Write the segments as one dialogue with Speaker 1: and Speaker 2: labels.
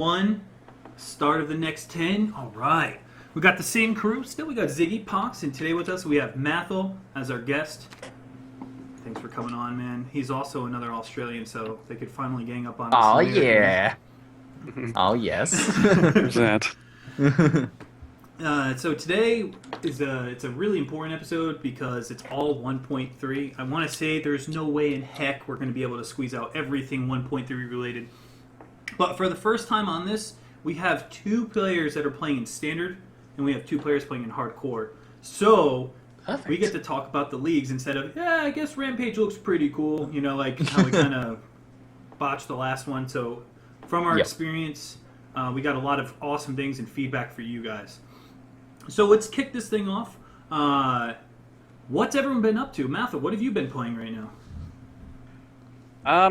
Speaker 1: 1, start of the next 10. All right. We got the same crew still. We got Ziggy, Pox, and today with us we have Mathil as our guest. Thanks for coming on, man. He's also another Australian, so they could finally gang up on us.
Speaker 2: Oh,
Speaker 1: Americans.
Speaker 2: yeah. Oh, yes.
Speaker 3: Who's that?
Speaker 1: So today it's a really important episode because it's all 1.3. I want to say there's no way in heck we're going to be able to squeeze out everything 1.3 related. But for the first time on this, we have 2 players that are playing in standard, and we have 2 players playing in hardcore. So
Speaker 2: Perfect.
Speaker 1: we get to talk about the leagues instead of, I guess Rampage looks pretty cool, like how we kind of botched the last one. So from our experience, we got a lot of awesome things and feedback for you guys. So let's kick this thing off. What's everyone been up to? Mathil, what have you been playing right now?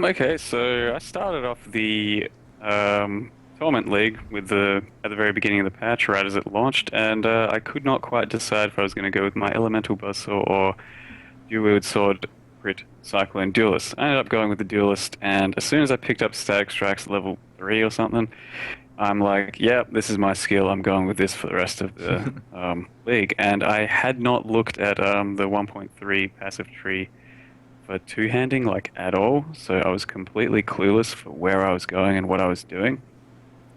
Speaker 3: Okay, so I started off the Torment League at the very beginning of the patch, right as it launched, and I could not quite decide if I was going to go with my Elemental Buzzsaw or Dual-Wield Sword, Crit, Cyclone Duelist. I ended up going with the Duelist, and as soon as I picked up Static Strike's level 3 or something, I'm like, this is my skill, I'm going with this for the rest of the league. And I had not looked at the 1.3 passive tree for two-handing, at all, so I was completely clueless for where I was going and what I was doing.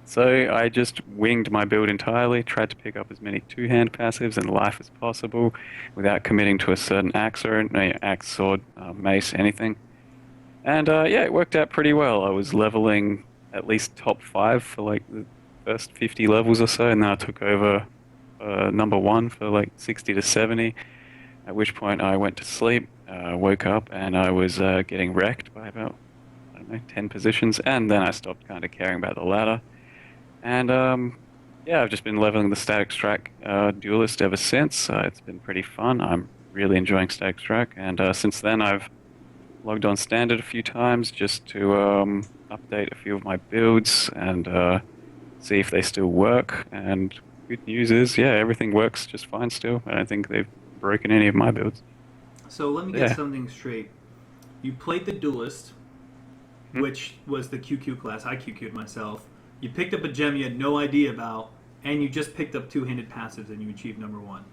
Speaker 3: So I just winged my build entirely, tried to pick up as many two-hand passives and life as possible without committing to a certain axe or axe, sword, mace, anything. And it worked out pretty well. I was leveling at least top 5 for the first 50 levels or so, and then I took over number 1 for 60 to 70, at which point I went to sleep, woke up, and I was getting wrecked by about, 10 positions, and then I stopped kind of caring about the ladder. And I've just been leveling the Static Strike Duelist ever since. It's been pretty fun. I'm really enjoying Static Strike, and since then I've logged on Standard a few times just to update a few of my builds and see if they still work. And good news is, everything works just fine still. I don't think they've broken any of my builds.
Speaker 1: So let me get something straight. You played the Duelist, which was the QQ class. I QQ'd myself. You picked up a gem you had no idea about, and you just picked up two-handed passives and you achieved number 1.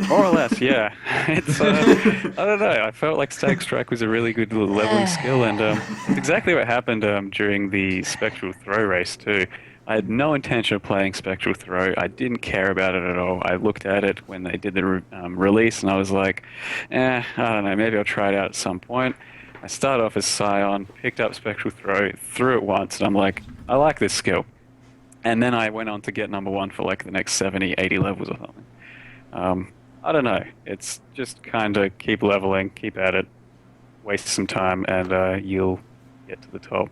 Speaker 3: More or less, yeah. It's I don't know. I felt like Static Strike was a really good little leveling skill, and it's exactly what happened during the Spectral Throw race too. I had no intention of playing Spectral Throw. I didn't care about it at all. I looked at it when they did the release, and I was like, I don't know, maybe I'll try it out at some point. I started off as Scion, picked up Spectral Throw, threw it once, and I'm like, I like this skill. And then I went on to get number 1 for the next 70, 80 levels or something. I don't know. It's just kind of keep leveling, keep at it, waste some time, and you'll get to the top.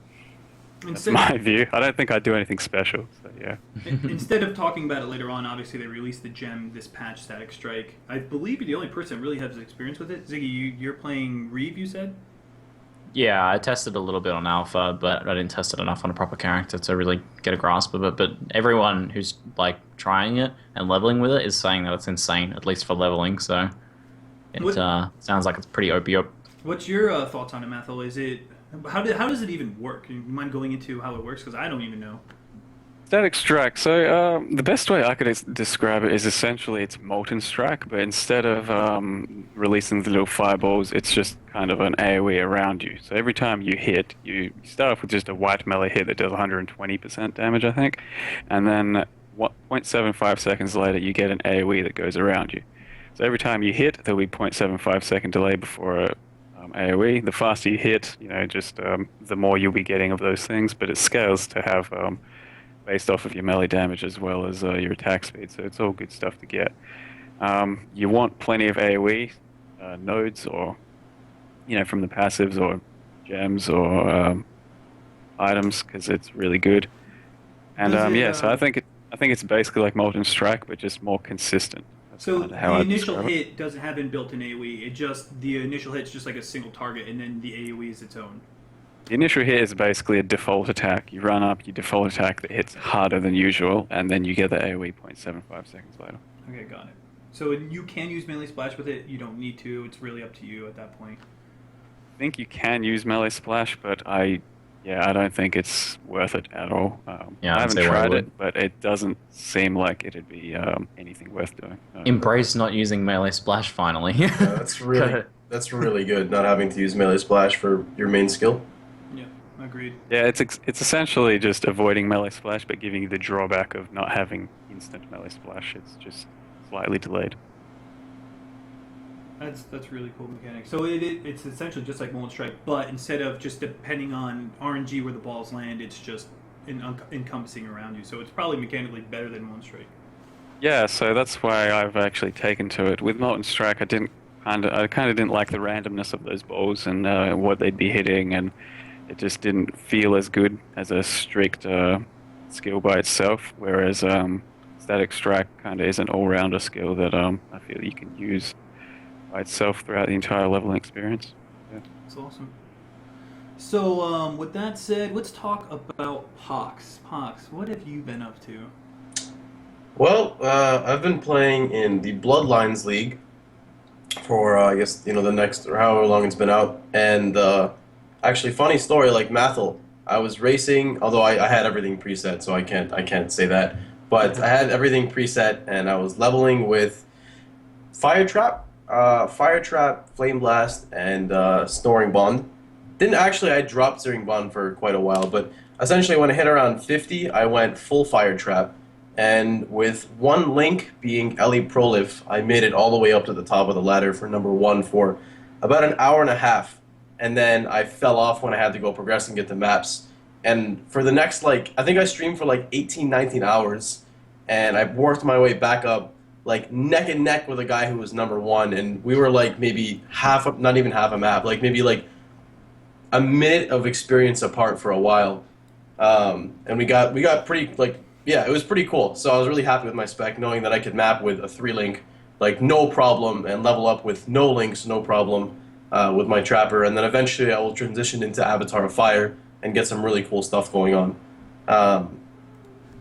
Speaker 3: That's my view. I don't think I do anything special, so yeah.
Speaker 1: Instead of talking about it later on, obviously they released the gem this patch, Static Strike. I believe you're the only person that really has experience with it. Ziggy, you're playing Reeve, you said?
Speaker 2: Yeah, I tested a little bit on Alpha, but I didn't test it enough on a proper character to really get a grasp of it. But everyone who's trying it and leveling with it is saying that it's insane, at least for leveling. So it sounds like it's pretty OP.
Speaker 1: What's your thoughts on it, Mathil? Is it how does it even work? You mind going into how it works? Because I don't even know.
Speaker 3: Static Strike. So the best way I could describe it is essentially it's Molten Strike, but instead of releasing the little fireballs, it's just kind of an AoE around you. So every time you hit, you start off with just a white melee hit that does 120% damage, I think, and then 0.75 seconds later you get an AoE that goes around you. So every time you hit, there'll be 0.75 second delay before a AoE. The faster you hit, the more you'll be getting of those things, but it scales to have based off of your melee damage as well as your attack speed, so it's all good stuff to get. You want plenty of AoE nodes, or from the passives or gems or items, because it's really good. And so I think it's basically like Molten Strike, but just more consistent. That's
Speaker 1: so
Speaker 3: how
Speaker 1: the initial hit doesn't have inbuilt an AoE. The initial hit's just like a single target, and then the AoE is its own.
Speaker 3: The initial hit is basically a default attack. You run up, you default attack that hits harder than usual, and then you get the AoE 0.75 seconds later.
Speaker 1: Okay, got it. So you can use Melee Splash with it. You don't need to. It's really up to you at that point.
Speaker 3: I think you can use Melee Splash, but I yeah, I don't think it's worth it at all.
Speaker 2: Yeah,
Speaker 3: I
Speaker 2: I'd
Speaker 3: haven't
Speaker 2: say why
Speaker 3: tried
Speaker 2: would.
Speaker 3: it, but it doesn't seem like it'd be anything worth doing.
Speaker 2: Embrace not using melee splash finally.
Speaker 4: Yeah, that's really good. Not having to use melee splash for your main skill.
Speaker 1: Yeah, agreed.
Speaker 3: Yeah, it's essentially just avoiding melee splash, but giving you the drawback of not having instant melee splash. It's just slightly delayed.
Speaker 1: That's really cool mechanic. So it's essentially just like Mullen Strike, but instead of just depending on RNG where the balls land, it's just encompassing around you. So it's probably mechanically better than Mullen Strike.
Speaker 3: Yeah, so that's why I've actually taken to it. With Molten Strike, I kind of didn't like the randomness of those balls and what they'd be hitting, and it just didn't feel as good as a strict skill by itself. Whereas Static Strike kind of is an all-rounder skill that I feel you can use by itself throughout the entire leveling experience. Yeah.
Speaker 1: That's awesome. So with that said, let's talk about Pox. Pox, what have you been up to?
Speaker 4: Well, I've been playing in the Bloodlines League for, I guess, the next, or however long it's been out. And actually, funny story, like Mathil, I was racing, although I had everything preset, so I can't say that. But I had everything preset, and I was leveling with Fire Trap, Flame Blast, and Snoring Bond. I dropped Snoring Bond for quite a while, but essentially when I hit around 50, I went full Fire Trap. And with one link being Ellie Prolif, I made it all the way up to the top of the ladder for number 1 for about an hour and a half. And then I fell off when I had to go progress and get the maps. And for the next, I think I streamed for 18, 19 hours. And I worked my way back up, neck and neck with a guy who was number 1. And we were maybe not even half a map, maybe a minute of experience apart for a while. And we got pretty, yeah, it was pretty cool. So I was really happy with my spec, knowing that I could map with a 3-link, no problem, and level up with no links, no problem, with my Trapper. And then eventually I will transition into Avatar of Fire and get some really cool stuff going on.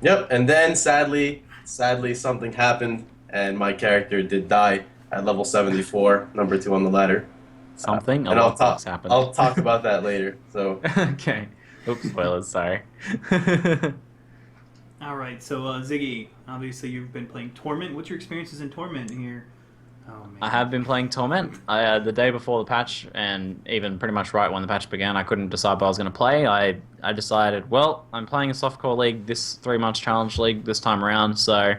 Speaker 4: Yep, and then sadly something happened, and my character did die at level 74, number 2 on the ladder.
Speaker 2: Something?
Speaker 4: And I'll talk
Speaker 2: happened.
Speaker 4: about that later. So
Speaker 2: Okay. Oops, spoilers, sorry.
Speaker 1: All right, so Ziggy, obviously you've been playing Torment. What's your experiences in Torment here? Oh, man.
Speaker 2: I have been playing Torment. The day before the patch, and even pretty much right when the patch began, I couldn't decide what I was going to play. I decided, well, I'm playing a softcore league, this 3-month challenge league this time around, so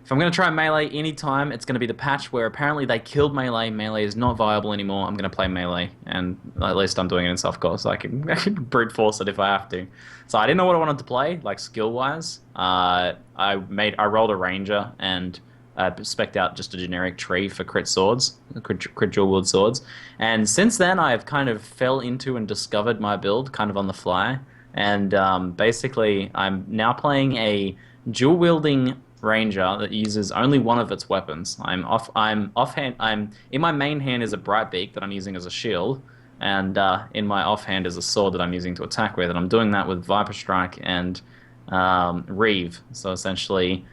Speaker 2: if I'm going to try Melee anytime, it's going to be the patch where apparently they killed Melee. Melee is not viable anymore. I'm going to play Melee, and at least I'm doing it in softcore, so I can brute force it if I have to. So I didn't know what I wanted to play, skill-wise. I rolled a Ranger and spec'd out just a generic tree for crit swords, crit dual wield swords. And since then, I've kind of fell into and discovered my build kind of on the fly. And basically, I'm now playing a dual wielding Ranger that uses only one of its weapons. I'm in my main hand is a Brightbeak that I'm using as a shield, and in my offhand is a sword that I'm using to attack with, and I'm doing that with Viper Strike and Reeve. So essentially,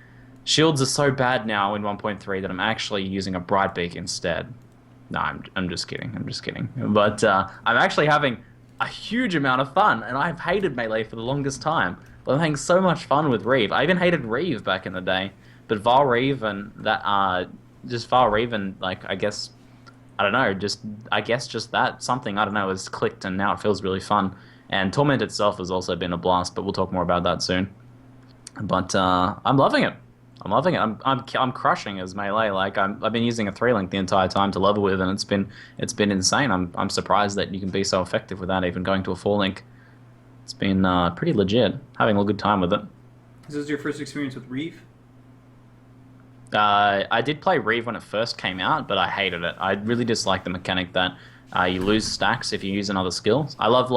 Speaker 2: shields are so bad now in 1.3 that I'm actually using a Brightbeak instead. No, I'm just kidding. But I'm actually having a huge amount of fun, and I've hated Melee for the longest time. But I'm having so much fun with Reeve. I even hated Reeve back in the day, but Val Reeve and that just Val Reeve and I guess that something has clicked, and now it feels really fun. And Torment itself has also been a blast, but we'll talk more about that soon. But I'm loving it. I'm crushing as Melee. I've been using a 3-link the entire time to level with, and it's been insane. I'm surprised that you can be so effective without even going to a 4-link. It's been pretty legit. Having a good time with it.
Speaker 1: This is your first experience with Reeve?
Speaker 2: I did play Reeve when it first came out, but I hated it. I really dislike the mechanic that you lose stacks if you use another skill. I love,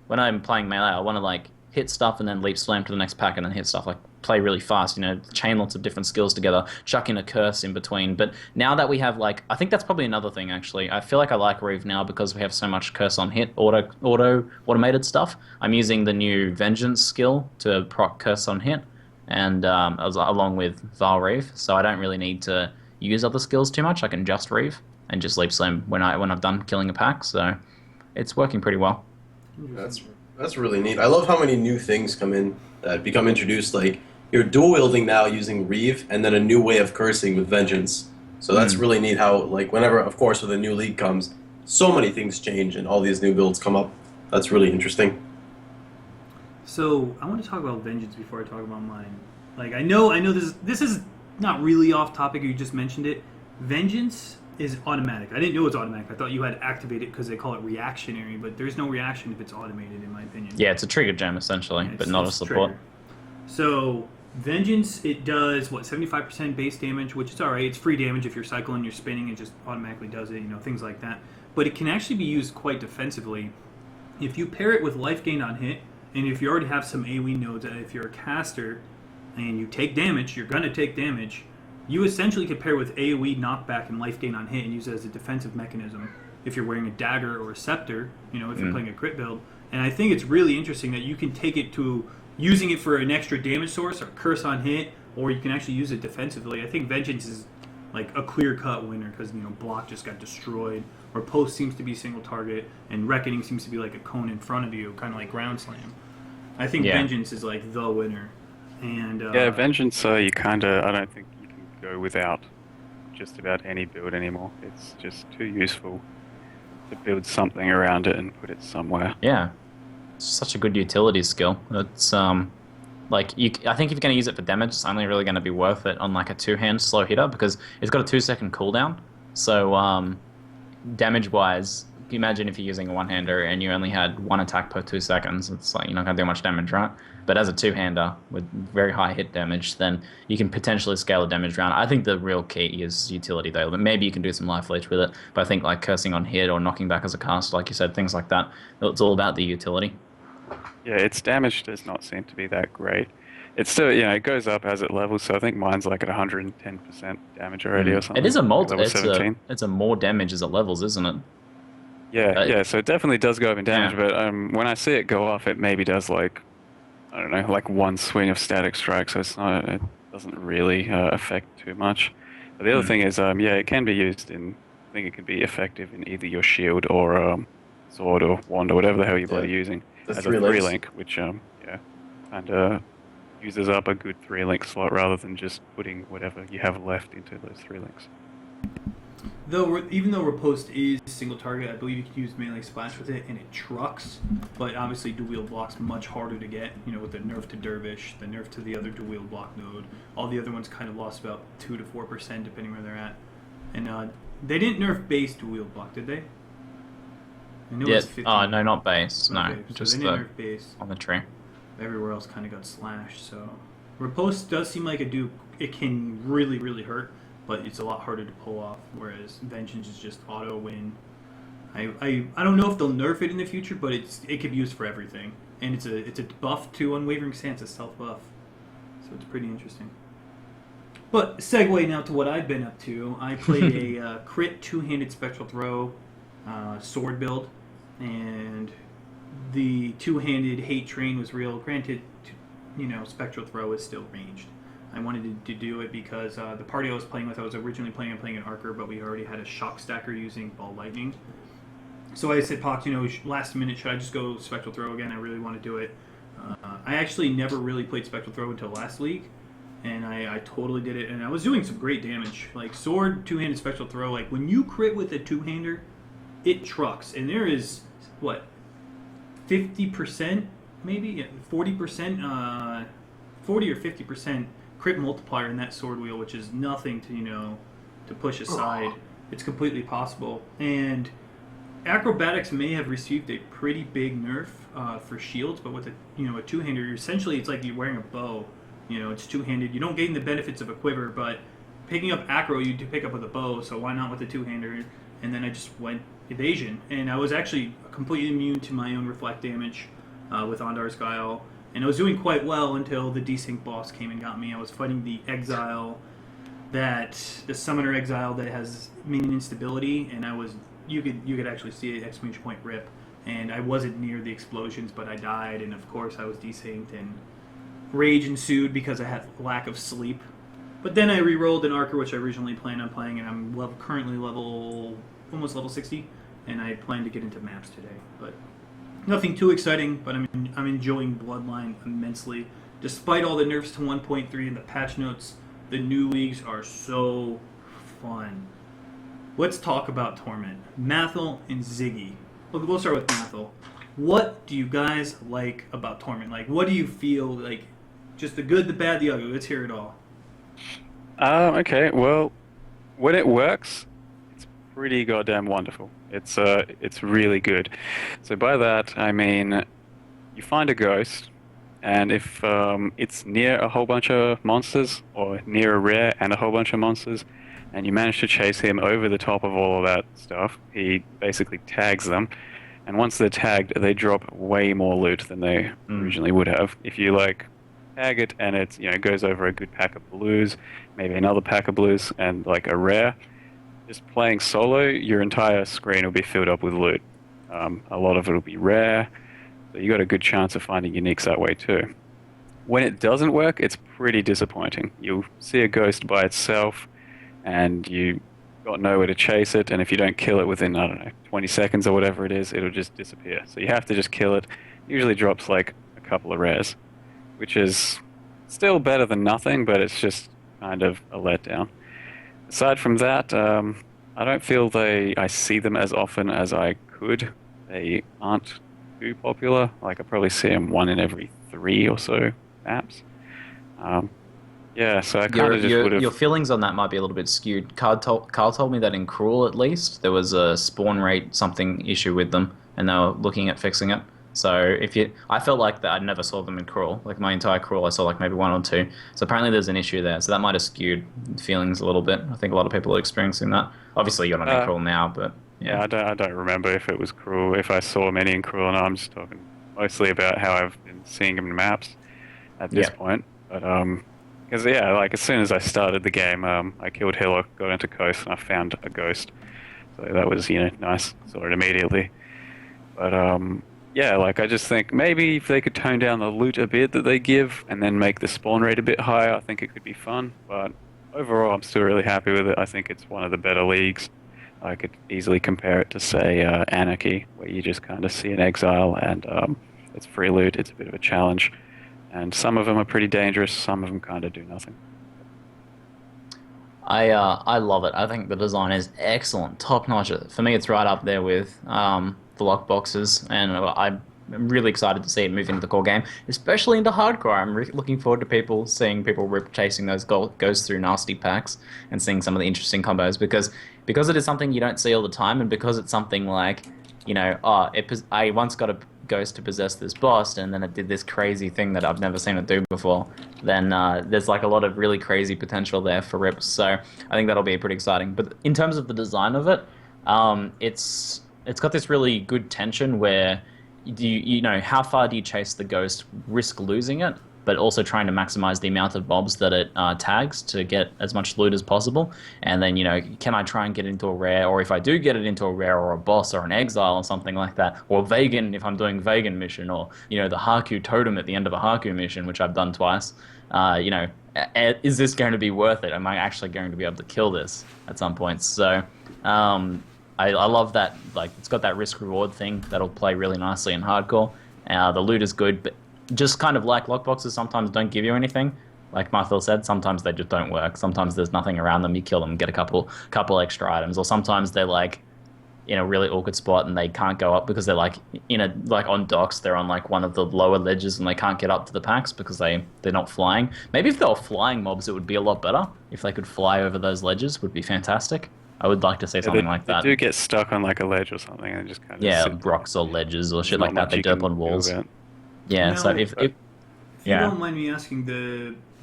Speaker 2: when I'm playing Melee, I want to, hit stuff and then leap slam to the next pack and then hit stuff. Play really fast, chain lots of different skills together, chuck in a curse in between. But now that we have, I think that's probably another thing, actually. I feel like I like Reeve now because we have so much curse on hit, automated stuff. I'm using the new Vengeance skill to proc curse on hit, and along with Val Reeve, so I don't really need to use other skills too much. I can just Reeve and just leap slam when I've done killing a pack, so it's working pretty well.
Speaker 4: That's really neat. I love how many new things come in that become introduced. Like you're dual wielding now using Reeve, and then a new way of cursing with Vengeance. So that's really neat. How like whenever, of course, with a new league comes, so many things change and all these new builds come up. That's really interesting.
Speaker 1: So I want to talk about Vengeance before I talk about mine. Like I know this is not really off topic. You just mentioned it. Vengeance is automatic. I didn't know it was automatic. I thought you had to activate it because they call it reactionary, but there's no reaction if it's automated, in my opinion.
Speaker 2: Yeah, it's a trigger gem essentially,
Speaker 1: Yeah,
Speaker 2: but not a support.
Speaker 1: trigger. So Vengeance, it does 75% base damage, which is alright. It's free damage if you're cycling, you're spinning, it just automatically does it. Things like that. But it can actually be used quite defensively if you pair it with life gain on hit, and if you already have some AoE nodes. If you're a caster and you take damage, you're gonna take damage. You essentially could pair with AoE knockback and life gain on hit and use it as a defensive mechanism if you're wearing a dagger or a scepter, if you're playing a crit build. And I think it's really interesting that you can take it to using it for an extra damage source or curse on hit, or you can actually use it defensively. I think Vengeance is like a clear-cut winner because, block just got destroyed, or post seems to be single target, and reckoning seems to be like a cone in front of you, kind of like ground slam. I think Vengeance is like the winner. And
Speaker 3: Vengeance, I don't think you can go without just about any build anymore. It's just too useful to build something around it and put it somewhere.
Speaker 2: Yeah, it's such a good utility skill. It's I think if you're going to use it for damage, it's only really going to be worth it on like a two-hand slow hitter because it's got a 2-second cooldown. So damage-wise, imagine if you're using a one-hander and you only had one attack per 2 seconds. It's like you're not going to do much damage, right? But as a two-hander with very high hit damage, then you can potentially scale the damage around. I think the real key is utility, though. Maybe you can do some life leech with it, but I think like cursing on hit or knocking back as a caster, like you said, things like that, it's all about the utility.
Speaker 3: Yeah, its damage does not seem to be that great. It's still, it goes up as it levels, so I think mine's like at 110% damage already or something.
Speaker 2: It is a more,
Speaker 3: level 17.
Speaker 2: it's a more damage as it levels, isn't it?
Speaker 3: Yeah, so it definitely does go up in damage, but when I see it go off, it maybe does like, I don't know, like one swing of static strike, so it doesn't really affect too much. But the other thing is, it can be used I think it can be effective in either your shield or sword or wand or whatever the hell you're bloody using as a 3-link, which, kind of uses up a good 3-link slot rather than just putting whatever you have left into those 3-links.
Speaker 1: Even though Riposte is single target, I believe you can use melee splash with it, and it trucks. But obviously, dual wield block's much harder to get. With the nerf to Dervish, the nerf to the other dual wield block node. All the other ones kind of lost about 2 to 4% depending where they're at. And they didn't nerf base dual wield block, did they? I know it was 15.
Speaker 2: No, not base. No,
Speaker 1: okay, so
Speaker 2: just
Speaker 1: they didn't nerf base.
Speaker 2: On the tree.
Speaker 1: Everywhere else kind of got slashed. So Riposte does seem like a duke. It can really, really hurt. But it's a lot harder to pull off, whereas Vengeance is just auto win. I don't know if they'll nerf it in the future, but it could be used for everything, and it's a buff to Unwavering Stance, a stealth buff, so it's pretty interesting. But segue now to what I've been up to. I played a crit two-handed Spectral Throw sword build, and the two-handed Hate Train was real. Granted, Spectral Throw is still ranged. I wanted to do it because the party I was playing with, I was originally playing an Archer, but we already had a Shock Stacker using Ball Lightning. So I said, Pox, last minute, should I just go Spectral Throw again? I really want to do it. I actually never really played Spectral Throw until last league, and I totally did it, and I was doing some great damage. Like, sword, two-handed Spectral Throw, like, when you crit with a two-hander, it trucks, and there is, 50%, maybe? 40%, 40 or 50% crit multiplier in that sword wheel, which is nothing to push aside. It's completely possible. And acrobatics may have received a pretty big nerf for shields, but with a two-hander, essentially it's like you're wearing a bow. It's two-handed. You don't gain the benefits of a quiver, but picking up acro you do pick up with a bow, so why not with a two-hander? And then I just went evasion, and I was actually completely immune to my own reflect damage with Ondar's Guile. And I was doing quite well until the desync boss came and got me. I was fighting the Exile, the Summoner Exile that has minion instability, and you could actually see it exclamation point rip. And I wasn't near the explosions, but I died, and of course I was desynced, and rage ensued because I had lack of sleep. But then I re-rolled an Archer, which I originally planned on playing, and I'm currently almost level 60, and I plan to get into maps today. But Nothing too exciting, but I'm enjoying Bloodline immensely. Despite all the nerfs to 1.3 and the patch notes, the new leagues are so fun. Let's talk about Torment. Mathil and Ziggy. We'll start with Mathil. What do you guys like about Torment? Like, what do you feel like? Just the good, the bad, the ugly. Let's hear it all.
Speaker 3: Okay, well, when it works, it's pretty goddamn wonderful. It's really good. So by that, I mean, you find a ghost, and if it's near a whole bunch of monsters, or near a rare and a whole bunch of monsters, and you manage to chase him over the top of all of that stuff, he basically tags them. And once they're tagged, they drop way more loot than they originally would have. If you tag it and it goes over a good pack of blues, maybe another pack of blues, and a rare, just playing solo, your entire screen will be filled up with loot. A lot of it will be rare, so you got a good chance of finding uniques that way too. When it doesn't work, it's pretty disappointing. You'll see a ghost by itself, and you got nowhere to chase it, and if you don't kill it within, 20 seconds or whatever it is, it'll just disappear. So you have to just kill it. Usually drops a couple of rares, which is still better than nothing, but it's just kind of a letdown. Aside from that, I don't feel I see them as often as I could. They aren't too popular. I probably see them 1 in every 3 or so maps. Yeah, so I kind of just would have...
Speaker 2: Your feelings on that might be a little bit skewed. Carl told me that in Cruel, at least, there was a spawn rate something issue with them, and they were looking at fixing it. So I felt like that I never saw them in Cruel. My entire Cruel, I saw maybe 1 or 2. So apparently there's an issue there. So that might have skewed feelings a little bit. I think a lot of people are experiencing that. Obviously you're not in Cruel now, but
Speaker 3: yeah. I don't remember if it was Cruel, if I saw many in Cruel. No, I'm just talking mostly about how I've been seeing them in maps at this point. But because as soon as I started the game, I killed Hillock, got into Coast, and I found a ghost. So that was nice. Saw it immediately. But I just think maybe if they could tone down the loot a bit that they give and then make the spawn rate a bit higher, I think it could be fun. But overall, I'm still really happy with it. I think it's one of the better leagues. I could easily compare it to, say, Anarchy, where you just kind of see an exile and it's free loot. It's a bit of a challenge. And some of them are pretty dangerous. Some of them kind of do nothing.
Speaker 2: I love it. I think the design is excellent, top notch. For me, it's right up there with the lockboxes, and I'm really excited to see it move into the core game, especially into hardcore. I'm looking forward to seeing people chasing those ghosts through nasty packs and seeing some of the interesting combos because it is something you don't see all the time, and because it's something I once got a ghost to possess this boss, and then it did this crazy thing that I've never seen it do before, then there's a lot of really crazy potential there for rips. So I think that'll be pretty exciting. But in terms of the design of it, it's got this really good tension where how far do you chase the ghost, risk losing it, but also trying to maximize the amount of mobs that it tags to get as much loot as possible. And then, can I try and get it into a rare, or if I do get it into a rare or a boss or an exile or something like that, or Vegan if I'm doing Vegan mission, or, the Haku totem at the end of a Haku mission, which I've done twice, is this going to be worth it? Am I actually going to be able to kill this at some point? So I love that, it's got that risk-reward thing that'll play really nicely in hardcore. The loot is good, but just kind of like lockboxes sometimes don't give you anything. Like Mathil said, sometimes they just don't work. Sometimes there's nothing around them, you kill them, get a couple extra items. Or sometimes they're in a really awkward spot and they can't go up because they're on docks, they're on one of the lower ledges and they can't get up to the packs because they're not flying. Maybe if they were flying mobs it would be a lot better. If they could fly over those ledges, would be fantastic. I would like to see something like that.
Speaker 3: They do get stuck on a ledge or something and just kind of
Speaker 2: rocks or ledges or shit like that. They derp on walls. Yeah, so if
Speaker 1: you don't mind me asking,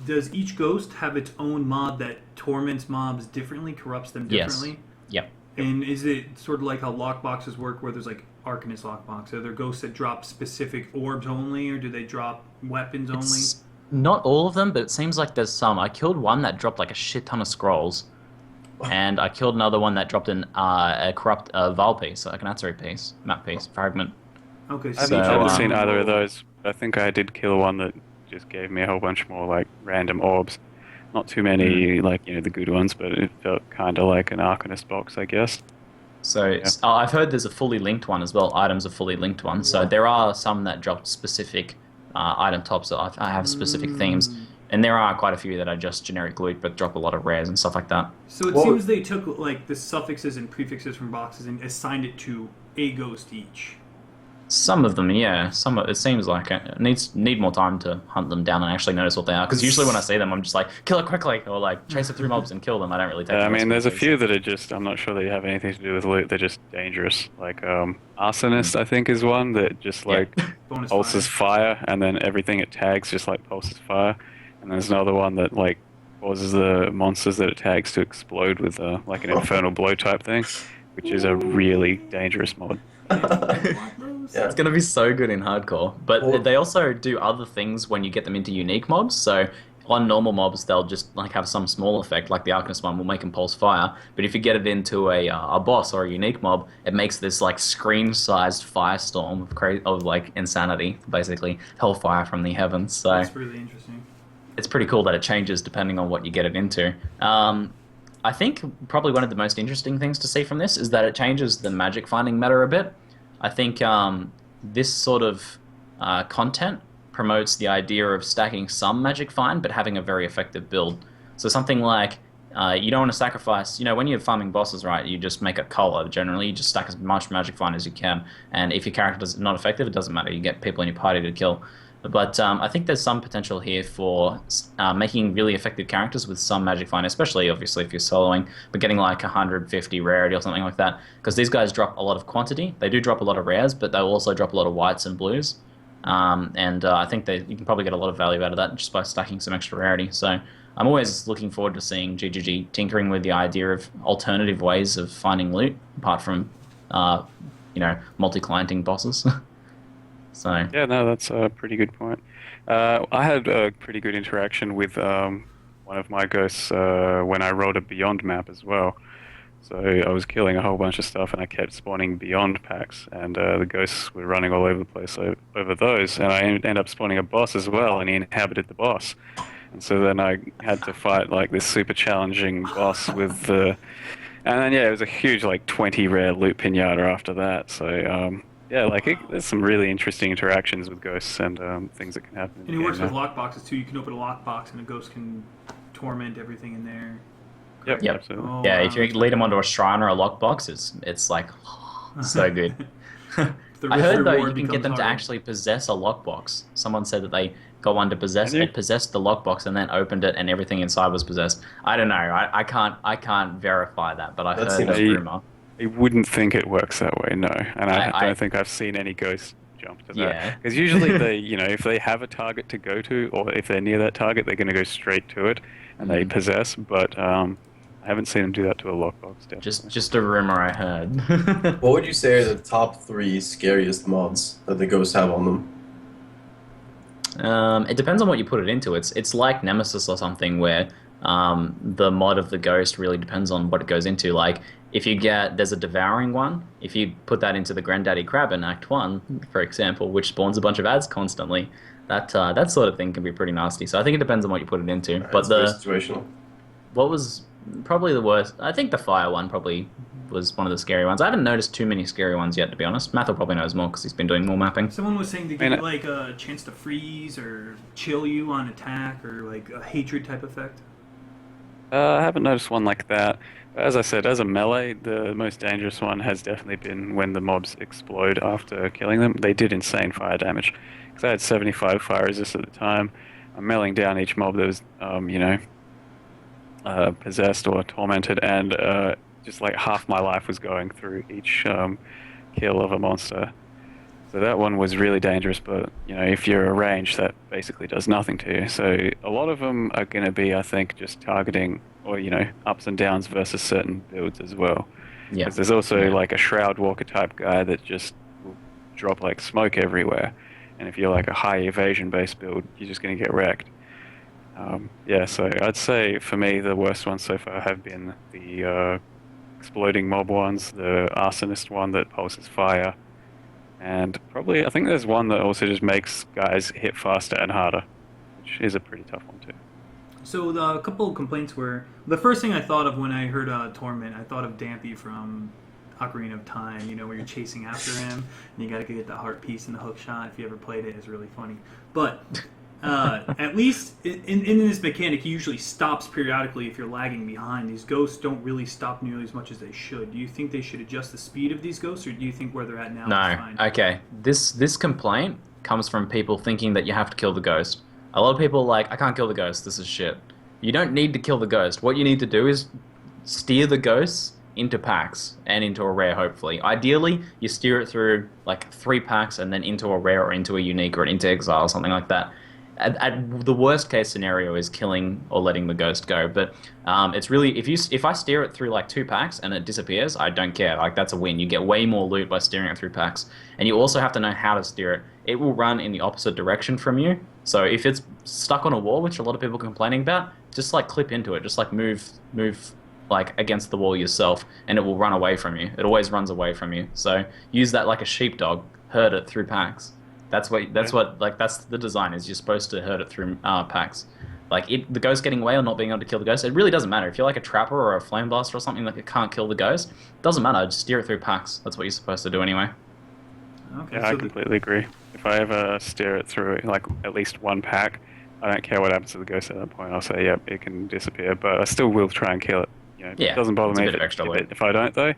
Speaker 1: does each ghost have its own mob that torments mobs differently, corrupts them differently?
Speaker 2: Yes. Yep.
Speaker 1: And is it sort of like how lockboxes work, where there's Arcanist lockbox? Are there ghosts that drop specific orbs only, or do they drop weapons only?
Speaker 2: Not all of them, but it seems like there's some. I killed one that dropped a shit ton of scrolls, and I killed another one that dropped a corrupt Val piece, an Atzeri piece, map piece, fragment.
Speaker 1: Okay,
Speaker 3: I haven't seen either of those. I think I did kill one that just gave me a whole bunch more random orbs. Not too many the good ones, but it felt kind of like an Arcanist box, I guess.
Speaker 2: So
Speaker 3: Yeah.
Speaker 2: I've heard there's a fully linked one as well. Items are fully linked one. So there are some that drop specific item tops that I have specific themes, and there are quite a few that are just generic loot but drop a lot of rares and stuff like that.
Speaker 1: So it
Speaker 4: Well-
Speaker 1: seems they took like the suffixes and prefixes from boxes and assigned it to a ghost each.
Speaker 2: Some of them, yeah. It seems like it need more time to hunt them down and actually notice what they are. Because usually when I see them, I'm just like, kill it quickly, or like chase it through mobs and kill them. I don't really take.
Speaker 3: Yeah, I
Speaker 2: the
Speaker 3: mean,
Speaker 2: risk
Speaker 3: there's a
Speaker 2: because-
Speaker 3: few that are just, I'm not sure they have anything to do with loot, they're just dangerous. Like, Arsonist, I think, is one that just, like,
Speaker 1: Bonus
Speaker 3: pulses fire, and then everything it tags just, like, pulses fire. And there's another one that, like, causes the monsters that it tags to explode with, like, an infernal blow type thing, which is a really dangerous mod.
Speaker 4: Yeah.
Speaker 2: It's gonna be so good in hardcore. But
Speaker 4: Well-
Speaker 2: they also do other things when you get them into unique mobs. So on normal mobs, they'll just like have some small effect, like the Arcanist one will make them pulse fire. But if you get it into a boss or a unique mob, it makes this like screen-sized firestorm of like insanity, basically hellfire from the heavens. So
Speaker 1: That's really interesting.
Speaker 2: it's pretty cool that it changes depending on what you get it into. I think probably one of the most interesting things to see from this is that it changes the magic finding meta a bit. I think this sort of content promotes the idea of stacking some magic find but having a very effective build. So something like you don't want to sacrifice, when you're farming bosses, right, you just make a color generally, you just stack as much magic find as you can, and if your character is not effective, it doesn't matter, you get people in your party to kill. But I think there's some potential here for making really effective characters with some magic find, especially obviously if you're soloing, but getting like 150 rarity or something like that. Because these guys drop a lot of quantity. They do drop a lot of rares, but they'll also drop a lot of whites and blues. I think you can probably get a lot of value out of that just by stacking some extra rarity. So I'm always looking forward to seeing GGG tinkering with the idea of alternative ways of finding loot, apart from, multi-clienting bosses. So
Speaker 3: Yeah, no, that's a pretty good point. I had a pretty good interaction with one of my ghosts when I rolled a Beyond map as well. So I was killing a whole bunch of stuff, and I kept spawning Beyond packs, and the ghosts were running all over the place over those, and I ended up spawning a boss as well, and he inhabited the boss. And so then I had to fight like this super challenging boss with the... And then, yeah, it was a huge like 20 rare loot pinata after that, so... yeah, there's some really interesting interactions with ghosts and things that can happen.
Speaker 1: And it works with lockboxes too. You can open a lockbox and a ghost can torment everything in there.
Speaker 3: Yep,
Speaker 2: Yep.
Speaker 3: absolutely.
Speaker 1: Oh,
Speaker 2: yeah,
Speaker 1: wow.
Speaker 2: if you lead them onto a shrine or a lockbox, it's like so good.
Speaker 1: The
Speaker 2: I heard though
Speaker 1: reward
Speaker 2: you can get
Speaker 1: becomes
Speaker 2: them to
Speaker 1: harder.
Speaker 2: actually possess a lockbox. Someone said that they got one to possess
Speaker 3: Have you?
Speaker 2: it, possessed the lockbox, and then opened it, and everything inside was possessed. I don't know. I can't verify that, but I
Speaker 4: That
Speaker 2: heard
Speaker 4: seems-
Speaker 2: that rumor.
Speaker 3: I wouldn't think it works that way, no. And I
Speaker 2: I-
Speaker 3: don't think I've seen any ghosts jump to that.
Speaker 2: Yeah.
Speaker 3: Because usually they, if they have a target to go to, or if they're near that target, they're going to go straight to it, and they possess. But I haven't seen them do that to a lockbox. Definitely.
Speaker 2: Just a rumor I heard.
Speaker 4: What would you say are the top 3 scariest mods that the ghosts have on them?
Speaker 2: It depends on what you put it into. It's like Nemesis or something where the mod of the ghost really depends on what it goes into. Like if there's a devouring one. If you put that into the Granddaddy Crab in Act 1, for example, which spawns a bunch of ads constantly, that sort of thing can be pretty nasty. So I think it depends on what you put it into. But
Speaker 4: It's very situational.
Speaker 2: what was probably the worst? I think the fire one probably was one of the scary ones. I haven't noticed too many scary ones yet, to be honest. Mathil probably knows more because he's been doing more mapping.
Speaker 1: Someone was saying they
Speaker 3: I
Speaker 1: give
Speaker 3: mean,
Speaker 1: you like a chance to freeze or chill you on attack or like a hatred type effect.
Speaker 3: I haven't noticed one like that. But as I said, as a melee, the most dangerous one has definitely been when the mobs explode after killing them. They did insane fire damage. Because I had 75 fire resist at the time. I'm meleeing down each mob that was, possessed or tormented, and just like half my life was going through each kill of a monster. So that one was really dangerous, but if you're a range, that basically does nothing to you. So a lot of them are going to be, I think, just targeting or ups and downs versus certain builds as well.
Speaker 2: Yeah.
Speaker 3: Because there's also
Speaker 2: Yeah.
Speaker 3: like a Shroud Walker type guy that just will drop like smoke everywhere, and if you're like a high evasion based build, you're just going to get wrecked. So I'd say for me the worst ones so far have been the exploding mob ones, the arsonist one that pulses fire, and probably I think there's one that also just makes guys hit faster and harder, which is a pretty tough one too.
Speaker 1: So a couple of complaints were the first thing I thought of when I heard Torment. I thought of Dampy from Ocarina of Time, where you're chasing after him, and you got to get the heart piece and the hook shot. If you ever played it, it's really funny. But at least in this mechanic, he usually stops periodically if you're lagging behind. These ghosts don't really stop nearly as much as they should. Do you think they should adjust the speed of these ghosts, or do you think where they're at now is fine?
Speaker 2: No. Okay. This complaint comes from people thinking that you have to kill the ghost. A lot of people are like, I can't kill the ghost. This is shit. You don't need to kill the ghost. What you need to do is steer the ghosts into packs and into a rare, hopefully. Ideally, you steer it through like 3 packs and then into a rare or into a unique or into exile or something like that. At the worst case scenario is killing or letting the ghost go. But it's really, if I steer it through like 2 packs and it disappears, I don't care. Like, that's a win. You get way more loot by steering it through packs. And you also have to know how to steer it. It will run in the opposite direction from you. So if it's stuck on a wall, which a lot of people are complaining about, just like clip into it. Just like move like against the wall yourself, and it will run away from you. It always runs away from you. So use that like a sheepdog, herd it through packs. That's the design is. You're supposed to herd it through packs. Like the ghost getting away or not being able to kill the ghost, it really doesn't matter. If you're like a trapper or a flame blaster or something like it can't kill the ghost, it doesn't matter. Just steer it through packs. That's what you're supposed to do anyway.
Speaker 1: Okay,
Speaker 3: Yeah, I completely agree. If I ever steer it through like at least 1 pack, I don't care what happens to the ghost at that point. I'll say, yep, it can disappear, but I still will try and kill it. It doesn't bother me if I don't, though.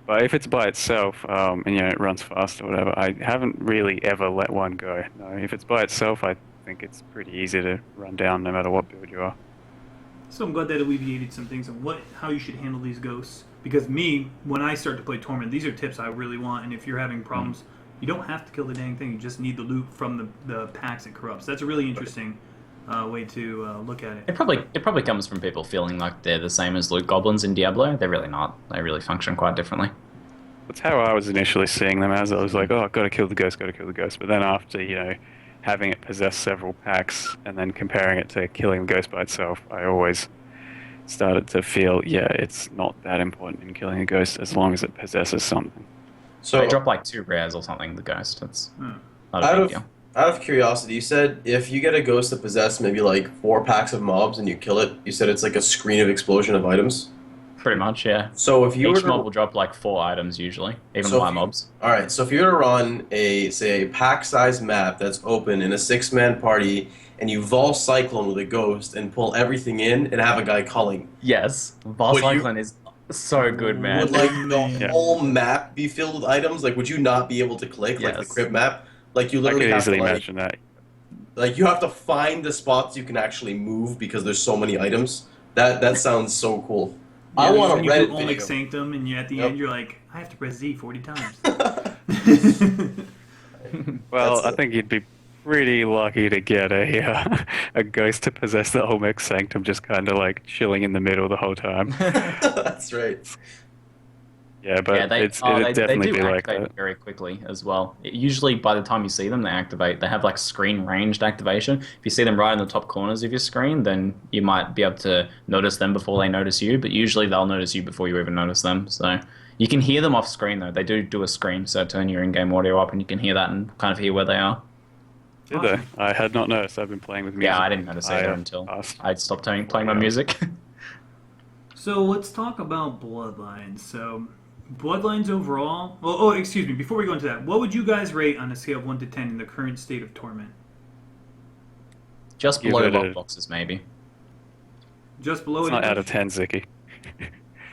Speaker 3: But if it's by itself, and it runs fast or whatever, I haven't really ever let one go. No, if it's by itself, I think it's pretty easy to run down no matter what build you are.
Speaker 1: So I'm glad that alleviated some things on how you should handle these ghosts. Because when I start to play Torment, these are tips I really want. And if you're having problems, you don't have to kill the dang thing. You just need the loot from the packs it corrupts. That's a really interesting way to look at it.
Speaker 2: It probably comes from people feeling like they're the same as loot goblins in Diablo. They're really not. They really function quite differently.
Speaker 3: That's how I was initially seeing them as. I was like, oh, I've got to kill the ghost, got to kill the ghost. But then after, having it possess several packs and then comparing it to killing the ghost by itself, I always started to feel, it's not that important in killing a ghost as long as it possesses something.
Speaker 2: So they drop like 2 rares or something, the ghost. That's not a big deal.
Speaker 4: Out of curiosity, you said if you get a ghost to possess maybe like 4 packs of mobs and you kill it, you said it's like a screen of explosion of items?
Speaker 2: Pretty much, yeah.
Speaker 4: So if
Speaker 2: Each mob will drop like 4 items usually, even
Speaker 4: so
Speaker 2: Y mobs.
Speaker 4: Alright, so if you were to run a pack-sized map that's open in a 6-man party, and you Vol Cyclone with a ghost and pull everything in and have a guy culling.
Speaker 2: Yes, Vol Cyclone is so good, man.
Speaker 4: Would like the whole map be filled with items? Like, would you not be able to click like the crypt map? Like you literally
Speaker 3: I
Speaker 4: have
Speaker 3: could easily
Speaker 4: to
Speaker 3: imagine that.
Speaker 4: Like you have to find the spots you can actually move because there's so many items. That sounds so cool.
Speaker 1: Yeah,
Speaker 4: I want a Reddit
Speaker 1: video.
Speaker 4: video.
Speaker 1: Sanctum, and at the end you're like, I have to press Z 40 times.
Speaker 3: Well, I think you'd be pretty lucky to get a ghost to possess the Olmec Sanctum just kind of like chilling in the middle the whole time.
Speaker 4: That's right.
Speaker 3: Yeah, but
Speaker 2: they
Speaker 3: definitely
Speaker 2: do
Speaker 3: be like
Speaker 2: activate
Speaker 3: that.
Speaker 2: very quickly as well. Usually, by the time you see them, they activate. They have like screen ranged activation. If you see them right in the top corners of your screen, then you might be able to notice them before they notice you. But usually, they'll notice you before you even notice them. So you can hear them off screen though. They do a screen, so turn your in-game audio up, and you can hear that and kind of hear where they are.
Speaker 3: Did they? I had not noticed. I've been playing with music.
Speaker 2: Yeah, I didn't notice either until I stopped playing my music.
Speaker 1: So let's talk about Bloodlines. So Bloodlines overall. Oh, excuse me. Before we go into that, what would you guys rate on a scale of 1 to 10 in the current state of Torment?
Speaker 2: Just below lockboxes, maybe.
Speaker 1: Just below.
Speaker 3: It's not out of 10, Ziggy.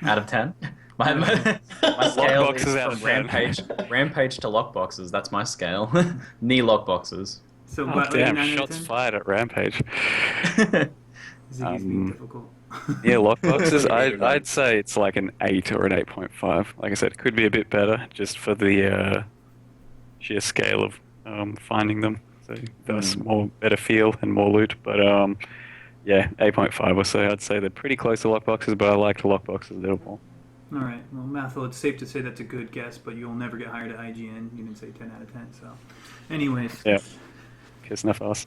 Speaker 2: Out of 10? My scale is from rampage to lockboxes. That's my scale. Knee lockboxes.
Speaker 1: So
Speaker 3: damn, shots fired at Rampage.
Speaker 1: Ziggy's being difficult.
Speaker 3: Yeah, lockboxes, I'd say it's like an 8 or an 8.5. Like I said, it could be a bit better just for the sheer scale of finding them. So thus better feel and more loot. But yeah, 8.5 or so. I'd say they're pretty close to lockboxes, but I like the lockboxes a little more.
Speaker 1: All right. Well, Mathil, it's safe to say that's a good guess, but you'll never get hired at IGN. You didn't say 10 out of 10, so. Anyways.
Speaker 3: Yeah. Kiss enough ass.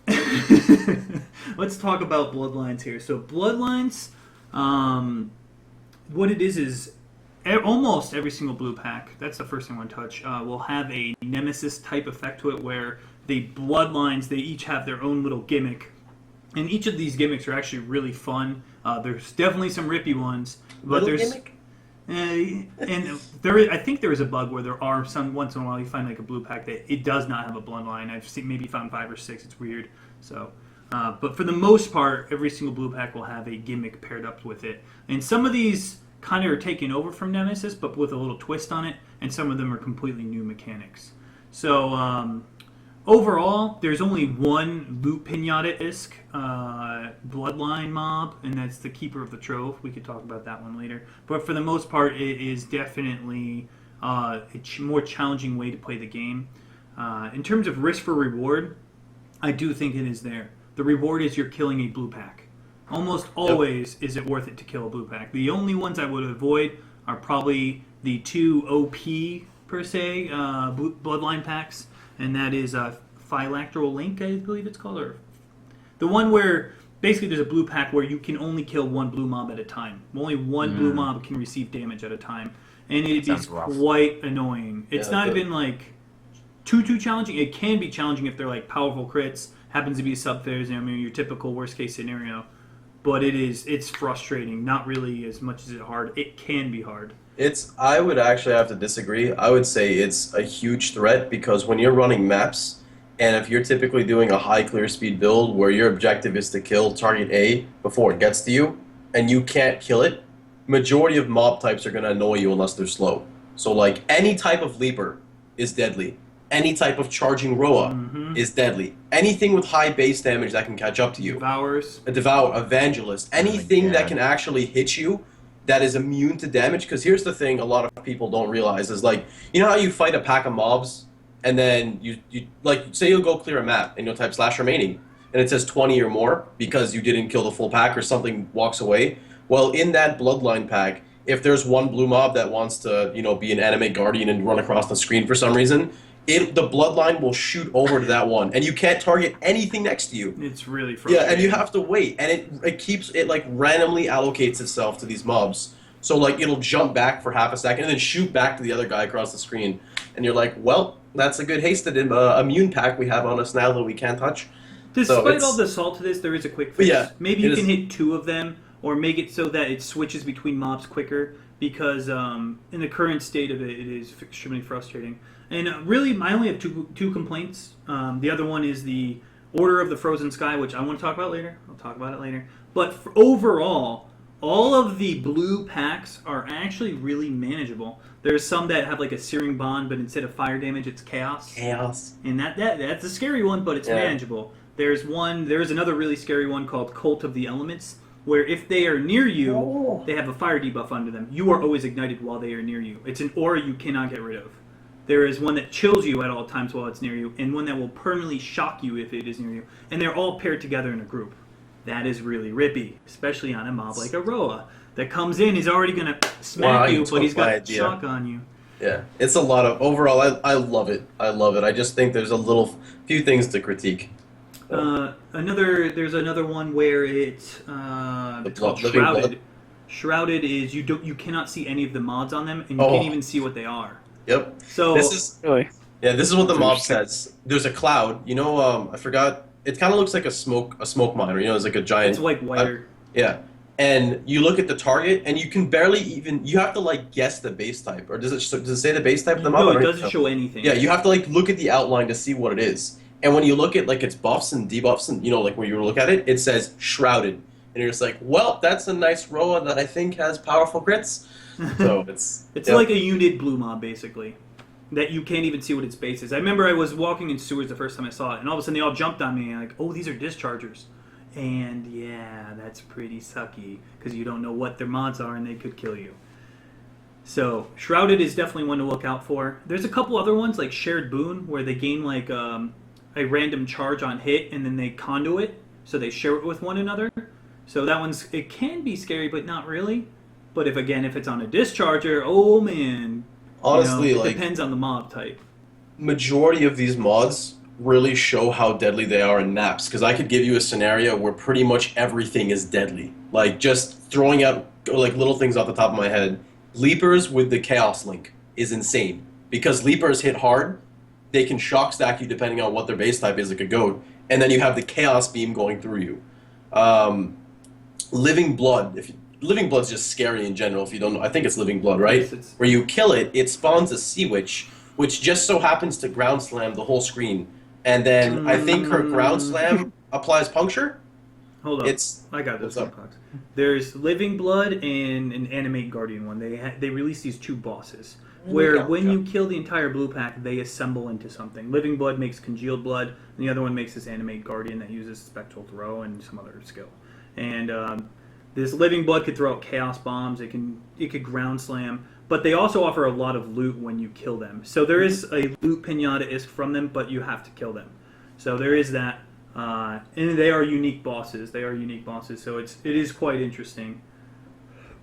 Speaker 1: Let's talk about Bloodlines here. So Bloodlines, what it is almost every single blue pack, that's the first thing I want to touch, will have a Nemesis type effect to it where the Bloodlines, they each have their own little gimmick. And each of these gimmicks are actually really fun. There's definitely some rippy ones. But
Speaker 4: gimmick?
Speaker 1: And I think there is a bug where there are some once in a while you find like a blue pack that it does not have a bloodline. I've maybe found 5 or 6. It's weird. So, but for the most part, every single blue pack will have a gimmick paired up with it. And some of these kind of are taken over from Nemesis, but with a little twist on it. And some of them are completely new mechanics. So overall, there's only one loot pinata-esque bloodline mob, and that's the Keeper of the Trove. We could talk about that one later. But for the most part, it is definitely a more challenging way to play the game. In terms of risk for reward, I do think it is there. The reward is you're killing a blue pack. Almost always is it worth it to kill a blue pack. The only ones I would avoid are probably the 2 OP, per se, bloodline packs, and that is Phylacteral Link, I believe it's called, or the one where basically there's a blue pack where you can only kill one blue mob at a time. Only one blue mob can receive damage at a time, and it is quite annoying. It's not even like too challenging. It can be challenging if they're like powerful crits. Happens to be a sub-phase, I mean, your typical worst case scenario. But it's frustrating. Not really as much as it's hard. It can be hard.
Speaker 4: I would actually have to disagree. I would say it's a huge threat because when you're running maps, and if you're typically doing a high clear speed build where your objective is to kill target A before it gets to you, and you can't kill it, majority of mob types are going to annoy you unless they're slow. So like any type of leaper is deadly. Any type of charging Roa is deadly. Anything with high base damage that can catch up to you. A Devour, Evangelist. Anything that can actually hit you that is immune to damage. Because here's the thing a lot of people don't realize is like, you know how you fight a pack of mobs and then you like, say you'll go clear a map and you'll type / remaining and it says 20 or more because you didn't kill the full pack or something walks away. Well, in that Bloodline pack, if there's one blue mob that wants to, be an animate guardian and run across the screen for some reason, the bloodline will shoot over to that one, and you can't target anything next to you.
Speaker 1: It's really frustrating.
Speaker 4: Yeah, and you have to wait, and it like randomly allocates itself to these mobs. So like it'll jump back for half a second and then shoot back to the other guy across the screen, and you're like, well, that's a good hasted immune pack we have on us now that we can't touch.
Speaker 1: Despite all the salt to this, there is a quick fix.
Speaker 4: Yeah,
Speaker 1: maybe you can hit 2 of them, or make it so that it switches between mobs quicker. Because in the current state of it, it is extremely frustrating. And really, I only have two complaints. The other one is the Order of the Frozen Sky, which I want to talk about later. I'll talk about it later. But overall, all of the blue packs are actually really manageable. There's some that have like a Searing Bond, but instead of fire damage, it's Chaos.
Speaker 4: And
Speaker 1: that's a scary one, but it's manageable. There's another really scary one called Cult of the Elements, where if they are near you, they have a fire debuff under them. You are always ignited while they are near you. It's an aura you cannot get rid of. There is one that chills you at all times while it's near you, and one that will permanently shock you if it is near you. And they're all paired together in a group. That is really rippy, especially on a mob like a Roa that comes in, he's already going to smack you, but he's got shock on you.
Speaker 4: Yeah, it's a lot of, overall, I love it. I love it. I just think there's few things to critique.
Speaker 1: There's another one where it's called Shrouded. Shrouded is you cannot see any of the mods on them, and you can't even see what they are.
Speaker 4: Yep.
Speaker 1: So
Speaker 4: this is what the mob says. There's a cloud. I forgot. It kind of looks like a smoke miner. It's like a giant.
Speaker 1: It's like whiter.
Speaker 4: Yeah. And you look at the target, and you can barely even. You have to like guess the base type, or does it say the base type of the mob?
Speaker 1: No, it doesn't show anything.
Speaker 4: Yeah, you have to like look at the outline to see what it is. And when you look at like its buffs and debuffs, and like when you look at it, it says Shrouded, and you're just like, well, that's a nice Roa that I think has powerful crits. So it's
Speaker 1: like a unit blue mob basically, that you can't even see what its base is. I remember I was walking in sewers the first time I saw it, and all of a sudden they all jumped on me and like, oh, these are dischargers, and yeah, that's pretty sucky because you don't know what their mods are and they could kill you. So Shrouded is definitely one to look out for. There's a couple other ones like Shared Boon where they gain like a random charge on hit and then they conduit, so they share it with one another. So that it can be scary, but not really. But if it's on a discharger, oh man.
Speaker 4: Honestly,
Speaker 1: it depends on the mob type.
Speaker 4: Majority of these mods really show how deadly they are in maps, because I could give you a scenario where pretty much everything is deadly. Like, just throwing out like little things off the top of my head. Leapers with the Chaos Link is insane, because Leapers hit hard. They can shock stack you depending on what their base type is, like a goat, and then you have the Chaos Beam going through you. Living Blood, Living Blood's just scary in general. If you don't know, I think it's Living Blood, right?
Speaker 1: Yes,
Speaker 4: Where you kill it, it spawns a Sea Witch, which just so happens to ground slam the whole screen, and then I think her ground slam applies puncture.
Speaker 1: Hold on, I got this one, Pox. There's Living Blood and an Animate Guardian one. They release these 2 bosses where when you kill the entire blue pack, they assemble into something. Living Blood makes Congealed Blood, and the other one makes this Animate Guardian that uses Spectral Throw and some other skill. And this Living Blood could throw out Chaos Bombs. It could ground slam, but they also offer a lot of loot when you kill them. So there is a loot pinata-esque from them, but you have to kill them. So there is that. And they are unique bosses. So it is quite interesting.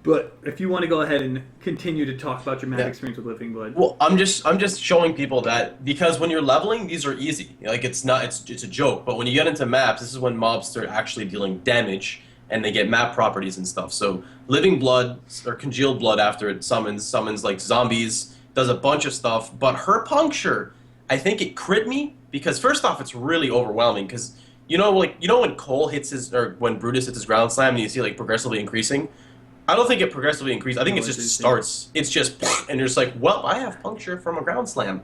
Speaker 1: But if you want to go ahead and continue to talk about your map experience with Living Blood,
Speaker 4: well, I'm just showing people that because when you're leveling, these are easy. Like it's a joke. But when you get into maps, this is when mobs start actually dealing damage and they get map properties and stuff. So Living Blood or Congealed Blood after it summons like zombies, does a bunch of stuff. But her puncture, I think it crit me because first off, it's really overwhelming because you know when Cole hits when Brutus hits his ground slam and you see like progressively increasing. I don't think it progressively increases. I think it just starts. It's just, and you're just like, well, I have puncture from a ground slam.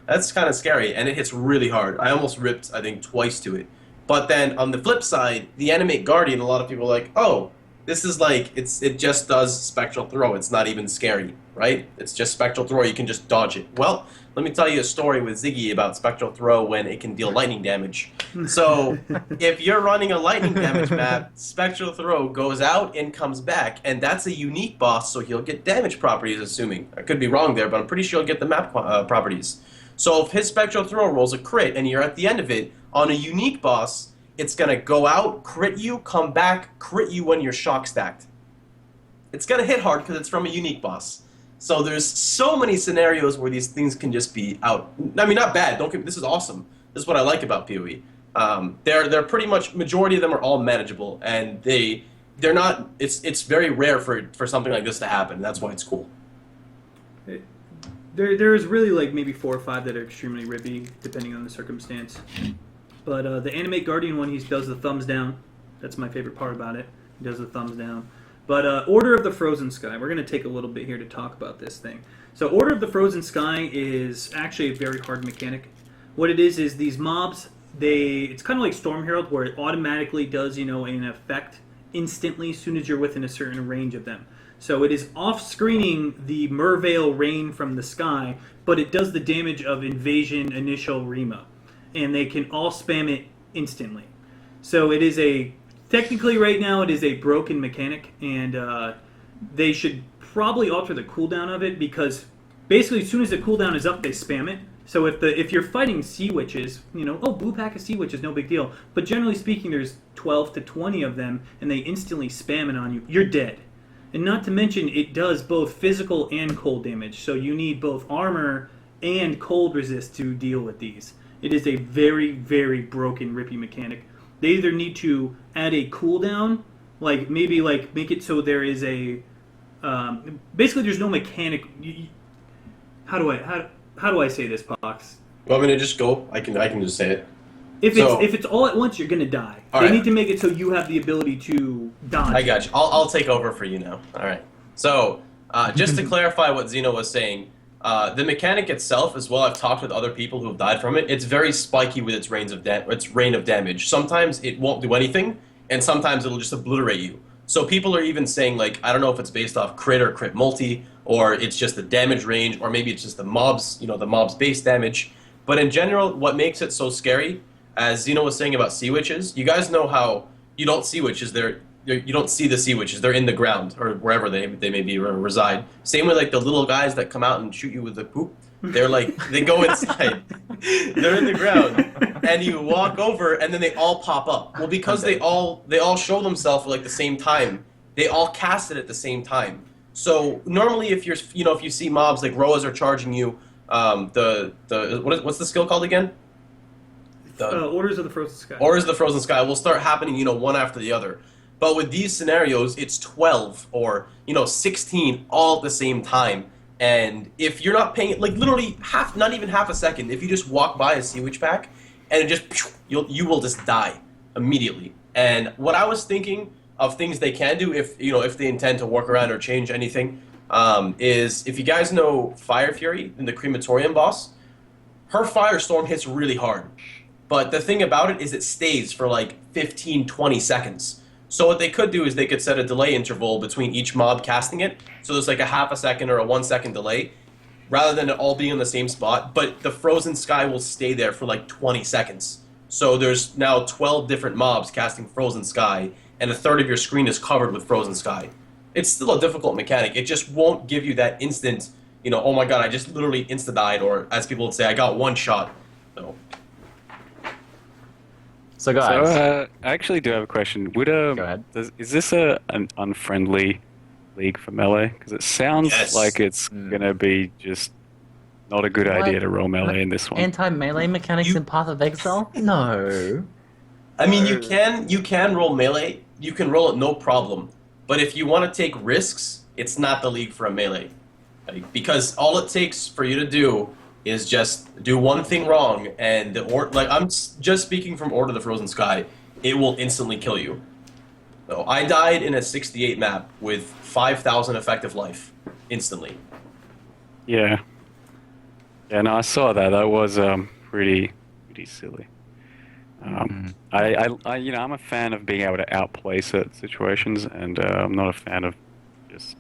Speaker 4: That's kind of scary, and it hits really hard. I almost ripped, I think, twice to it. But then on the flip side, the Animate Guardian, a lot of people are like, oh, this is like, it just does Spectral Throw. It's not even scary, right? It's just Spectral Throw. You can just dodge it. Well, let me tell you a story with Ziggy about Spectral Throw when it can deal lightning damage. So if you're running a lightning damage map, Spectral Throw goes out and comes back, and that's a unique boss, so he'll get damage properties, assuming. I could be wrong there, but I'm pretty sure he'll get the map properties. So if his Spectral Throw rolls a crit, and you're at the end of it, on a unique boss, it's going to go out, crit you, come back, crit you when you're shock stacked. It's going to hit hard because it's from a unique boss. So there's so many scenarios where these things can just be out. I mean, not bad. This is awesome. This is what I like about PoE. They're pretty much, majority of them are all manageable, and they're not. It's very rare for something like this to happen. That's why it's cool.
Speaker 1: There's really like maybe 4 or 5 that are extremely rippy, depending on the circumstance. But the Animate Guardian one, he does the thumbs down. That's my favorite part about it. He does the thumbs down. But Order of the Frozen Sky, we're going to take a little bit here to talk about this thing. So Order of the Frozen Sky is actually a very hard mechanic. What it is these mobs, it's kind of like Storm Herald, where it automatically does, an effect instantly as soon as you're within a certain range of them. So it is off-screening the Merveil rain from the sky, but it does the damage of Invasion Initial Rima. And they can all spam it instantly. So it is technically right now it is a broken mechanic, and they should probably alter the cooldown of it, because basically as soon as the cooldown is up, they spam it. So if you're fighting Sea Witches, blue pack of Sea Witches, no big deal. But generally speaking, there's 12 to 20 of them, and they instantly spam it on you. You're dead. And not to mention, it does both physical and cold damage. So you need both armor and cold resist to deal with these. It is a very, very broken, rippy mechanic. They either need to add a cooldown, make it so there is a... basically, there's no mechanic... How do I say this, Pox?
Speaker 4: You want me to just go? I can just say it.
Speaker 1: If it's all at once, you're gonna die. They need to make it so you have the ability to dodge.
Speaker 4: I got you. I'll take over for you now. All right. So just to clarify what Zeno was saying, the mechanic itself, as well, I've talked with other people who have died from it. It's very spiky with its rain of damage. Sometimes it won't do anything, and sometimes it'll just obliterate you. So people are even saying, like, I don't know if it's based off crit or crit multi, or it's just the damage range, or maybe it's just the mobs base damage. But in general, what makes it so scary, as Zeno was saying about Sea Witches, you guys know how you don't see witches. You don't see the Sea Witches. They're in the ground, or wherever they may be reside. Same with like the little guys that come out and shoot you with the poop. They're like, they go inside. They're in the ground, and you walk over, and then they all pop up. Well, because they all show themselves at like the same time. They all cast it at the same time. So normally, if you see mobs like Roas are charging you, what's the skill called again?
Speaker 1: Orders of the Frozen Sky.
Speaker 4: Orders of the Frozen Sky will start happening, one after the other. But with these scenarios, it's 12 or 16 all at the same time. And if you're not paying, like literally not even half a second, if you just walk by a Sea Witch pack, and it just you will just die immediately. And what I was thinking of things they can do if they intend to work around or change anything, is if you guys know Fire Fury in the Crematorium boss, her Firestorm hits really hard. But the thing about it is it stays for like 15, 20 seconds. So what they could do is they could set a delay interval between each mob casting it. So there's like a half a second or a 1 second delay, rather than it all being in the same spot. But the Frozen Sky will stay there for like 20 seconds. So there's now 12 different mobs casting Frozen Sky, and a third of your screen is covered with Frozen Sky. It's still a difficult mechanic. It just won't give you that instant, oh my god, I just literally insta-died, or as people would say, I got one shot.
Speaker 2: So guys,
Speaker 3: I actually do have a question.
Speaker 2: go ahead.
Speaker 3: Is this an unfriendly league for melee? Because it sounds like it's gonna be just not a good idea to roll melee in this one.
Speaker 2: Anti-melee mechanics in Path of Exile? No.
Speaker 4: I mean, you can roll melee. You can roll it no problem. But if you want to take risks, it's not the league for a melee. Because all it takes for you to do is just do one thing wrong, and I'm just speaking from Order of the Frozen Sky, it will instantly kill you. So I died in a 68 map with 5,000 effective life instantly.
Speaker 3: Yeah. Yeah, no, I saw that. That was pretty silly. I'm a fan of being able to outplay certain situations, and I'm not a fan of just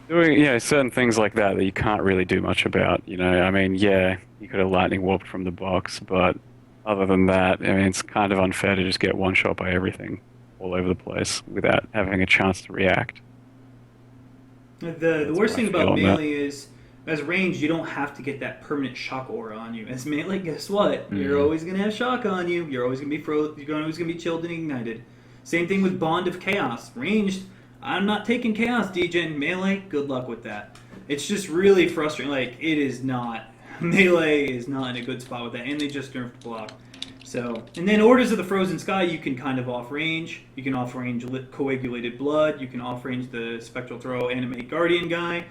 Speaker 3: doing certain things like that you can't really do much about. I mean, yeah, you could have lightning warped from the box, but other than that, I mean, it's kind of unfair to just get one shot by everything all over the place without having a chance to react.
Speaker 1: The worst thing about melee is, as range, you don't have to get that permanent shock aura on you. As melee, guess what? You're always gonna have shock on you. You're always gonna be You're always gonna be chilled and ignited. Same thing with Bond of Chaos. Ranged, I'm not taking Chaos Degen. Melee, good luck with that. It's just really frustrating. Like, it is not. Melee is not in a good spot with that, and they just nerfed block. So, and then Orders of the Frozen Sky, you can kind of off-range. You can off-range Coagulated Blood. You can off-range the Spectral Throw Animate Guardian guy.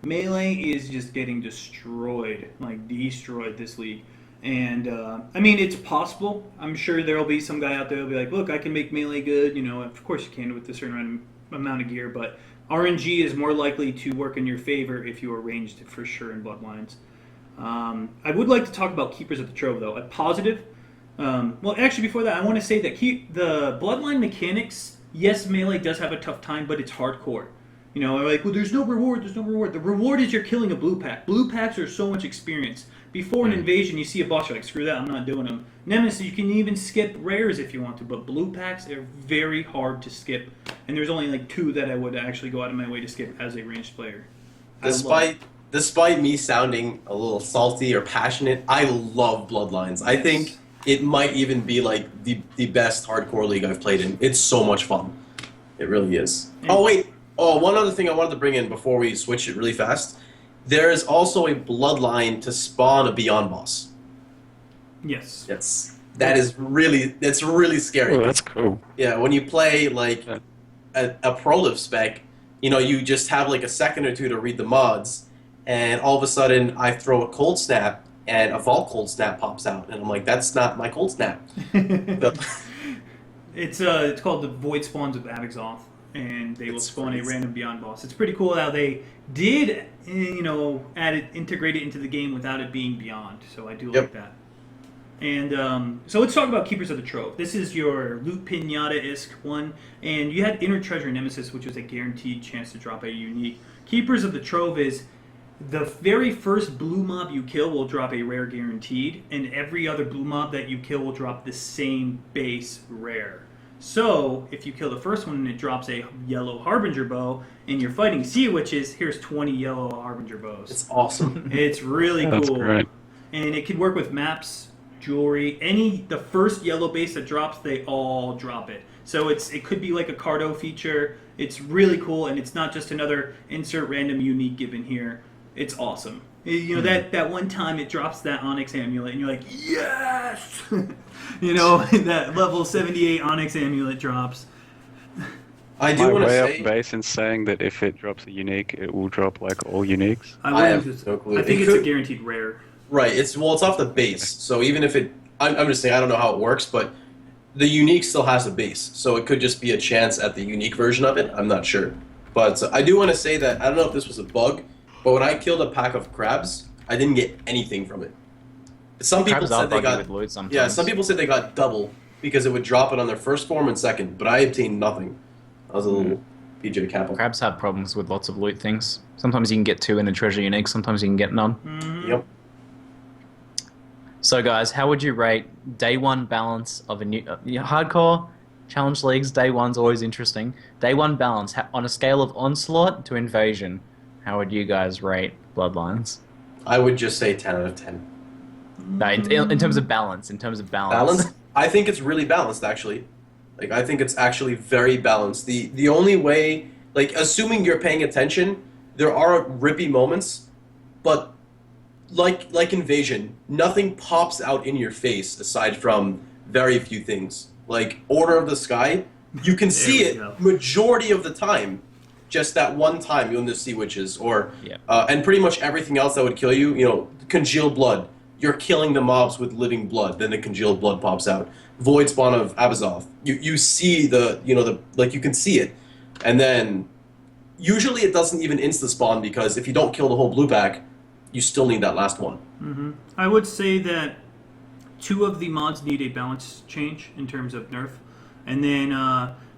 Speaker 1: Melee is just getting destroyed, like destroyed this league. And, I mean, it's possible. I'm sure there'll be some guy out there who'll be like, look, I can make Melee good. Of course you can with a certain amount of gear, but RNG is more likely to work in your favor if you are ranged for sure in Bloodlines. I would like to talk about Keepers of the Trove, though. A positive. Well, actually, before that, I want to say that the Bloodline mechanics, yes, Melee does have a tough time, but it's hardcore. Like, well, there's no reward. The reward is you're killing a blue pack. Blue packs are so much experience. Before an invasion, you see a boss, you're like, screw that, I'm not doing them. Nemesis, you can even skip rares if you want to, but blue packs are very hard to skip. And there's only like 2 that I would actually go out of my way to skip as a ranged player.
Speaker 4: Despite me sounding a little salty or passionate, I love Bloodlines. I think it might even be like the best hardcore league I've played in. It's so much fun. It really is. One other thing I wanted to bring in before we switch it really fast. There is also a bloodline to spawn a Beyond boss.
Speaker 1: Yes.
Speaker 4: That's really scary.
Speaker 3: Oh, that's cool.
Speaker 4: Yeah, when you play like a proliv spec, you just have like a second or two to read the mods, and all of a sudden I throw a cold snap and a Vault cold snap pops out, and I'm like, that's not my cold snap.
Speaker 1: It's called the Void Spawns of Avexoth, and they will spawn a random Beyond boss. It's pretty cool how they did, integrate it into the game without it being Beyond. So I do like that. And so let's talk about Keepers of the Trove. This is your loot pinata-esque one, and you had Inner Treasure Nemesis, which was a guaranteed chance to drop a unique. Keepers of the Trove is the very first blue mob you kill will drop a rare guaranteed, and every other blue mob that you kill will drop the same base rare. So, if you kill the first one and it drops a yellow Harbinger bow, and you're fighting Sea Witches, here's 20 yellow Harbinger bows.
Speaker 4: It's awesome.
Speaker 1: It's really cool.
Speaker 3: That's great.
Speaker 1: And it can work with maps, jewelry, the first yellow base that drops, they all drop it. So it could be like a Cardo feature. It's really cool, and it's not just another insert random unique given here. It's awesome. That one time it drops that Onyx Amulet, and you're like, yes! That level 78 Onyx Amulet drops.
Speaker 4: I do want to say...
Speaker 3: Way off base in saying that if it drops a unique, it will drop like all uniques.
Speaker 4: I have no clue.
Speaker 1: I think it's a guaranteed rare.
Speaker 4: Right. It's off the base. So even if I'm just saying, I don't know how it works, but the unique still has a base, so it could just be a chance at the unique version of it. I'm not sure. But I do want to say that I don't know if this was a bug, but when I killed a pack of crabs, I didn't get anything from it. Some people
Speaker 2: Crabs are
Speaker 4: said they
Speaker 2: buggy
Speaker 4: got
Speaker 2: with loot sometimes.
Speaker 4: yeah. Some people said they got double because it would drop it on their first form and second, but I obtained nothing. I was a little PJ Kappa.
Speaker 2: Crabs have problems with lots of loot things. Sometimes you can get 2 in a treasure unique, sometimes you can get none.
Speaker 4: Yep.
Speaker 2: So guys, how would you rate day 1 balance of a new hardcore challenge leagues? Day 1's always interesting. Day 1 balance on a scale of onslaught to invasion. How would you guys rate Bloodlines?
Speaker 4: I would just say 10 out of 10.
Speaker 2: No, in terms of balance.
Speaker 4: Balance? I think it's really balanced, actually. Like, I think it's actually very balanced. The only way, like, assuming you're paying attention, there are rippy moments, but like Invasion, nothing pops out in your face aside from very few things. Like, Order of the Sky, you can see it majority of the time. Just that one time you'll just see witches, or and pretty much everything else that would kill you. You know, congealed blood. You're killing the mobs with living blood. Then the congealed blood pops out. Void spawn of Abazoth. You see you can see it, and then usually it doesn't even insta spawn because if you don't kill the whole blue pack, you still need that last one.
Speaker 1: Mm-hmm. I would say that 2 of the mods need a balance change in terms of nerf, and then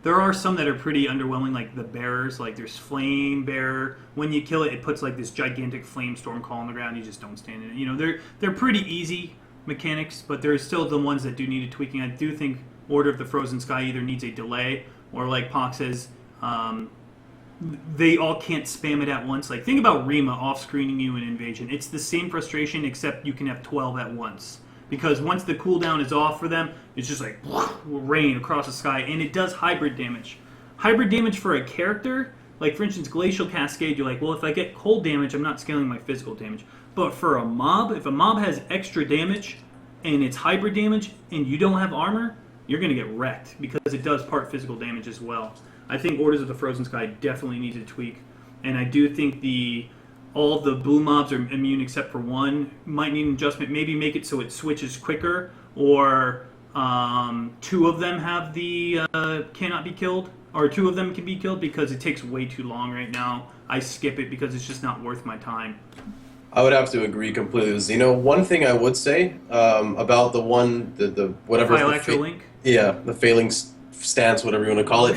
Speaker 1: there are some that are pretty underwhelming, like the bearers. Like there's Flame Bearer. When you kill it, it puts like this gigantic flame storm call on the ground. You just don't stand in it. You know, they're pretty easy mechanics, but there's still the ones that do need a tweaking. I do think Order of the Frozen Sky either needs a delay or, like Pox says, they all can't spam it at once. Like, think about Rima off-screening you in Invasion. It's the same frustration, except you can have 12 at once. Because once the cooldown is off for them, it's just like rain across the sky, and it does hybrid damage. Hybrid damage for a character, like for instance Glacial Cascade, you're like, well, if I get cold damage, I'm not scaling my physical damage. But for a mob, if a mob has extra damage, and it's hybrid damage, and you don't have armor, you're going to get wrecked, because it does part physical damage as well. I think Orders of the Frozen Sky definitely needs a tweak, and I do think all the blue mobs are immune except for one. Might need an adjustment. Maybe make it so it switches quicker, or 2 of them have the cannot be killed, or 2 of them can be killed, because it takes way too long right now. I skip it because it's just not worth my time.
Speaker 4: I would have to agree completely with Zeno. One thing I would say about the whatever
Speaker 1: Link.
Speaker 4: Yeah, the failing stance, whatever you want to call it.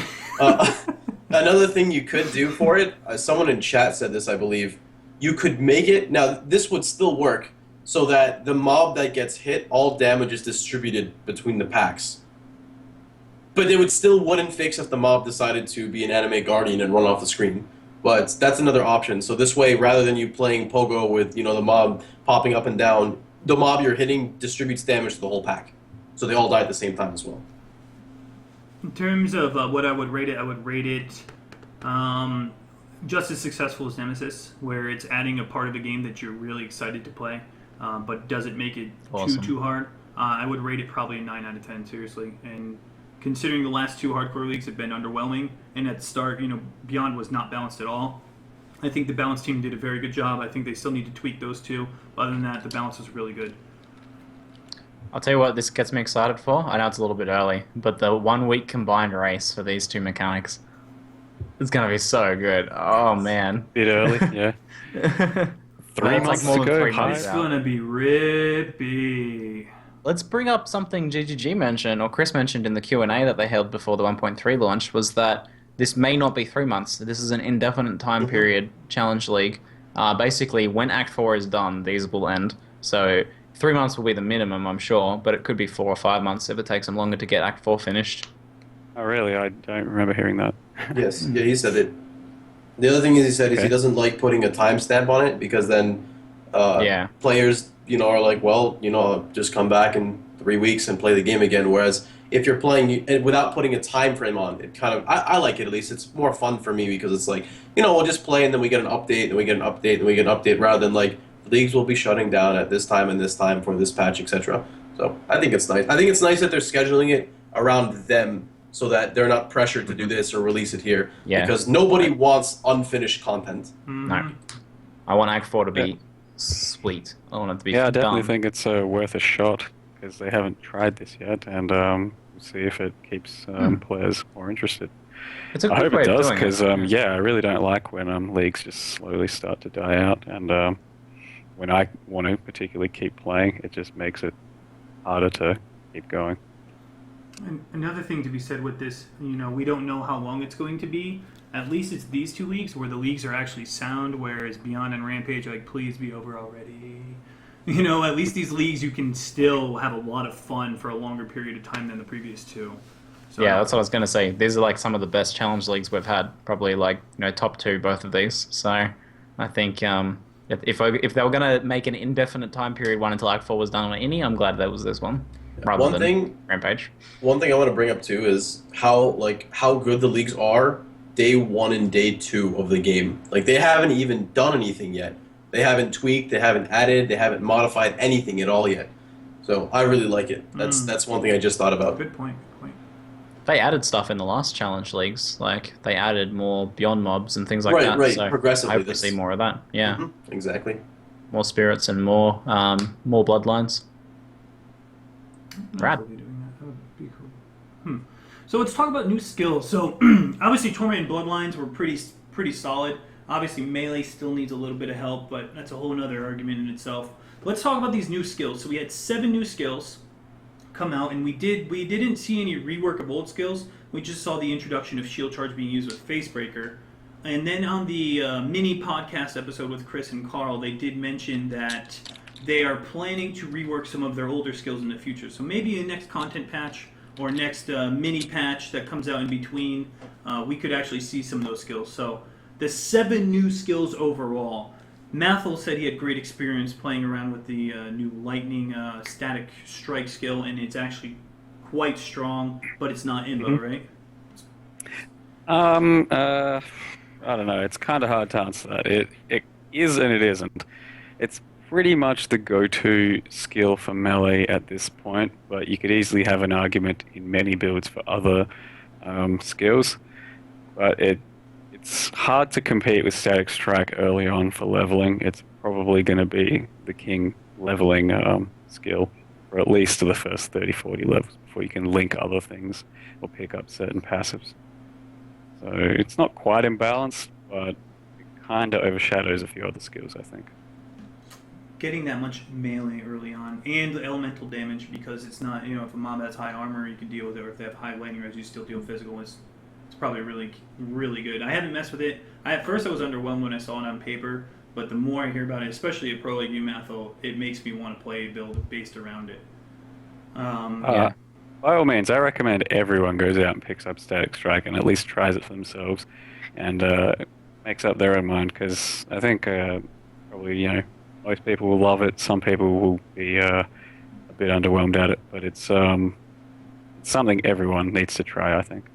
Speaker 4: Another thing you could do for it, someone in chat said this, I believe. You could make it, now this would still work, so that the mob that gets hit, all damage is distributed between the packs. But it wouldn't fix if the mob decided to be an anime guardian and run off the screen. But that's another option. So this way, rather than you playing Pogo with the mob popping up and down, the mob you're hitting distributes damage to the whole pack. So they all die at the same time as well.
Speaker 1: In terms of what I would rate it just as successful as Nemesis, where it's adding a part of the game that you're really excited to play, but doesn't make it too hard. I would rate it probably a 9 out of 10, seriously. And considering the last 2 hardcore leagues have been underwhelming, and at the start, Beyond was not balanced at all, I think the balance team did a very good job. I think they still need to tweak those 2. Other than that, the balance was really good.
Speaker 2: I'll tell you what this gets me excited for. I know it's a little bit early, but the 1-week combined race for these 2 mechanics. It's going to be so good. Oh, man.
Speaker 3: Bit early, yeah. 3 months
Speaker 2: like more
Speaker 3: to
Speaker 2: than
Speaker 3: go.
Speaker 2: 3 months
Speaker 1: It's
Speaker 2: out.
Speaker 1: going to be rippy.
Speaker 2: Let's bring up something ZiggyD mentioned, or Chris mentioned in the Q&A that they held before the 1.3 launch, was that this may not be 3 months. This is an indefinite time period challenge league. Basically, when Act 4 is done, these will end. So 3 months will be the minimum, I'm sure, but it could be 4 or 5 months if it takes them longer to get Act 4 finished.
Speaker 3: Oh, really? I don't remember hearing that.
Speaker 4: Yes, yeah, he said it. The other thing he said is he doesn't like putting a timestamp on it, because then players, are like, well, just come back in 3 weeks and play the game again. Whereas if you're playing without putting a time frame on, it kind of, I like it at least. It's more fun for me because it's like, we'll just play and then we get an update and we get an update and we get an update, rather than like leagues will be shutting down at this time and this time for this patch, etc. So I think it's nice. I think it's nice that they're scheduling it around them, so that they're not pressured to do this or release it here.
Speaker 2: Yeah.
Speaker 4: Because nobody wants unfinished content.
Speaker 2: No. I want Act 4 to be sweet. I want it to be
Speaker 3: Yeah, I definitely
Speaker 2: done.
Speaker 3: think it's worth a shot, because they haven't tried this yet, and we'll see if it keeps players more interested.
Speaker 2: It's a
Speaker 3: I
Speaker 2: good
Speaker 3: hope
Speaker 2: way
Speaker 3: it
Speaker 2: of
Speaker 3: does,
Speaker 2: doing
Speaker 3: because
Speaker 2: it.
Speaker 3: I really don't like when leagues just slowly start to die out, and when I want to particularly keep playing, it just makes it harder to keep going.
Speaker 1: And another thing to be said with this, we don't know how long it's going to be. At least it's these two leagues where the leagues are actually sound, whereas Beyond and Rampage are like, please be over already. At least these leagues you can still have a lot of fun for a longer period of time than the previous two. So,
Speaker 2: Yeah, that's what I was going to say. These are like some of the best challenge leagues we've had. Probably like top two, both of these. So I think if they were going to make an indefinite time period, one until Act 4 was done on any, I'm glad that was this one rather than Rampage.
Speaker 4: One thing I want to bring up too is how good the leagues are day 1 and day 2 of the game. Like, they haven't even done anything yet. They haven't tweaked, they haven't added, they haven't modified anything at all yet. So I really like it. That's one thing I just thought about.
Speaker 1: Good point.
Speaker 2: They added stuff in the last challenge leagues, like they added more Beyond mobs and things like that.
Speaker 4: Right,
Speaker 2: so
Speaker 4: progressively.
Speaker 2: I hope to see more of that. Yeah,
Speaker 4: exactly.
Speaker 2: More spirits and more bloodlines. Rad.
Speaker 1: That would be cool. So let's talk about new skills. So obviously Torment and Bloodlines were pretty solid. Obviously Melee still needs a little bit of help, but that's a whole other argument in itself. Let's talk about these new skills. So we had 7 new skills come out, and we didn't see any rework of old skills. We just saw the introduction of Shield Charge being used with Facebreaker. And then on the mini podcast episode with Chris and Carl, they did mention that they are planning to rework some of their older skills in the future. So maybe in the next content patch or next mini patch that comes out in between, we could actually see some of those skills. So the 7 new skills overall. Mathil said he had great experience playing around with the new Lightning Static Strike skill, and it's actually quite strong, but it's not Imbo, right?
Speaker 3: I don't know. It's kind of hard to answer that. It is and it isn't. It's pretty much the go-to skill for melee at this point, but you could easily have an argument in many builds for other skills. But it's hard to compete with Static Strike early on for leveling. It's probably going to be the king leveling skill for at least the first 30-40 levels before you can link other things or pick up certain passives. So it's not quite imbalanced, but it kind of overshadows a few other skills, I think.
Speaker 1: Getting that much melee early on, and the elemental damage, because it's not, if a mob has high armor, you can deal with it, or if they have high lightning res, you still deal physical. It's probably really, really good. I haven't messed with it. At first I was underwhelmed when I saw it on paper, but the more I hear about it, especially a pro like you, Mathil, it makes me want to play a build based around it.
Speaker 3: By all means, I recommend everyone goes out and picks up Static Strike and at least tries it for themselves and makes up their own mind, because I think probably, most people will love it. Some people will be a bit underwhelmed at it, but it's something everyone needs to try, I think.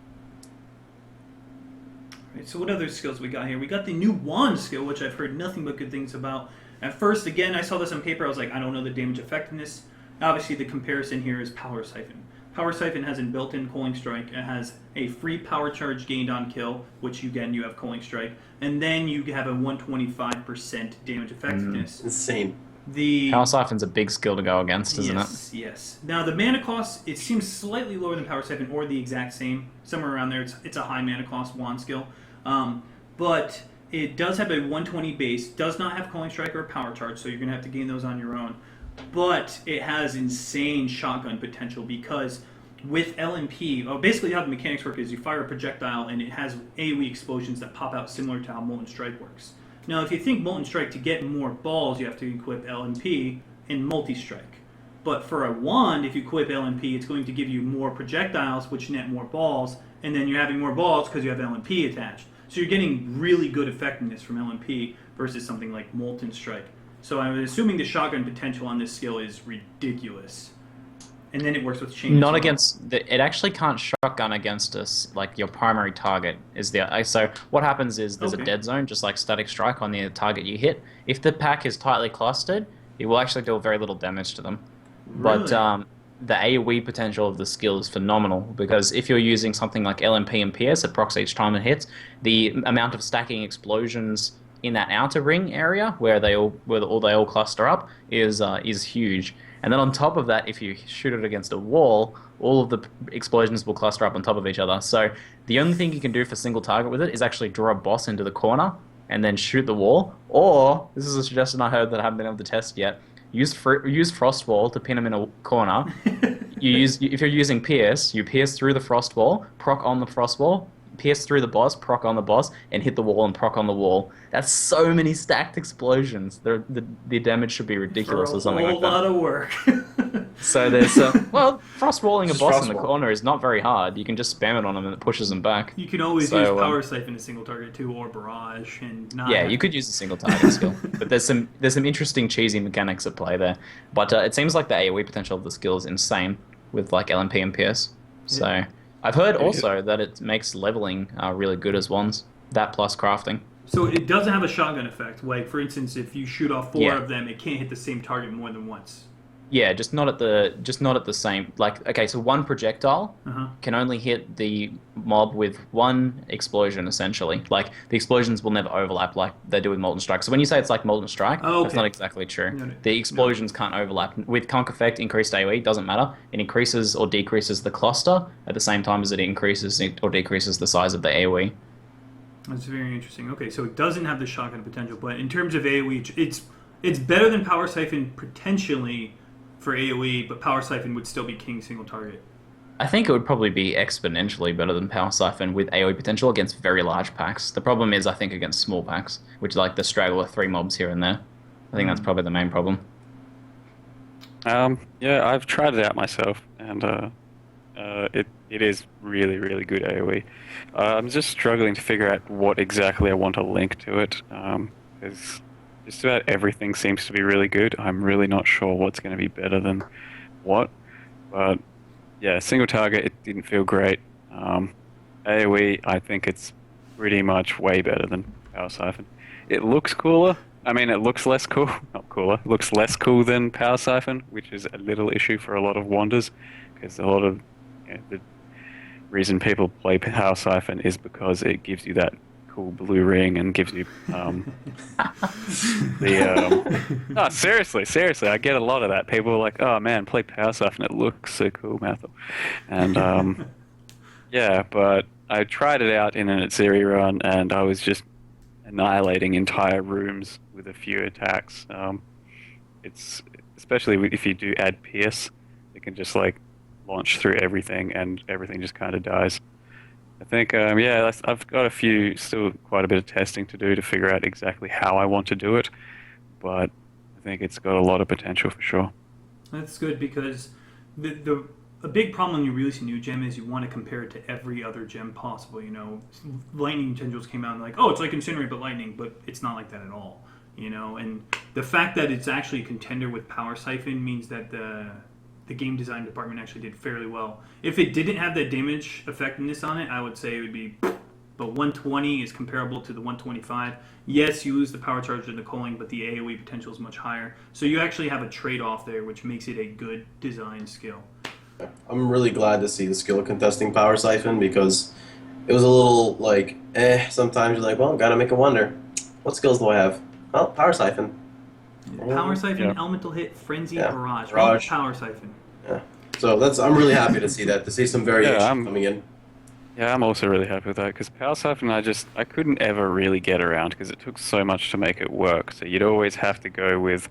Speaker 1: So what other skills we got here? We got the new wand skill, which I've heard nothing but good things about. At first, again, I saw this on paper. I was like, I don't know the damage effectiveness. Obviously, the comparison here is Power Siphon. Power Siphon has a built-in Culling Strike. It has a free power charge gained on kill, which again, you have Culling Strike. And then you have a 125% damage effectiveness.
Speaker 4: Insane.
Speaker 1: The
Speaker 2: Power Siphon's a big skill to go against, isn't it?
Speaker 1: Yes. Now, the mana cost, it seems slightly lower than Power Siphon, or the exact same. Somewhere around there. It's a high mana cost wand skill. But it does have a 120 base, does not have Culling Strike or Power Charge, so you're going to have to gain those on your own. But it has insane shotgun potential, because with LMP, basically how the mechanics work is you fire a projectile and it has AoE explosions that pop out similar to how Molten Strike works. Now, if you think Molten Strike, to get more balls, you have to equip LMP and Multi-Strike. But for a wand, if you equip LMP, it's going to give you more projectiles, which net more balls, and then you're having more balls because you have LMP attached. So you're getting really good effectiveness from LMP versus something like Molten Strike. So I'm assuming the shotgun potential on this skill is ridiculous. And then it works with chain.
Speaker 2: Not against it actually can't shotgun against us, like your primary target is the. So what happens is there's a dead zone, just like Static Strike on the target you hit. If the pack is tightly clustered, it will actually do very little damage to them.
Speaker 1: Really?
Speaker 2: But the AoE potential of the skill is phenomenal, because if you're using something like LMP and PS that procs each time it hits, the amount of stacking explosions in that outer ring area where they all cluster up is huge. And then on top of that, if you shoot it against a wall, all of the explosions will cluster up on top of each other. So the only thing you can do for single target with it is actually draw a boss into the corner and then shoot the wall. Or, this is a suggestion I heard that I haven't been able to test yet, use Frost Wall to pin him in a corner. If you're using Pierce, you pierce through the Frost Wall, proc on the Frost Wall, pierce through the boss, proc on the boss, and hit the wall and proc on the wall. That's so many stacked explosions. The damage should be ridiculous or something like that.
Speaker 1: A lot of work.
Speaker 2: So there's frost walling a
Speaker 4: Just
Speaker 2: boss
Speaker 4: frost
Speaker 2: in the
Speaker 4: wall.
Speaker 2: corner is not very hard. You can just spam it on him and it pushes him back.
Speaker 1: You can always
Speaker 2: So,
Speaker 1: use Power Siphon a single target too, or Barrage, and not.
Speaker 2: Yeah, you could use a single target skill, but there's some interesting cheesy mechanics at play there. But it seems like the AOE potential of the skill is insane with like LMP and PS. So
Speaker 1: Yeah.
Speaker 2: I've heard also that it makes leveling really good as ones. That plus crafting.
Speaker 1: So it doesn't have a shotgun effect. Like for instance, if you shoot off 4
Speaker 2: Yeah.
Speaker 1: of them, it can't hit the same target more than once.
Speaker 2: Yeah, just not at the same. Like, okay, so one projectile
Speaker 1: Uh-huh.
Speaker 2: can only hit the mob with one explosion, essentially. Like, the explosions will never overlap like they do with Molten Strike. So when you say it's like Molten Strike,
Speaker 1: Oh,
Speaker 2: that's
Speaker 1: okay.
Speaker 2: not exactly true.
Speaker 1: No.
Speaker 2: The explosions can't overlap. With Conk Effect, increased AoE, doesn't matter. It increases or decreases the cluster at the same time as it increases or decreases the size of the AoE.
Speaker 1: That's very interesting. Okay, so it doesn't have the shotgun potential, but in terms of AoE, it's better than Power Siphon potentially for AoE, but Power Siphon would still be king single target.
Speaker 2: I think it would probably be exponentially better than Power Siphon with AoE potential against very large packs. The problem is, I think, against small packs, which like the straggler 3 mobs here and there. I think that's probably the main problem.
Speaker 3: Yeah, I've tried it out myself, and it is really, really good AoE. I'm just struggling to figure out what exactly I want to link to it, because just about everything seems to be really good. I'm really not sure what's going to be better than what, but yeah, single target, it didn't feel great. AoE, I think it's pretty much way better than Power Siphon. It looks cooler. I mean, it looks less cool. Not cooler. It looks less cool than Power Siphon, which is a little issue for a lot of wanders, because a lot of the reason people play Power Siphon is because it gives you that cool blue ring and gives you no, seriously, I get a lot of that. People are like, oh man, play Power Siphon, it looks so cool, Mathil. And yeah, but I tried it out in an Atziri run and I was just annihilating entire rooms with a few attacks. It's especially if you do add Pierce, it can just like launch through everything and everything just kind of dies. I think, yeah, I've got still quite a bit of testing to do to figure out exactly how I want to do it, but I think it's got a lot of potential for sure.
Speaker 1: That's good because a big problem when you release a new gem is you want to compare it to every other gem possible. You know, Lightning Tendrils came out and like, oh, it's like Incinerate but Lightning, but it's not like that at all. You know, and the fact that it's actually a contender with Power Siphon means that the game design department actually did fairly well. If it didn't have that damage effectiveness on it, I would say it would be, but 120 is comparable to the 125. Yes, you lose the power charge and the culling, but the AoE potential is much higher. So you actually have a trade-off there, which makes it a good design skill.
Speaker 4: I'm really glad to see the skill contesting Power Siphon because it was a little like, sometimes you're like, well, gotta make a wonder. What skills do I have? Well, Power Siphon.
Speaker 1: Power Siphon,
Speaker 3: Yeah.
Speaker 1: Elemental Hit, Frenzy,
Speaker 4: Yeah,
Speaker 1: Barrage.
Speaker 4: Barrage.
Speaker 1: Power Siphon.
Speaker 4: Yeah. So I'm really happy to see that, to see some variation
Speaker 3: I'm-
Speaker 4: coming in.
Speaker 3: Yeah, I'm also really happy with that because Power Siphon, I couldn't ever really get around because it took so much to make it work. So you'd always have to go with,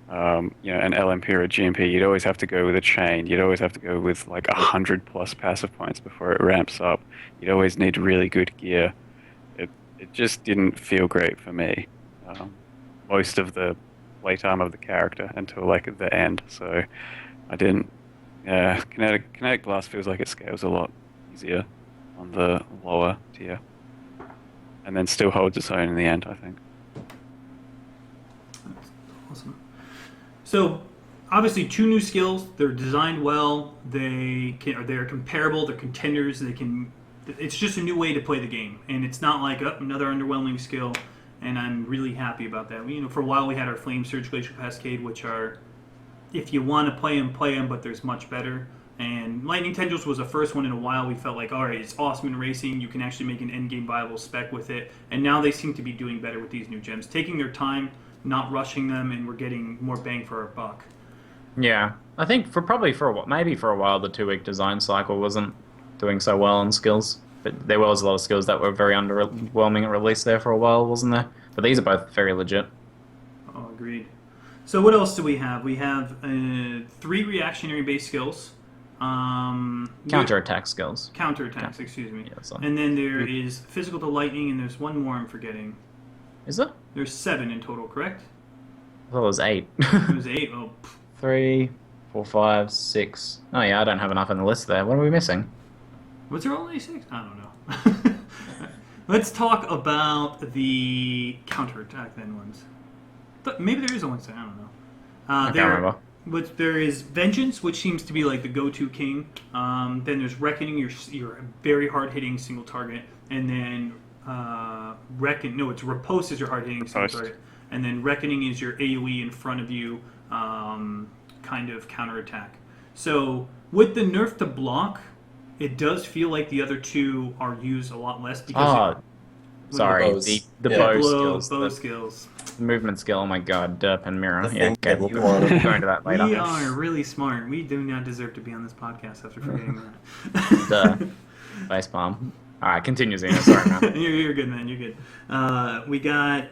Speaker 3: an LMP or a GMP. You'd always have to go with a chain. You'd always have to go with like 100+ passive points before it ramps up. You'd always need really good gear. It just didn't feel great for me. Most of the playtime of the character until like the end. So I didn't. Yeah, Kinetic Blast feels like it scales a lot easier on the lower tier, and then still holds its own in the end, I think.
Speaker 1: Awesome. So, obviously, 2 new skills. They're designed well. They're comparable. They're contenders. It's just a new way to play the game, and it's not like another underwhelming skill. And I'm really happy about that. For a while we had our Flame Surge, Glacial Cascade, which are, if you want to play them, but there's much better. And Lightning Tendrils was the first one in a while we felt like, all right, it's awesome in racing. You can actually make an endgame viable spec with it. And now they seem to be doing better with these new gems, taking their time, not rushing them, and we're getting more bang for our buck.
Speaker 2: Yeah, I think maybe for a while the 2-week design cycle wasn't doing so well on skills, but there was a lot of skills that were very underwhelming at release there for a while, wasn't there? But these are both very legit.
Speaker 1: Oh, agreed. So what else do we have? We have 3 reactionary based skills.
Speaker 2: Counterattack skills.
Speaker 1: Counterattacks, excuse me.
Speaker 2: Yeah, so.
Speaker 1: And then there is physical to lightning, and there's one more I'm forgetting.
Speaker 2: Is it?
Speaker 1: There's 7 in total, correct?
Speaker 2: I thought it was 8.
Speaker 1: It was 8. Oh,
Speaker 2: 3, 4, 5, 6. Oh yeah, I don't have enough on the list there. What are we missing?
Speaker 1: was there only 6? I don't know. Let's talk about the counterattack then ones. Maybe there is only 6. I don't know.
Speaker 2: I can't remember.
Speaker 1: There is Vengeance, which seems to be like the go-to king. Then there's Reckoning, your very hard-hitting single target. And then it's Riposte is your hard-hitting single target. And then Reckoning is your AoE in front of you kind of counterattack. So with the nerf to block, it does feel like the other 2 are used a lot less because
Speaker 2: sorry, the bow skills.
Speaker 1: skills.
Speaker 2: The movement skill, oh my god, derp and mirror.
Speaker 4: Yeah,
Speaker 2: okay, we'll go into that later.
Speaker 1: We are really smart. We do not deserve to be on this podcast after forgetting that.
Speaker 2: Facepalm. Alright, continue, Xena. Sorry, man.
Speaker 1: You're good, man. You're good. We got...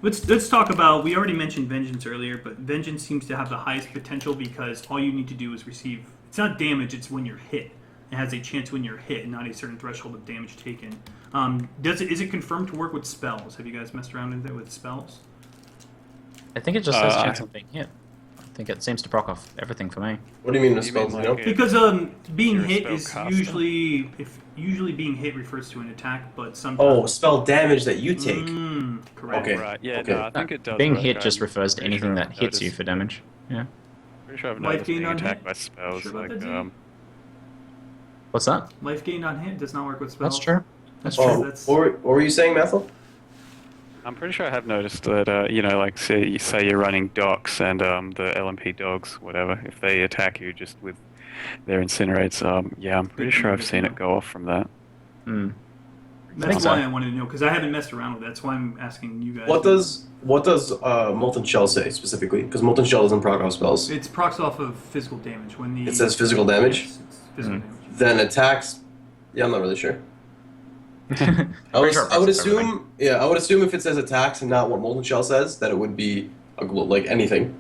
Speaker 1: Let's talk about... We already mentioned Vengeance earlier, but Vengeance seems to have the highest potential because all you need to do is receive... It's not damage, it's when you're hit. It has a chance when you're hit, not a certain threshold of damage taken. Is it confirmed to work with spells? Have you guys messed around with spells?
Speaker 2: I think it just says chance of being hit. I think it seems to proc off everything for me.
Speaker 4: What do you mean with spells?
Speaker 1: Because being hit is usually being hit refers to an attack, but sometimes
Speaker 4: spell damage that you take.
Speaker 1: Correct.
Speaker 4: Okay.
Speaker 3: Right. Yeah.
Speaker 4: Okay.
Speaker 3: No, I think it does.
Speaker 2: Being hit just refers to anything that hits you for damage. Yeah.
Speaker 3: Pretty sure I've
Speaker 1: Life
Speaker 3: noticed
Speaker 1: gain
Speaker 3: being
Speaker 1: on
Speaker 3: attacked
Speaker 1: hit?
Speaker 3: by spells.
Speaker 1: Sure about
Speaker 3: Like
Speaker 1: that, Ziggy?
Speaker 2: What's that?
Speaker 1: Life gained on hit does not work with spells.
Speaker 2: That's true.
Speaker 1: That's
Speaker 4: Oh,
Speaker 1: true. That's
Speaker 4: what were you saying, Mathil?
Speaker 3: I'm pretty sure I have noticed that, like, say you're running docs and the LMP dogs, whatever, if they attack you just with their incinerates, I'm pretty sure I've seen it go off from that.
Speaker 1: That's why I wanted to know, because I haven't messed around with it. That's why I'm asking you guys.
Speaker 4: What does Molten Shell say specifically? Because Molten Shell doesn't proc off spells.
Speaker 1: It's procs off of physical damage.
Speaker 4: It says physical damage?
Speaker 1: Yes, it's physical damage.
Speaker 4: Then attacks... Yeah, I'm not really sure. I would assume if it says attacks and not what Molten Shell says, that it would be like anything.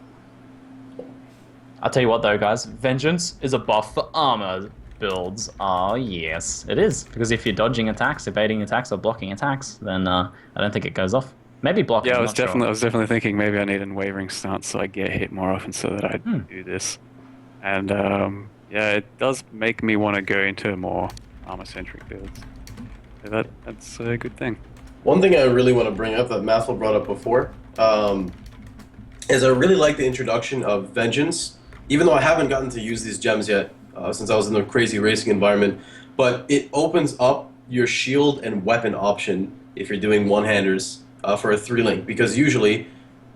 Speaker 2: I'll tell you what though, guys. Vengeance is a buff for armor builds. Oh yes, it is. Because if you're dodging attacks, evading attacks, or blocking attacks, then I don't think it goes off. Maybe blocking.
Speaker 3: Yeah, I was definitely thinking maybe I need a wavering stance so I get hit more often so that I do this. And it does make me want to go into more armor-centric builds. So that's a good thing.
Speaker 4: One thing I really want to bring up that Mathil brought up before is I really like the introduction of Vengeance, even though I haven't gotten to use these gems yet since I was in the crazy racing environment, but it opens up your shield and weapon option if you're doing one-handers for a 3-link, because usually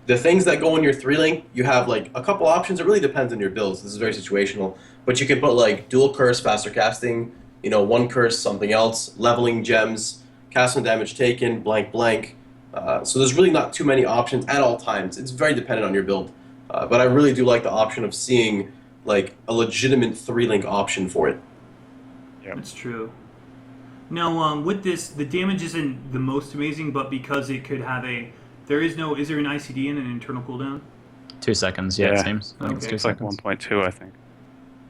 Speaker 4: the things that go in your 3-link, you have like a couple options. It really depends on your builds. This is very situational, but you can put like dual curse, faster casting, one curse, something else, leveling gems, cast on damage taken, blank, blank. So there's really not too many options at all times. It's very dependent on your build. But I really do like the option of seeing like a legitimate 3-link option for it.
Speaker 3: Yep.
Speaker 1: That's true. Now, with this, the damage isn't the most amazing, but because it could have is there an ICD and an internal cooldown?
Speaker 2: 2 seconds, yeah, it seems. I think
Speaker 1: Okay.
Speaker 2: it's 2
Speaker 3: It's like
Speaker 2: seconds.
Speaker 3: 1.2, I think.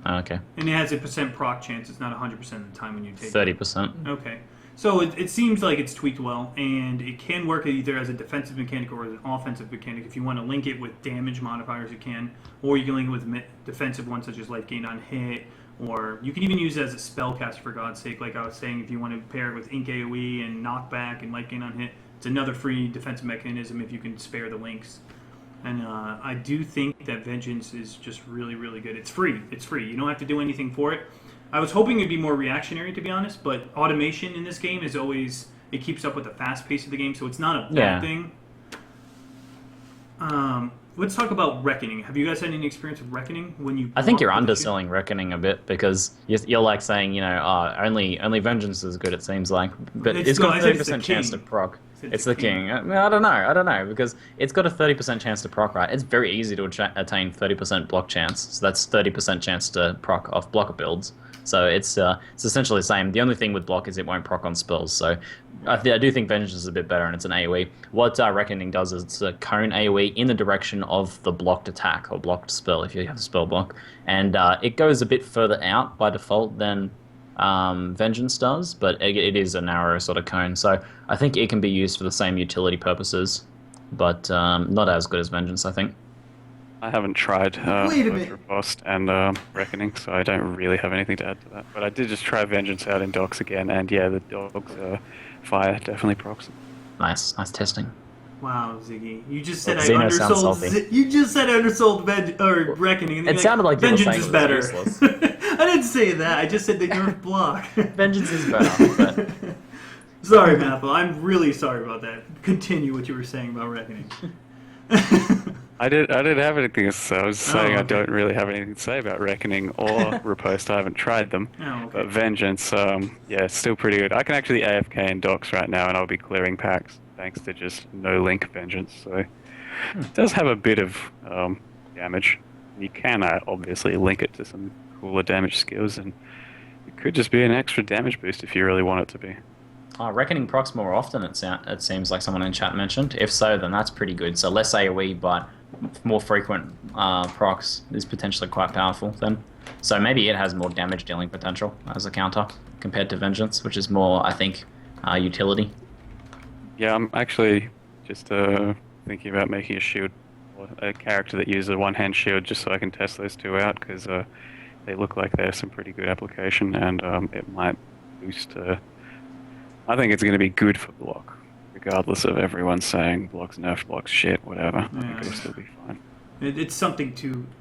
Speaker 2: Oh, okay.
Speaker 1: And it has a % proc chance. It's not 100% of the time when you take it.
Speaker 2: 30%.
Speaker 1: Okay. So it seems like it's tweaked well, and it can work either as a defensive mechanic or as an offensive mechanic. If you want to link it with damage modifiers, you can. Or you can link it with defensive ones such as life gain on hit, or you can even use it as a spellcaster, for God's sake. Like I was saying, if you want to pair it with Ink AoE and knockback and life gain on hit, it's another free defensive mechanism if you can spare the links. And I do think that Vengeance is just really, really good. It's free. It's free. You don't have to do anything for it. I was hoping it'd be more reactionary, to be honest, but automation in this game is always... It keeps up with the fast pace of the game, so it's not a bad thing. Let's talk about Reckoning. Have you guys had any experience with Reckoning?
Speaker 2: I think you're underselling Reckoning a bit, because you're like saying, only Vengeance is good, it seems like. But it's got a 30% chance to proc. It's the king. I don't know, because it's got a 30% chance to proc, right? It's very easy to attain 30% block chance, so that's 30% chance to proc off blocker builds. So it's essentially the same. The only thing with block is it won't proc on spells, so I do think Vengeance is a bit better, and it's an AoE. What Reckoning does is it's a cone AoE in the direction of the blocked attack, or blocked spell, if you have a spell block, and it goes a bit further out by default than Vengeance does, but it is a narrow sort of cone, so I think it can be used for the same utility purposes, but not as good as Vengeance, I think.
Speaker 3: I haven't tried
Speaker 1: Wait a minute.
Speaker 3: Riposte and Reckoning, so I don't really have anything to add to that. But I did just try Vengeance out in Docs again, and yeah, the Dogs fire definitely procs.
Speaker 2: Nice testing.
Speaker 1: Wow, Ziggy, you just said
Speaker 2: Xeno sounds
Speaker 1: undersold.
Speaker 2: salty.
Speaker 1: You just said undersold Reckoning. And then
Speaker 2: It sounded like you were
Speaker 1: Vengeance
Speaker 2: saying
Speaker 1: is
Speaker 2: it
Speaker 1: better.
Speaker 2: was useless.
Speaker 1: I didn't say that. I just said the nerf block.
Speaker 2: Vengeance is better, but
Speaker 1: Sorry, Mathil. I'm really sorry about that. Continue what you were saying about Reckoning.
Speaker 3: I didn't have anything to say. I was saying I
Speaker 1: okay.
Speaker 3: don't really have anything to say about Reckoning or Riposte. I haven't tried them.
Speaker 1: Oh, okay.
Speaker 3: But Vengeance, yeah, it's still pretty good. I can actually AFK in Docs right now, and I'll be clearing packs thanks to just no link Vengeance. So it does have a bit of damage. You can obviously link it to some cooler damage skills, and it could just be an extra damage boost if you really want it to be.
Speaker 2: Reckoning procs more often, it seems like someone in chat mentioned. If so, then that's pretty good. So less AoE, but more frequent procs is potentially quite powerful then. So maybe it has more damage dealing potential as a counter compared to Vengeance, which is more, I think, utility.
Speaker 3: Yeah, I'm actually just thinking about making a shield, or a character that uses a one-hand shield, just so I can test those two out, because they look like they have some pretty good application, and it might boost... I think it's going to be good for block, regardless of everyone saying block's nerf, block's shit, whatever. I think it'll still be fine.
Speaker 1: It's something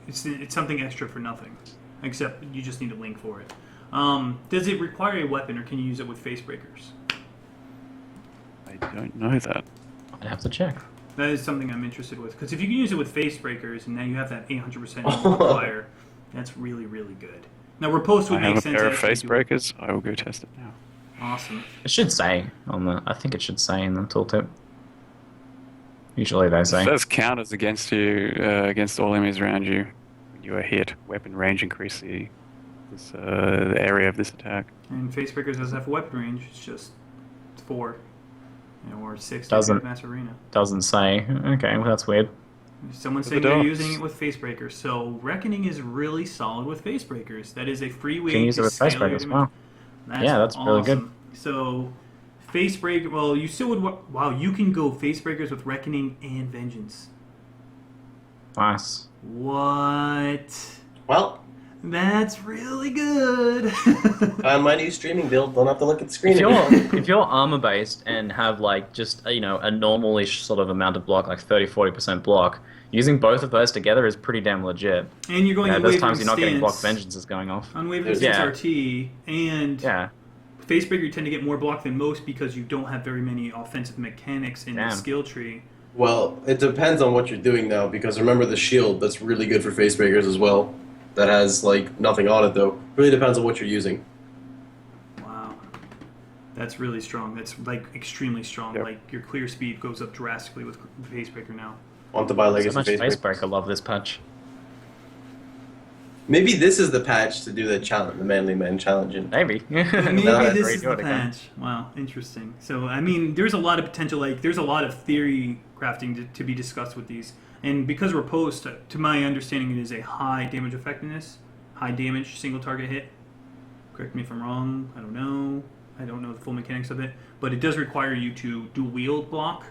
Speaker 1: it's something extra for nothing, except you just need a link for it. Does it require a weapon, or can you use it with face breakers?
Speaker 3: I don't know that.
Speaker 2: I'd have to check.
Speaker 1: That is something I'm interested with, because if you can use it with face breakers, and now you have that 800% multiplier, that's really, really good. Now, Riposte would
Speaker 3: I
Speaker 1: make
Speaker 3: have a
Speaker 1: sense.
Speaker 3: pair of
Speaker 1: after you
Speaker 3: face
Speaker 1: do it.
Speaker 3: breakers. I will go test it now.
Speaker 1: Awesome.
Speaker 2: It should say I think it should say in the tooltip. Usually they say.
Speaker 3: It says counters against you, against all enemies around you when you are hit. Weapon range increase the area of this attack.
Speaker 1: And face breakers doesn't have a weapon range. It's just 4, or 6.
Speaker 2: Doesn't.
Speaker 1: Mass Arena.
Speaker 2: Doesn't say. Okay, well that's weird.
Speaker 1: Someone
Speaker 3: For
Speaker 1: saying
Speaker 3: the
Speaker 1: they're
Speaker 3: dogs.
Speaker 1: using it with face breakers. So Reckoning is really solid with face breakers. That is a free way
Speaker 2: You can use
Speaker 1: to
Speaker 2: it with face
Speaker 1: scale your
Speaker 2: breakers.
Speaker 1: damage.
Speaker 2: Wow. Yeah, that's really good.
Speaker 1: awesome. So, face break. Well, you still would. Wow, you can go face breakers with Reckoning and Vengeance.
Speaker 2: Nice.
Speaker 1: What?
Speaker 4: Well,
Speaker 1: That's really good.
Speaker 4: on my new streaming build, don't have to look at the screen
Speaker 2: If
Speaker 4: anymore.
Speaker 2: you're armor based and have like just a normalish sort of amount of block, like 30-40% block, using both of those together is pretty damn legit.
Speaker 1: And you're going
Speaker 2: Yeah,
Speaker 1: Unwavering
Speaker 2: those times you're not getting block
Speaker 1: Stance.
Speaker 2: Vengeance is going off.
Speaker 1: Unwavering
Speaker 2: Yeah.
Speaker 1: Stance RT and
Speaker 2: Yeah.
Speaker 1: face breaker, you tend to get more block than most because you don't have very many offensive mechanics in the
Speaker 2: Damn.
Speaker 1: skill tree.
Speaker 4: Well, it depends on what you're doing now, because remember the shield, that's really good for face breakers as well. That has, like, nothing on it, though. Really depends on what you're using.
Speaker 1: Wow. That's really strong. That's, like, extremely strong.
Speaker 3: Yep.
Speaker 1: Like, your clear speed goes up drastically with face breaker now.
Speaker 4: Want to buy
Speaker 2: So
Speaker 4: Legacy
Speaker 2: much
Speaker 4: face
Speaker 2: face
Speaker 4: breakers.
Speaker 2: breaker love this patch.
Speaker 4: Maybe this is the patch to do the challenge, the Manly Man challenge.
Speaker 2: Maybe.
Speaker 1: Maybe
Speaker 4: that's
Speaker 1: this
Speaker 2: great.
Speaker 1: is
Speaker 2: Do
Speaker 1: the
Speaker 2: it again.
Speaker 1: patch. Wow, interesting. So, I mean, there's a lot of potential, like, there's a lot of theory crafting to be discussed with these. And because Riposte, to my understanding, it is a high damage effectiveness, high damage, single target hit. Correct me if I'm wrong, I don't know. I don't know the full mechanics of it. But it does require you to dual wield block.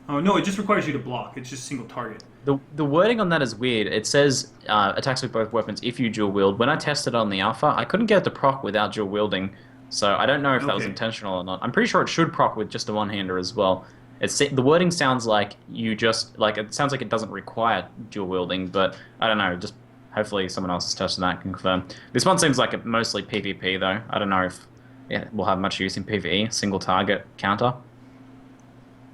Speaker 1: Oh, no, it just requires you to block. It's just single target.
Speaker 2: The wording on that is weird. It says attacks with both weapons if you dual wield. When I tested on the alpha, I couldn't get it to proc without dual wielding, so I don't know if that was
Speaker 1: Okay.
Speaker 2: intentional or not. I'm pretty sure it should proc with just a one-hander as well. The wording sounds like it sounds like it doesn't require dual wielding, but I don't know. Just hopefully someone else has tested that and can confirm. This one seems like it mostly PvP though. I don't know if it will have much use in PvE. Single target counter.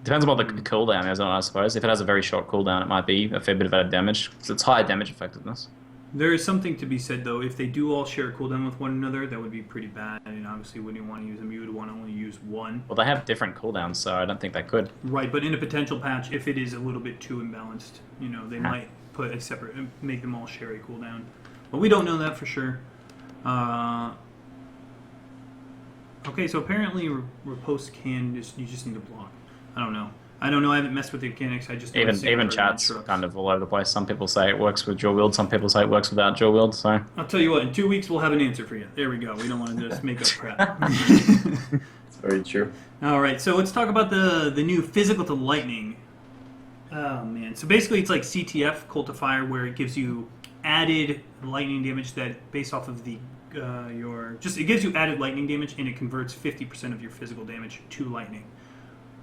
Speaker 2: Depends on what the cooldown is on, I suppose. If it has a very short cooldown, it might be a fair bit of added damage, because it's high damage effectiveness.
Speaker 1: There is something to be said, though. If they do all share a cooldown with one another, that would be pretty bad. And obviously, when you want to use them, you would want to only use one.
Speaker 2: Well, they have different cooldowns, so I don't think they could.
Speaker 1: Right, but in a potential patch, if it is a little bit too imbalanced, they might put a separate, make them all share a cooldown. But we don't know that for sure. Okay, so apparently riposte you just need to block. I don't know. I haven't messed with the mechanics. I just
Speaker 2: even chat's kind of all over the place. Some people say it works with dual wield. Some people say it works without dual wield. So
Speaker 1: I'll tell you what. In 2 weeks, we'll have an answer for you. There we go. We don't want to just make up crap.
Speaker 4: It's very true.
Speaker 1: All right, so let's talk about the new physical to lightning. Oh man! So basically, it's like CTF Cult of Fire, where it gives you added lightning damage that based off of the it gives you added lightning damage, and it converts 50% of your physical damage to lightning.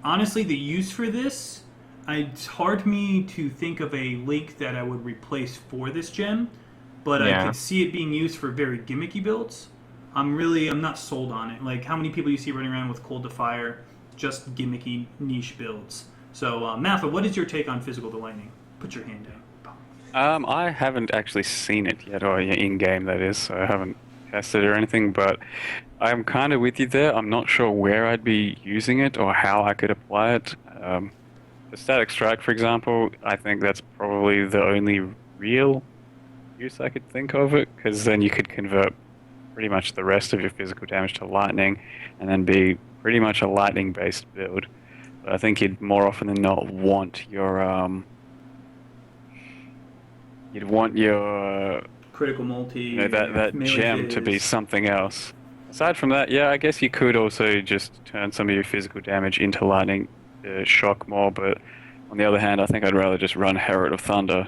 Speaker 1: Honestly, the use for this, it's hard for me to think of a link that I would replace for this gem, but I could see it being used for very gimmicky builds. I'm not sold on it. Like, how many people you see running around with Cold to Fire, just gimmicky niche builds? So, Mathil, what is your take on physical to lightning? Put your hand down.
Speaker 3: I haven't actually seen it yet, or in-game that is, so I haven't tested it or anything, but I'm kind of with you there. I'm not sure where I'd be using it or how I could apply it. The Static Strike, for example, I think that's probably the only real use I could think of it, because then you could convert pretty much the rest of your physical damage to lightning and then be pretty much a lightning-based build. But I think you'd more often than not want your
Speaker 1: critical multi,
Speaker 3: that gem to be something else. Aside from that, I guess you could also just turn some of your physical damage into lightning to shock more, but on the other hand, I think I'd rather just run Herald of Thunder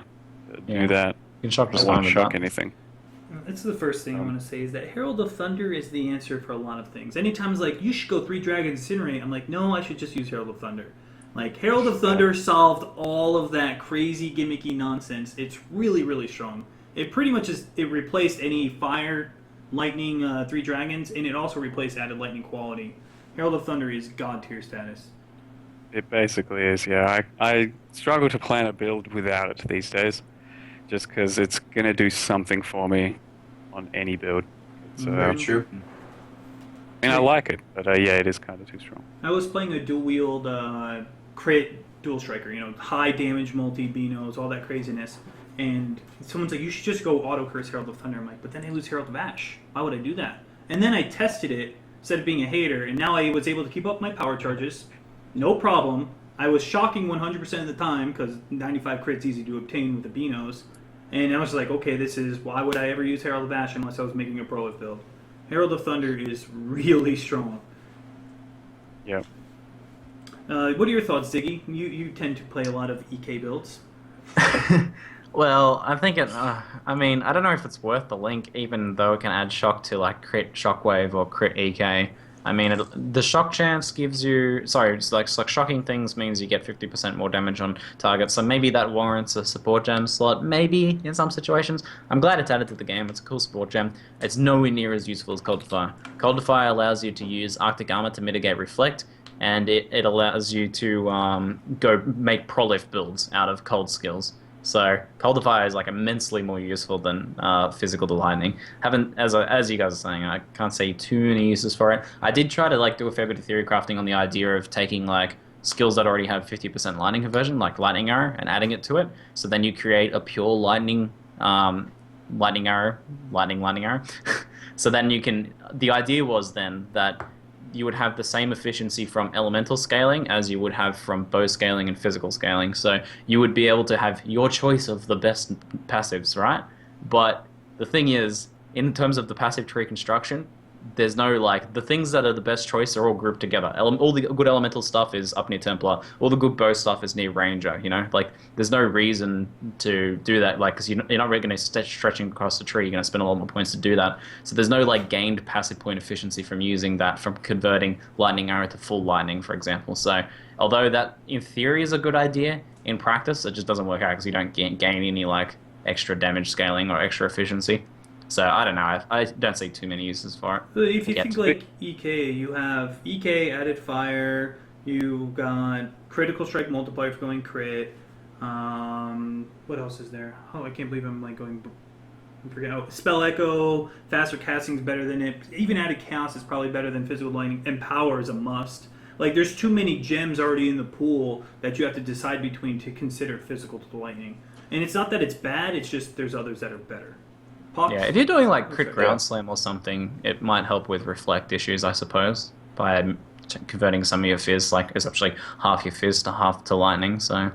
Speaker 3: to do that.
Speaker 2: You can shock
Speaker 3: I won't shock anything.
Speaker 1: That's the first thing I want to say, is that Herald of Thunder is the answer for a lot of things. Anytime it's like, you should go 3 Dragons Incinerate, I'm like, no, I should just use Herald of Thunder. Like, Herald of Thunder solved all of that crazy gimmicky nonsense. It's really, really strong. It pretty much it replaced any fire, lightning, 3 dragons, and it also replaced added lightning quality. Herald of Thunder is god tier status.
Speaker 3: It basically is, yeah. I struggle to plan a build without it these days, just because it's going to do something for me on any build. So,
Speaker 4: very true.
Speaker 3: And I like it, but it is kind of too strong.
Speaker 1: I was playing a dual wield crit dual striker, high damage multi Beanos, all that craziness. And someone's like, you should just go auto curse Herald of Thunder. I'm like, but then I lose Herald of Ash. Why would I do that? And then I tested it instead of being a hater, and now I was able to keep up my power charges. No problem. I was shocking 100% of the time because 95 crit's easy to obtain with the Beanos. And I was like, okay, why would I ever use Herald of Ash unless I was making a prolif build? Herald of Thunder is really strong.
Speaker 3: Yeah.
Speaker 1: What are your thoughts, Ziggy? You tend to play a lot of EK builds.
Speaker 2: Well, I think I don't know if it's worth the link, even though it can add shock to like crit shockwave or crit EK. I mean, the shock chance gives you... Sorry, it's like shocking things means you get 50% more damage on target, so maybe that warrants a support gem slot, maybe, in some situations. I'm glad it's added to the game. It's a cool support gem. It's nowhere near as useful as Cold to Fire. Cold to Fire allows you to use Arctic Armor to mitigate Reflect, and it allows you to go make prolif builds out of cold skills. So Cold to Fire is like immensely more useful than physical to lightning. As you guys are saying, I can't see too many uses for it. I did try to like do a fair bit of theory crafting on the idea of taking like skills that already have 50% lightning conversion, like lightning arrow, and adding it to it. So then you create a pure lightning arrow. So then you can. The idea was then that you would have the same efficiency from elemental scaling as you would have from bow scaling and physical scaling. So you would be able to have your choice of the best passives, right? But the thing is, in terms of the passive tree construction, there's no, like, the things that are the best choice are all grouped together. All the good elemental stuff is up near Templar. All the good bow stuff is near Ranger, Like, there's no reason to do that, like, because you're not really going to stretching across the tree. You're going to spend a lot more points to do that. So there's no, like, gained passive point efficiency from using that, from converting Lightning Arrow to full Lightning, for example. So, although that, in theory, is a good idea, in practice, it just doesn't work out because you don't gain any, like, extra damage scaling or extra efficiency. So, I don't know. I don't see too many uses for it.
Speaker 1: So if you think like EK, you have EK added fire, you got critical strike multiplier for going crit. What else is there? Oh, I can't believe I'm like going I forget. Spell Echo, faster casting is better than it. Even added Chaos is probably better than Physical Lightning. And Power is a must. Like, there's too many gems already in the pool that you have to decide between to consider Physical to the Lightning. And it's not that it's bad, it's just there's others that are better. Pops?
Speaker 2: Yeah, if you're doing like Crit Ground Slam or something, it might help with reflect issues, I suppose, by converting some of your fizz, like essentially half your fizz to half to lightning, so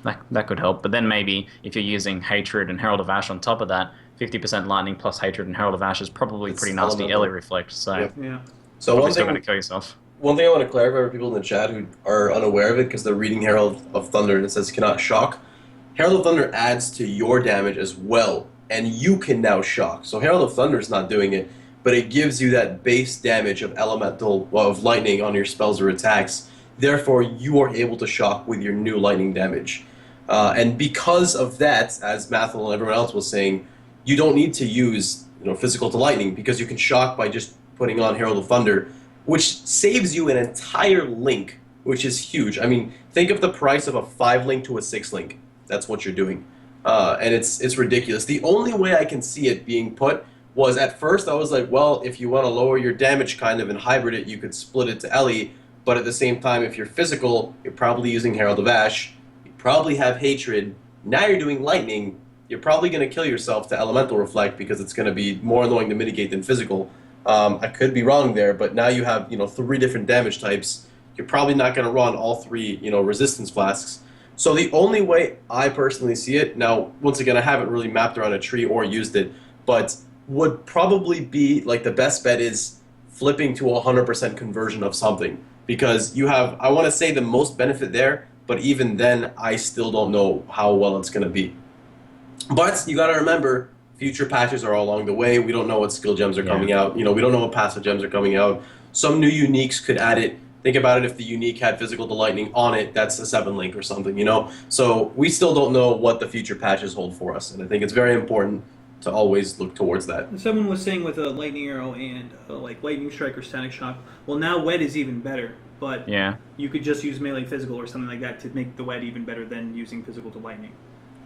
Speaker 2: that could help. But then maybe if you're using Hatred and Herald of Ash on top of that, 50% lightning plus Hatred and Herald of Ash is probably pretty nasty Ellie reflect, so
Speaker 1: yeah.
Speaker 4: So
Speaker 2: probably still going to kill yourself.
Speaker 4: One thing I want to clarify for people in the chat who are unaware of it, because they're reading Herald of Thunder and it says cannot shock. Herald of Thunder adds to your damage as well, and you can now shock. So Herald of Thunder is not doing it, but it gives you that base damage of of lightning on your spells or attacks. Therefore, you are able to shock with your new lightning damage. And because of that, as Mathil and everyone else was saying, you don't need to use physical to lightning because you can shock by just putting on Herald of Thunder, which saves you an entire link, which is huge. I mean, think of the price of a 5 link to a 6 link. That's what you're doing. And it's ridiculous. The only way I can see it being put was at first I was like, well, if you want to lower your damage kind of and hybrid it, you could split it to Ellie, but at the same time, if you're physical, you're probably using Herald of Ash, you probably have Hatred, now you're doing Lightning, you're probably going to kill yourself to Elemental Reflect because it's going to be more annoying to mitigate than physical. I could be wrong there, but now you have 3 different damage types. You're probably not going to run all 3 resistance flasks. So the only way I personally see it, now once again I haven't really mapped around a tree or used it, but would probably be like the best bet is flipping to 100% conversion of something, because you have, I want to say, the most benefit there, but even then I still don't know how well it's going to be. But you got to remember, future patches are all along the way. We don't know what skill gems are coming out. We don't know what passive gems are coming out. Some new uniques could add it. Think about it, if the unique had Physical to Lightning on it, that's a 7 link or something, So we still don't know what the future patches hold for us, and I think it's very important to always look towards that.
Speaker 1: And someone was saying with a Lightning Arrow and like Lightning Strike or Static Shock, well, now Wet is even better, but you could just use melee Physical or something like that to make the Wet even better than using Physical to Lightning.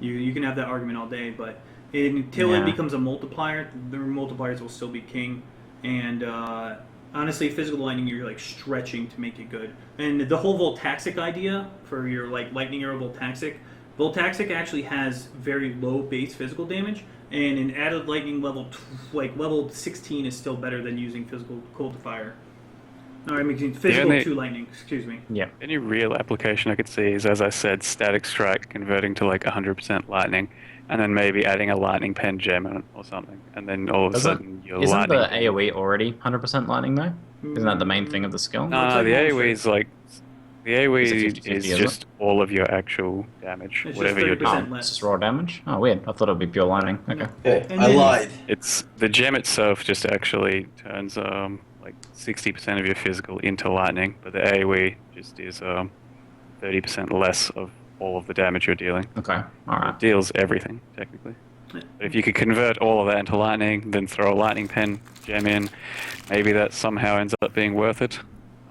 Speaker 1: You can have that argument all day, but until it becomes a multiplier, the multipliers will still be king, and honestly, Physical Lightning, you're like stretching to make it good. And the whole Voltaxic idea for your like Lightning Arrow Voltaxic actually has very low base physical damage, and an added Lightning level level 16 is still better than using Physical Cold to Fire. No, I mean Physical to Lightning. Excuse me.
Speaker 2: Yeah.
Speaker 3: Any real application I could see is, as I said, Static Strike converting to like 100% Lightning, and then maybe adding a Lightning Pen gem in it or something, and then all of a sudden your
Speaker 2: Isn't
Speaker 3: Lightning...
Speaker 2: the AoE already 100% Lightning though? Isn't that the main thing of the skill?
Speaker 3: No, the AoE is like... The AoE is
Speaker 2: isn't
Speaker 3: just all of your actual damage,
Speaker 1: It's
Speaker 3: whatever
Speaker 1: just
Speaker 3: you're
Speaker 1: 30%
Speaker 3: doing.
Speaker 1: less.
Speaker 2: It's just raw damage? Oh, weird. I thought it would be pure lightning. Okay.
Speaker 4: Okay,
Speaker 1: And
Speaker 4: I
Speaker 1: then-
Speaker 4: lied.
Speaker 3: It's the gem itself just actually turns like 60% of your physical into lightning, but the AoE just is 30% less of all of the damage you're dealing.
Speaker 2: Okay. Alright.
Speaker 3: It deals everything, technically. But if you could convert all of that into lightning, then throw a lightning pen gem in, maybe that somehow ends up being worth it.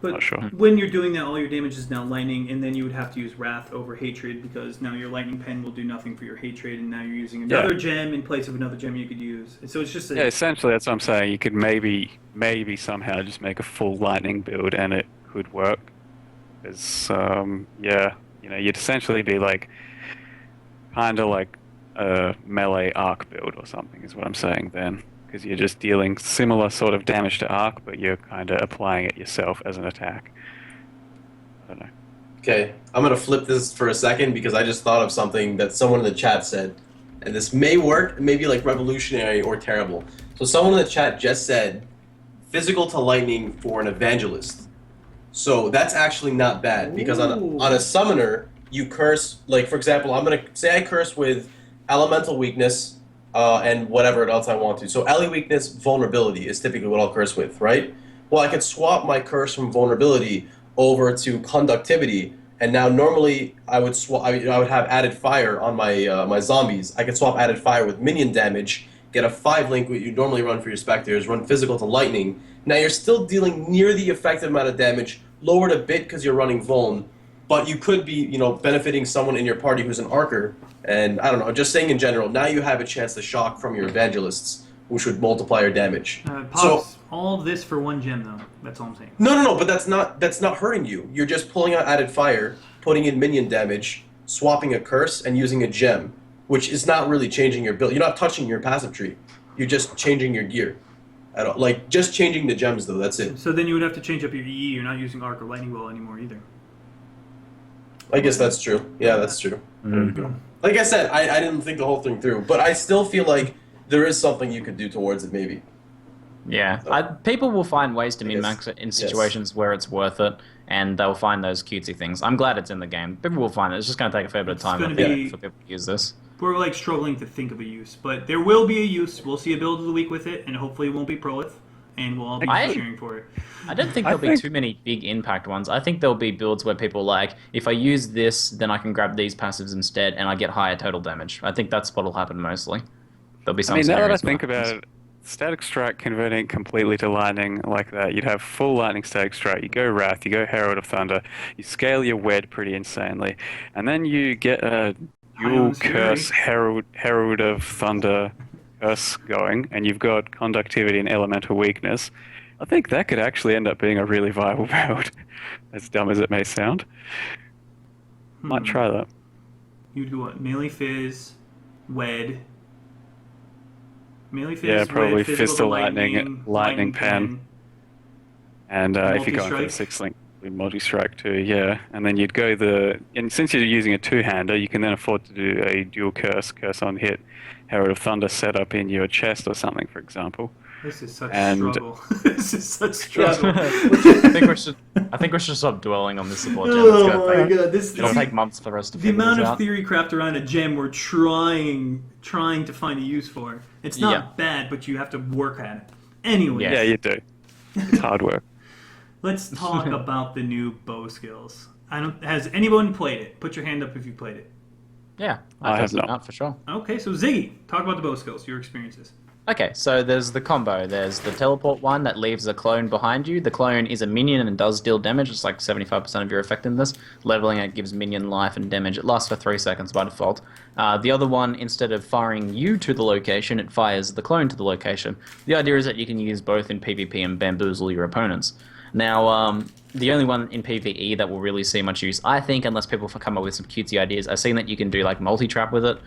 Speaker 1: But
Speaker 3: Not sure.
Speaker 1: when you're doing that, all your damage is now Lightning, and then you would have to use Wrath over Hatred, because now your Lightning Pen will do nothing for your Hatred, and now you're using another gem in place of another gem you could use. And so it's just
Speaker 3: Yeah, essentially that's what I'm saying. You could maybe somehow just make a full lightning build and it could work. Because, you'd essentially be like, kind of like a melee arc build or something is what I'm saying then. Because you're just dealing similar sort of damage to arc, but you're kind of applying it yourself as an attack. I don't know.
Speaker 4: Okay, I'm going to flip this for a second because I just thought of something that someone in the chat said. And this may work, it may be like revolutionary or terrible. So someone in the chat just said, Physical to Lightning for an Evangelist. So that's actually not bad, because on a Summoner, you curse, like for example, I'm going to say I curse with Elemental Weakness, and whatever else I want to. So Ellie Weakness, Vulnerability is typically what I'll curse with, right? Well, I could swap my curse from Vulnerability over to Conductivity, and now normally I would have added Fire on my my zombies. I could swap added Fire with minion damage, get a 5 link what you normally run for your Spectres, run Physical to Lightning. Now you're still dealing near the effective amount of damage, lowered a bit because you're running Vuln, but you could be, benefiting someone in your party who's an archer, and I don't know, just saying in general, now you have a chance to shock from your evangelists, which would multiply your damage.
Speaker 1: Pops, all of this for 1 gem, though. That's all I'm saying.
Speaker 4: No, but that's not hurting you. You're just pulling out added fire, putting in minion damage, swapping a curse, and using a gem, which is not really changing your build. You're not touching your passive tree. You're just changing your gear. Like, just changing the gems, though, that's it.
Speaker 1: So then you would have to change up your EE. You're not using Arc or Lightning Bolt anymore either.
Speaker 4: I guess that's true. Yeah, that's true.
Speaker 2: Mm-hmm.
Speaker 4: Like I said, I didn't think the whole thing through, but I still feel like there is something you could do towards it, maybe.
Speaker 2: Yeah, people will find ways to min-max it in situations where it's worth it, and they'll find those cutesy things. I'm glad it's in the game. People will find it. It's just going to take a fair bit of time for people to use this.
Speaker 1: We're like struggling to think of a use, but there will be a use. We'll see a build of the week with it, and hopefully it won't be Prolith, and we'll all be cheering for it.
Speaker 2: I don't think there'll be too many big impact ones. I think there'll be builds where people like, if I use this, then I can grab these passives instead, and I get higher total damage. I think that's what'll happen mostly. There'll be some.
Speaker 3: I mean, now that I think about it, Static Strike converting completely to Lightning like that, you'd have full Lightning Static Strike, you go Wrath, you go Herald of Thunder, you scale your Wed pretty insanely, and then you get a dual Curse Herald of Thunder curse going, and you've got Conductivity and Elemental Weakness. I think that could actually end up being a really viable build, as dumb as it may sound. Might try that.
Speaker 1: You'd do what? Melee Fizz, Wed. Melee Fizz,
Speaker 3: yeah, probably
Speaker 1: Wed,
Speaker 3: Fist of Lightning Pen. And if you're going for the 6-link, multi-strike too, yeah. And then you'd go and since you're using a two-hander, you can then afford to do a dual curse on hit, Herald of Thunder set up in your chest or something, for example.
Speaker 1: This is such struggle. This is such struggle.
Speaker 2: I think we should stop dwelling on this support gem.
Speaker 1: Oh my god,
Speaker 2: it'll take months for us to
Speaker 1: figure this out. The amount of theory craft around a gem we're trying to find a use for. It's not bad, but you have to work at it. Anyway.
Speaker 3: Yeah, you do. It's hard work.
Speaker 1: Let's talk about the new bow skills. Has anyone played it? Put your hand up if you played it.
Speaker 2: Yeah,
Speaker 3: I have not
Speaker 2: for sure.
Speaker 1: Okay, so Ziggy, talk about the bow skills, your experiences.
Speaker 2: Okay, so there's the combo. There's the teleport one that leaves a clone behind you. The clone is a minion and does deal damage. It's like 75% of your effectiveness. Leveling it gives minion life and damage. It lasts for 3 seconds by default. The other one, instead of firing you to the location, it fires the clone to the location. The idea is that you can use both in PvP and bamboozle your opponents. Now, the only one in PvE that will really see much use, I think, unless people come up with some cutesy ideas, I've seen that you can do like multi-trap with it.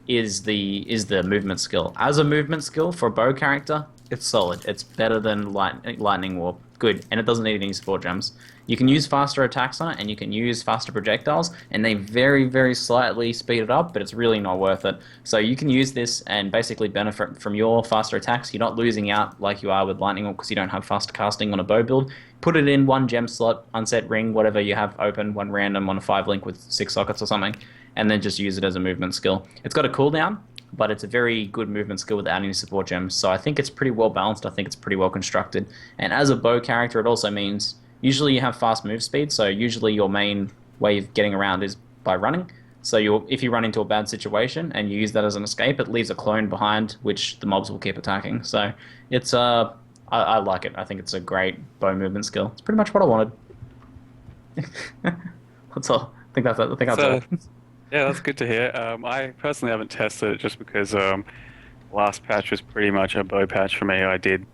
Speaker 2: Is the movement skill. As a movement skill for a bow character, it's solid. It's better than Lightning Warp. Good. And it doesn't need any support gems. You can use faster attacks on it, and you can use faster projectiles, and they very, very slightly speed it up, but it's really not worth it. So you can use this and basically benefit from your faster attacks. You're not losing out like you are with Lightning Warp because you don't have fast casting on a bow build. Put it in 1 gem slot, unset ring, whatever you have open, 1 random on a 5-link with 6 sockets or something, and then just use it as a movement skill. It's got a cooldown, but it's a very good movement skill without any support gems, so I think it's pretty well balanced. I think it's pretty well constructed. And as a bow character, it also means usually you have fast move speed, so usually your main way of getting around is by running. So if you run into a bad situation and you use that as an escape, it leaves a clone behind, which the mobs will keep attacking. So it's I like it. I think it's a great bow movement skill. It's pretty much what I wanted. That's all. I think that's all.
Speaker 3: Yeah, that's good to hear. I personally haven't tested it just because last patch was pretty much a bow patch for me. I did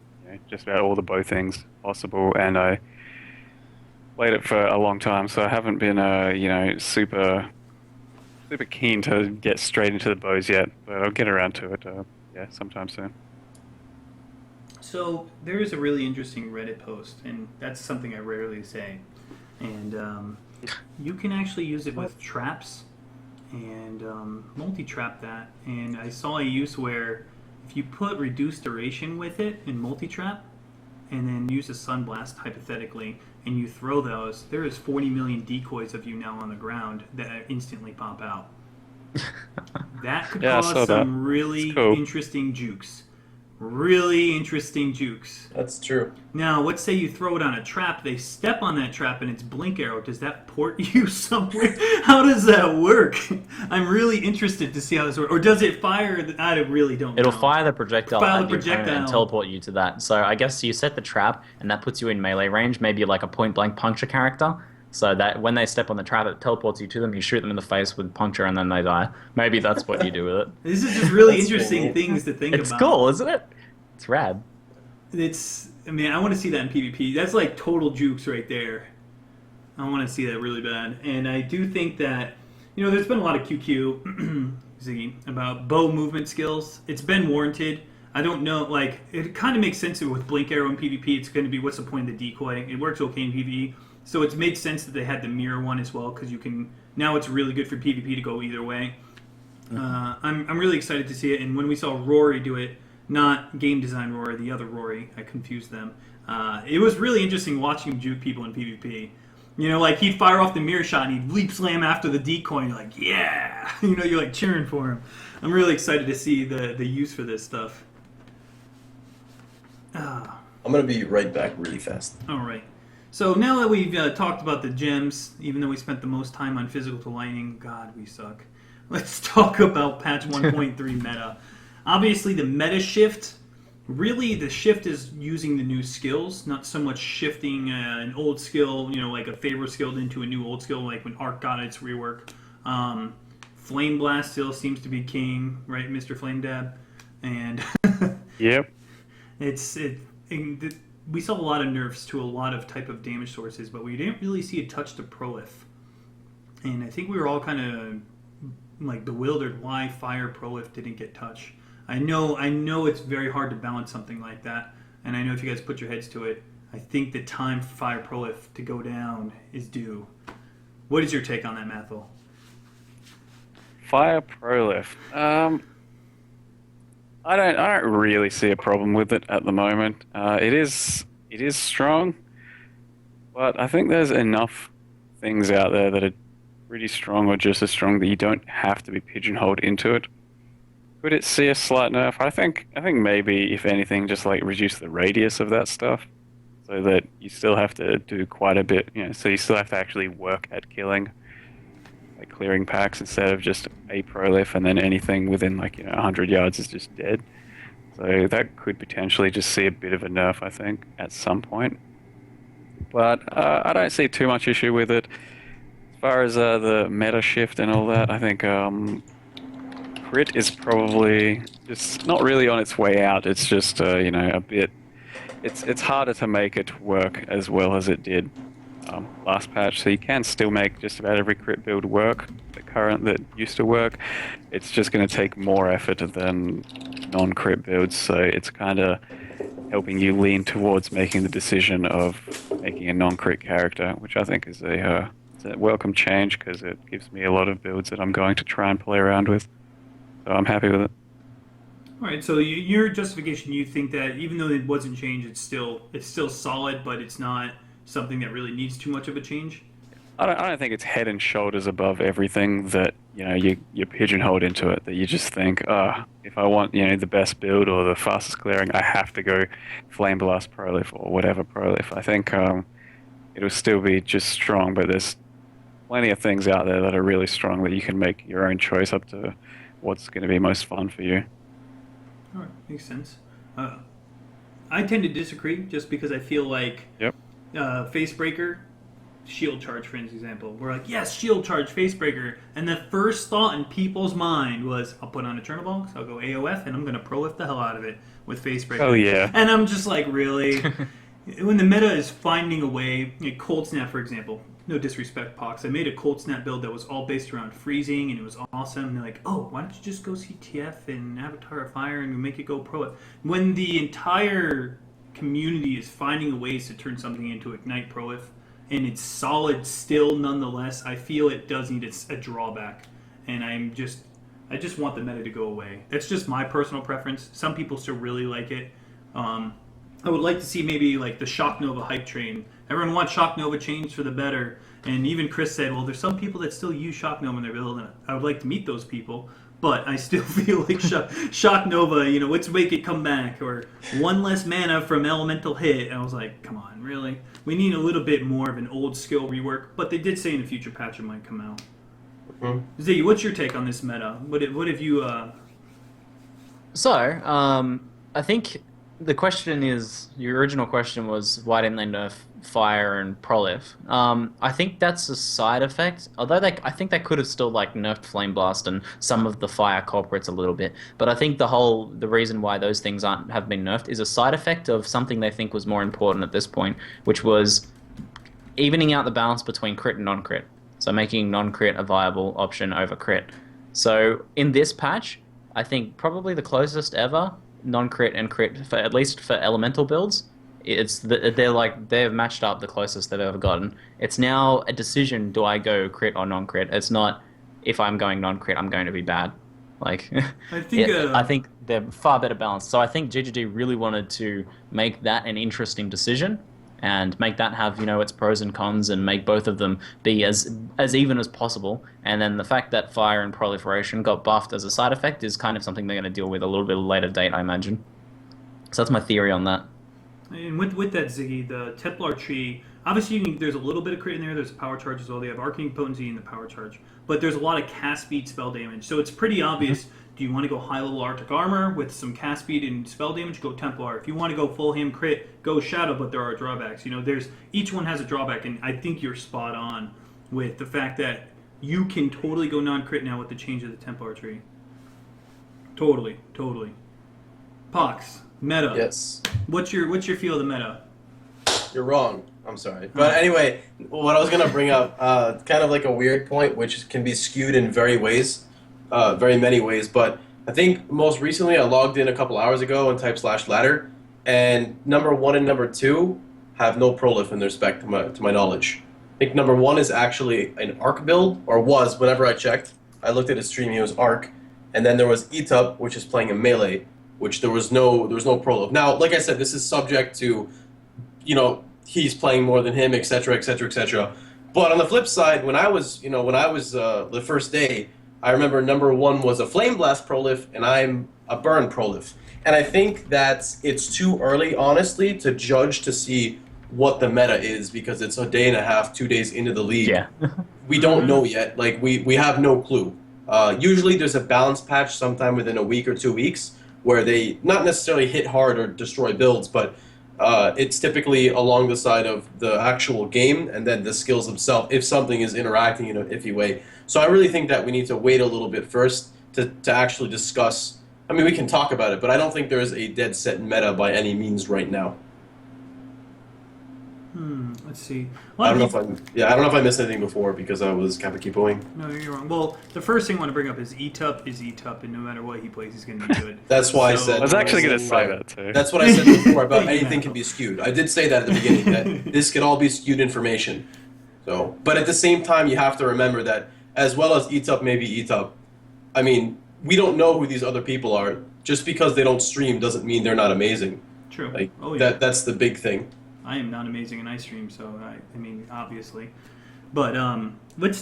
Speaker 3: just about all the bow things possible, and I played it for a long time, so I haven't been super keen to get straight into the bows yet. But I'll get around to it sometime soon.
Speaker 1: So there is a really interesting Reddit post, and that's something I rarely say. And you can actually use it with traps and multi-trap that. And I saw a use where if you put reduced duration with it in multi-trap and then use a sunblast hypothetically and you throw those, there is 40 million decoys of you now on the ground that instantly pop out. That could cause some really interesting jukes. Really interesting jukes.
Speaker 4: That's true.
Speaker 1: Now, let's say you throw it on a trap, they step on that trap and it's blink arrow. Does that port you somewhere? How does that work? I'm really interested to see how this works. Or does it fire? I really don't know.
Speaker 2: It'll fire the projectile and teleport you to that. So I guess you set the trap and that puts you in melee range, maybe like a point blank puncture character. so that when they step on the trap, it teleports you to them. You shoot them in the face with puncture, and then they die. Maybe that's what you do with it.
Speaker 1: This is just really
Speaker 4: That's
Speaker 1: interesting
Speaker 4: cool.
Speaker 1: things to think
Speaker 2: It's
Speaker 1: about.
Speaker 2: cool, isn't it? It's rad.
Speaker 1: I mean, I want to see that in PvP. That's like total jukes right there. I want to see that really bad. And I do think that, there's been a lot of QQ, Ziggy, about bow movement skills. It's been warranted. I don't know, like, it kind of makes sense with Blink Arrow in PvP. It's going to be, what's the point of the decoy? It works okay in PvE. So it's made sense that they had the mirror one as well, because now it's really good for PvP to go either way. I'm really excited to see it. And when we saw Rory do it, not game design Rory, the other Rory, I confused them. It was really interesting watching him juke people in PvP. Like he'd fire off the mirror shot and he'd leap slam after the decoy and you're like, yeah! You're like cheering for him. I'm really excited to see the use for this stuff.
Speaker 4: I'm going to be right back really fast.
Speaker 1: Alright. So now that we've talked about the gems, even though we spent the most time on physical to lightning, God, we suck. Let's talk about patch 1.3 meta. Obviously, the meta shift, really the shift is using the new skills, not so much shifting an old skill, like a favor skill into a new old skill, like when Arc got its rework. Flame Blast still seems to be king, right, Mr. Flame Dab? And
Speaker 3: Yep.
Speaker 1: we saw a lot of nerfs to a lot of type of damage sources, but we didn't really see a touch to Prolif. And I think we were all kind of like bewildered why Fire Prolif didn't get touch. I know it's very hard to balance something like that, and I know if you guys put your heads to it, I think the time for Fire Prolif to go down is due. What is your take on that, Mathil?
Speaker 3: Fire Prolif. I don't really see a problem with it at the moment. It is strong, but I think there's enough things out there that are pretty strong or just as strong that you don't have to be pigeonholed into it. Could it see a slight nerf? I think maybe, if anything, just like reduce the radius of that stuff, so that you still have to do quite a bit. So you still have to actually work at killing, like clearing packs, instead of just a Prolif and then anything within 100 yards is just dead. So that could potentially just see a bit of a nerf, I think, at some point. But I don't see too much issue with it. As far as the meta shift and all that, I think crit is probably just not really on its way out. It's just a bit. It's harder to make it work as well as it did last patch. So you can still make just about every crit build work. That used to work. It's just going to take more effort than non-crit builds. So it's kind of helping you lean towards making the decision of making a non-crit character, which I think is a welcome change, because it gives me a lot of builds that I'm going to try and play around with. So I'm happy with it.
Speaker 1: All right, so your justification, you think that even though it wasn't changed, it's still solid, but it's not something that really needs too much of a change?
Speaker 3: I don't think it's head and shoulders above everything that you're pigeonholed into it. That you just think, if I want the best build or the fastest clearing, I have to go Flame Blast Prolif or whatever Prolif. I think it'll still be just strong, but there's plenty of things out there that are really strong that you can make your own choice up to what's going to be most fun for you.
Speaker 1: All right, makes sense. I tend to disagree just because I feel like Facebreaker, shield charge, for example. We're like, yes, shield charge, Facebreaker. And the first thought in people's mind was, I'll put on Eternal Bonks, I'll go AOF, and I'm going to Prolif the hell out of it with Facebreaker.
Speaker 3: Oh, yeah.
Speaker 1: And I'm just like, really? When the meta is finding a way, Cold Snap, for example, no disrespect, Pox, I made a Cold Snap build that was all based around freezing, and it was awesome. And they're like, oh, why don't you just go CTF and Avatar of Fire and make it go Prolif? When the entire community is finding ways to turn something into Ignite Prolif, and it's solid still nonetheless, I feel it does need a drawback. And I just want the meta to go away. That's just my personal preference. Some people still really like it. I would like to see maybe like the Shock Nova hype train. Everyone wants Shock Nova changed for the better. And even Chris said, well, there's some people that still use Shock Nova in their build, and I would like to meet those people. But I still feel like Shock Nova, let's make it come back. Or one less mana from Elemental Hit. And I was like, come on, really? We need a little bit more of an old skill rework. But they did say in a future patch it might come out. Mm-hmm. Ziggy, what's your take on this meta? What have you...
Speaker 2: So, I think the question is, your original question was why didn't they nerf fire and prolif? I think that's a side effect. Although I think they could have still like nerfed flame blast and some of the fire culprits a little bit. But I think the reason why those things have been nerfed is a side effect of something they think was more important at this point, which was evening out the balance between crit and non-crit. So making non-crit a viable option over crit. So in this patch, I think probably the closest ever non-crit and crit for at least for elemental builds. They've matched up the closest they've ever gotten. It's now a decision: do I go crit or non-crit? It's not if I'm going non-crit, I'm going to be bad. Like I think they're far better balanced. So I think ZiggyD really wanted to make that an interesting decision and make that have its pros and cons and make both of them be as even as possible. And then the fact that fire and proliferation got buffed as a side effect is kind of something they're going to deal with a little bit later date, I imagine. So that's my theory on that.
Speaker 1: And with that, Ziggy, the Templar tree, obviously there's a little bit of crit in there. There's a power charge as well. They have arcane potency and the power charge. But there's a lot of cast speed spell damage. So it's pretty obvious. Do you want to go high-level Arctic Armor with some cast speed and spell damage? Go Templar. If you want to go full ham crit, go Shadow, but there are drawbacks. Each one has a drawback, and I think you're spot on with the fact that you can totally go non-crit now with the change of the Templar tree. Totally. Pox, meta.
Speaker 4: Yes.
Speaker 1: What's your feel of the meta?
Speaker 4: You're wrong. I'm sorry. But anyway, what I was going to bring up, kind of like a weird point, which can be skewed in very many ways. But I think most recently I logged in a couple hours ago and typed /ladder, and number 1 and number 2 have no prolif in their spec to my knowledge. I think number 1 is actually an arc build, or was whenever I checked. I looked at his stream, he was arc, and then there was Etup, which is playing a melee, which there was no prolif. Now, like I said, this is subject to, he's playing more than him, etc., etc., etc. But on the flip side, when I was the first day, I remember number 1 was a Flame Blast prolif, and I'm a Burn prolif. And I think that it's too early, honestly, to judge to see what the meta is, because it's a day and a half, 2 days into the league.
Speaker 2: Yeah.
Speaker 4: We don't know yet. Like, we have no clue. Usually there's a balance patch sometime within a week or 2 weeks where they not necessarily hit hard or destroy builds, but it's typically along the side of the actual game and then the skills themselves, if something is interacting in an iffy way. So I really think that we need to wait a little bit first to actually discuss. I mean, we can talk about it, but I don't think there is a dead set meta by any means right now.
Speaker 1: Let's see.
Speaker 4: I don't know if I missed anything before because I was Kapakipoing.
Speaker 1: No, you're wrong. Well, the first thing I want to bring up is Etup is Etup, and no matter what he plays, he's going to be good.
Speaker 4: That's why I said.
Speaker 3: I was actually going to say that too.
Speaker 4: That's what I said before about anything can be skewed. I did say that at the beginning, that this could all be skewed information. So, but at the same time, you have to remember that as well as Etup may be Etup, I mean, we don't know who these other people are. Just because they don't stream doesn't mean they're not amazing.
Speaker 1: True.
Speaker 4: Like,
Speaker 1: oh, yeah.
Speaker 4: That's the big thing.
Speaker 1: I am not amazing and I stream, so I mean, obviously. But I want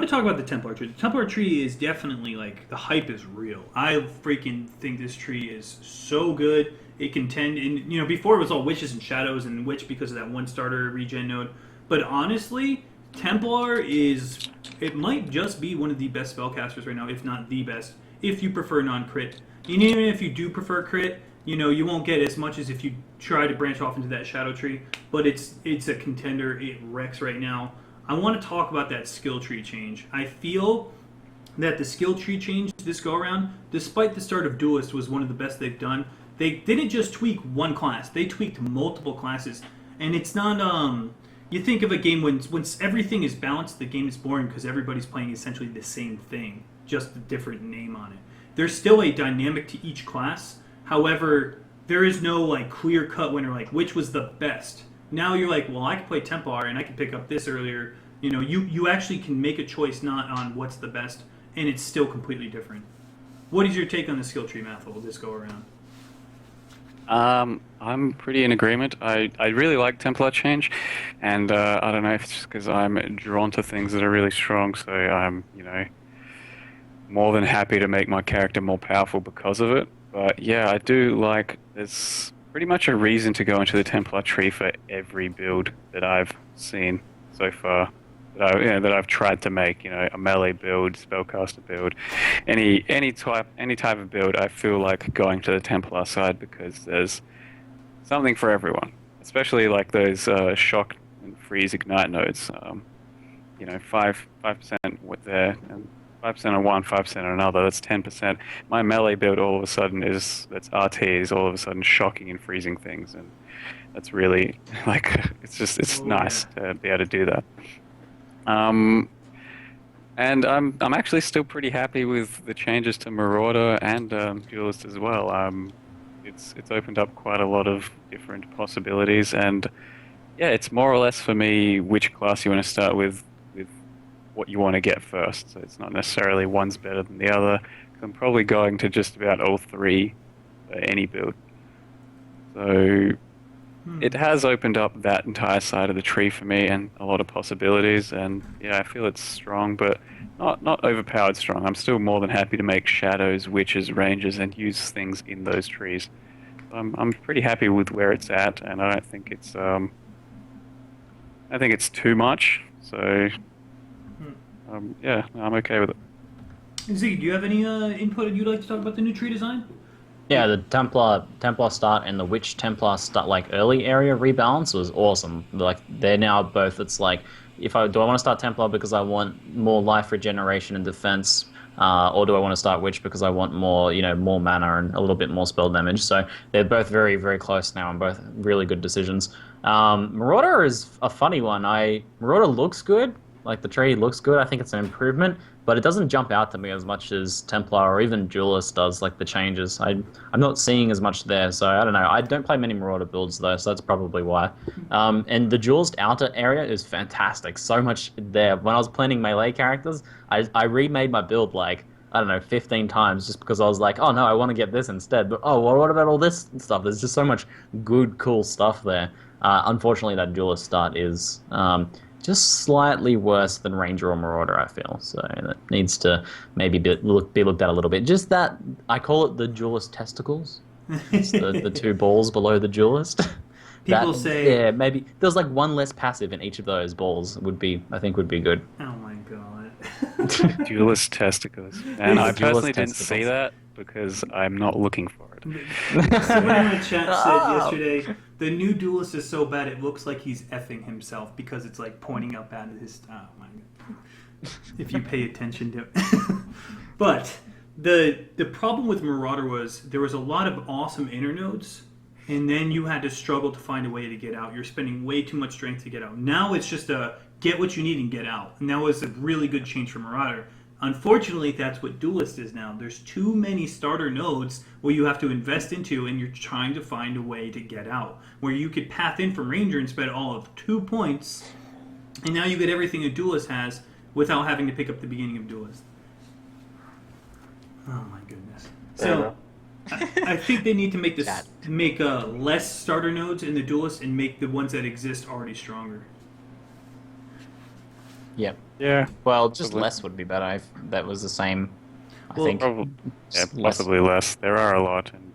Speaker 1: to talk about the Templar tree. The Templar tree is definitely, the hype is real. I freaking think this tree is so good. It can tend, and before it was all witches and shadows and witch because of that one starter regen node. But honestly, Templar it might just be one of the best spellcasters right now, if not the best, if you prefer non-crit. And even if you do prefer crit, you won't get as much as if you try to branch off into that shadow tree, but it's a contender. It wrecks right now. I want to talk about that skill tree change. I feel that the skill tree change this go around, despite the start of Duelist was one of the best they've done, they didn't just tweak one class. They tweaked multiple classes, and it's not you think of a game when everything is balanced, the game is boring because everybody's playing essentially the same thing, just a different name on it. There's still a dynamic to each class. However, there is no clear-cut winner, which was the best. Now you're well, I can play Templar and I can pick up this earlier. You actually can make a choice not on what's the best, and it's still completely different. What is your take on the skill tree, Mathil, this go around?
Speaker 3: I'm pretty in agreement. I really like Templar change, and I don't know if it's just because I'm drawn to things that are really strong, so I'm more than happy to make my character more powerful because of it. But yeah, I do there's pretty much a reason to go into the Templar tree for every build that I've seen so far. That I've tried to make, a melee build, spellcaster build, any type of build. I feel like going to the Templar side because there's something for everyone, especially like those shock and freeze ignite nodes. 5% with there and 5% on one, 5% on another. That's 10%. My melee build all of a sudden that's RT is all of a sudden shocking and freezing things, and that's really it's nice to be able to do that. And I'm actually still pretty happy with the changes to Marauder and Duelist as well. It's opened up quite a lot of different possibilities, and yeah, it's more or less for me which class you want to start with what you want to get first. So it's not necessarily one's better than the other. I'm probably going to just about all three for any build. So it has opened up that entire side of the tree for me and a lot of possibilities. And yeah, I feel it's strong, but not overpowered strong. I'm still more than happy to make shadows, witches, rangers, and use things in those trees. I'm pretty happy with where it's at, and I don't think it's too much. So yeah, I'm okay with it.
Speaker 1: Ziggy, do you have any input you'd like to talk about the new tree design?
Speaker 2: Yeah, the Templar start and the Witch Templar start like early area rebalance was awesome. Like they're now both. It's like do I want to start Templar because I want more life regeneration and defense, or do I want to start Witch because I want more more mana and a little bit more spell damage? So they're both very very close now and both really good decisions. Marauder is a funny one. Marauder looks good. Like the tree looks good. I think it's an improvement, but it doesn't jump out to me as much as Templar or even Duelist does. Like the changes, I'm not seeing as much there. So I don't know. I don't play many Marauder builds though, so that's probably why. And the Duelist outer area is fantastic. So much there. When I was planning melee characters, I remade my build like 15 times just because I was like, oh no, I want to get this instead. But oh, well, what about all this stuff? There's just so much good, cool stuff there. Unfortunately, that Duelist start is just slightly worse than Ranger or Marauder, I feel. So that needs to maybe be looked at a little bit. Just that, I call it the Duelist testicles. It's the two balls below the Duelist.
Speaker 1: People say...
Speaker 2: Yeah, maybe there's like one less passive in each of those balls would be good.
Speaker 1: Oh my god.
Speaker 3: Duelist testicles. And I personally didn't see that because I'm not looking for it.
Speaker 1: Someone in the chat said yesterday, the new Duelist is so bad it looks like he's effing himself because it's like pointing up at his... Oh my god. If you pay attention to it. But the problem with Marauder was there was a lot of awesome inner nodes, and then you had to struggle to find a way to get out. You're spending way too much strength to get out. Now it's just a get what you need and get out. And that was a really good change for Marauder. Unfortunately, that's what Duelist is now. There's too many starter nodes where you have to invest into, and you're trying to find a way to get out. Where you could path in from Ranger and spend all of 2 points, and now you get everything a Duelist has without having to pick up the beginning of Duelist. Oh my goodness. So, I think they need to make less starter nodes in the Duelist and make the ones that exist already stronger.
Speaker 2: Yep.
Speaker 3: Yeah.
Speaker 2: Well, just less would be better if that was the same. I think.
Speaker 3: Possibly less. There are a lot, and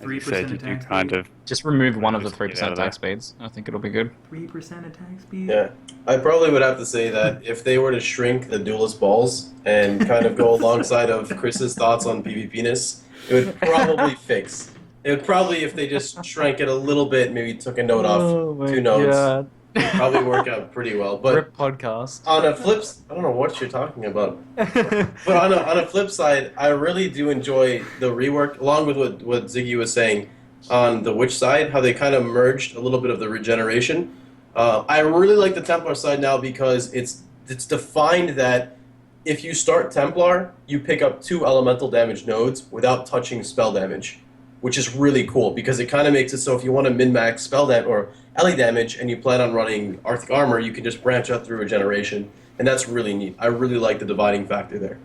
Speaker 1: 3%
Speaker 3: as you said, you do
Speaker 1: attack
Speaker 3: kind
Speaker 1: speed.
Speaker 3: of
Speaker 2: just remove one of the
Speaker 3: just
Speaker 2: 3%
Speaker 3: get out of
Speaker 2: attack
Speaker 3: that.
Speaker 2: speeds. I think it'll be good.
Speaker 1: 3% attack speed?
Speaker 4: Yeah, I probably would have to say that if they were to shrink the Duelist balls and kind of go alongside of Chris's thoughts on PvP-ness, it would probably fix. It would probably, if they just shrank it a little bit, maybe took a node off 2 nodes, it would probably work out pretty well. But
Speaker 2: Rip podcast.
Speaker 4: on a flip, I don't know what you're talking about. But on a flip side, I really do enjoy the rework, along with what Ziggy was saying on the Witch side, how they kind of merged a little bit of the regeneration. I really like the Templar side now because it's defined that if you start Templar, you pick up 2 elemental damage nodes without touching spell damage, which is really cool because it kind of makes it so if you want to min-max spell damage or ele damage and you plan on running Arctic Armor, you can just branch out through regeneration, and that's really neat. I really like the dividing factor there.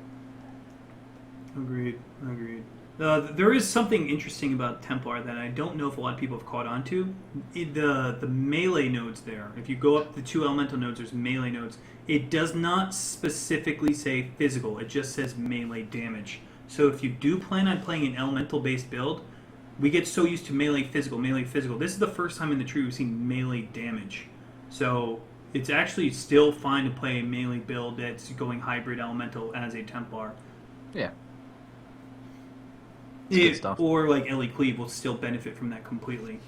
Speaker 1: Agreed. There is something interesting about Templar that I don't know if a lot of people have caught on to. The melee nodes there, if you go up the 2 elemental nodes, there's melee nodes. It does not specifically say physical. It just says melee damage. So if you do plan on playing an elemental-based build, we get so used to melee physical. This is the first time in the tree we've seen melee damage. So it's actually still fine to play a melee build that's going hybrid elemental as a Templar.
Speaker 2: Yeah.
Speaker 1: Good stuff. Or like Ellie Cleave will still benefit from that completely.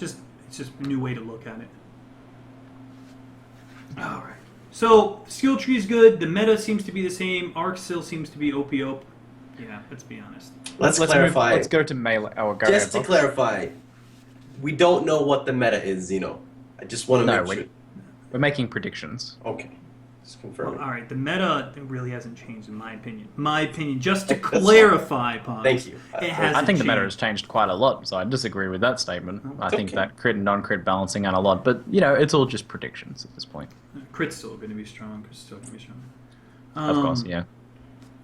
Speaker 1: It's just a new way to look at it. All right. So skill tree is good. The meta seems to be the same. Arc still seems to be OP. Yeah, let's be honest.
Speaker 4: Let's clarify.
Speaker 2: Let's go to melee. Oh, go
Speaker 4: Just
Speaker 2: ahead,
Speaker 4: to
Speaker 2: Bob.
Speaker 4: clarify, we don't know what the meta is, Zeno. I just want to make sure.
Speaker 2: We're making predictions.
Speaker 4: Okay. Just confirming.
Speaker 1: All right, the meta really hasn't changed in my opinion. Just to clarify, Pons.
Speaker 4: Thank you.
Speaker 1: It hasn't
Speaker 2: I think the meta has
Speaker 1: changed.
Speaker 2: changed quite a lot, so I disagree with that statement. I think
Speaker 4: okay.
Speaker 2: that crit and non-crit balancing out a lot, but it's all just predictions at this point.
Speaker 1: Crit's still going to be strong.
Speaker 2: Of course, yeah.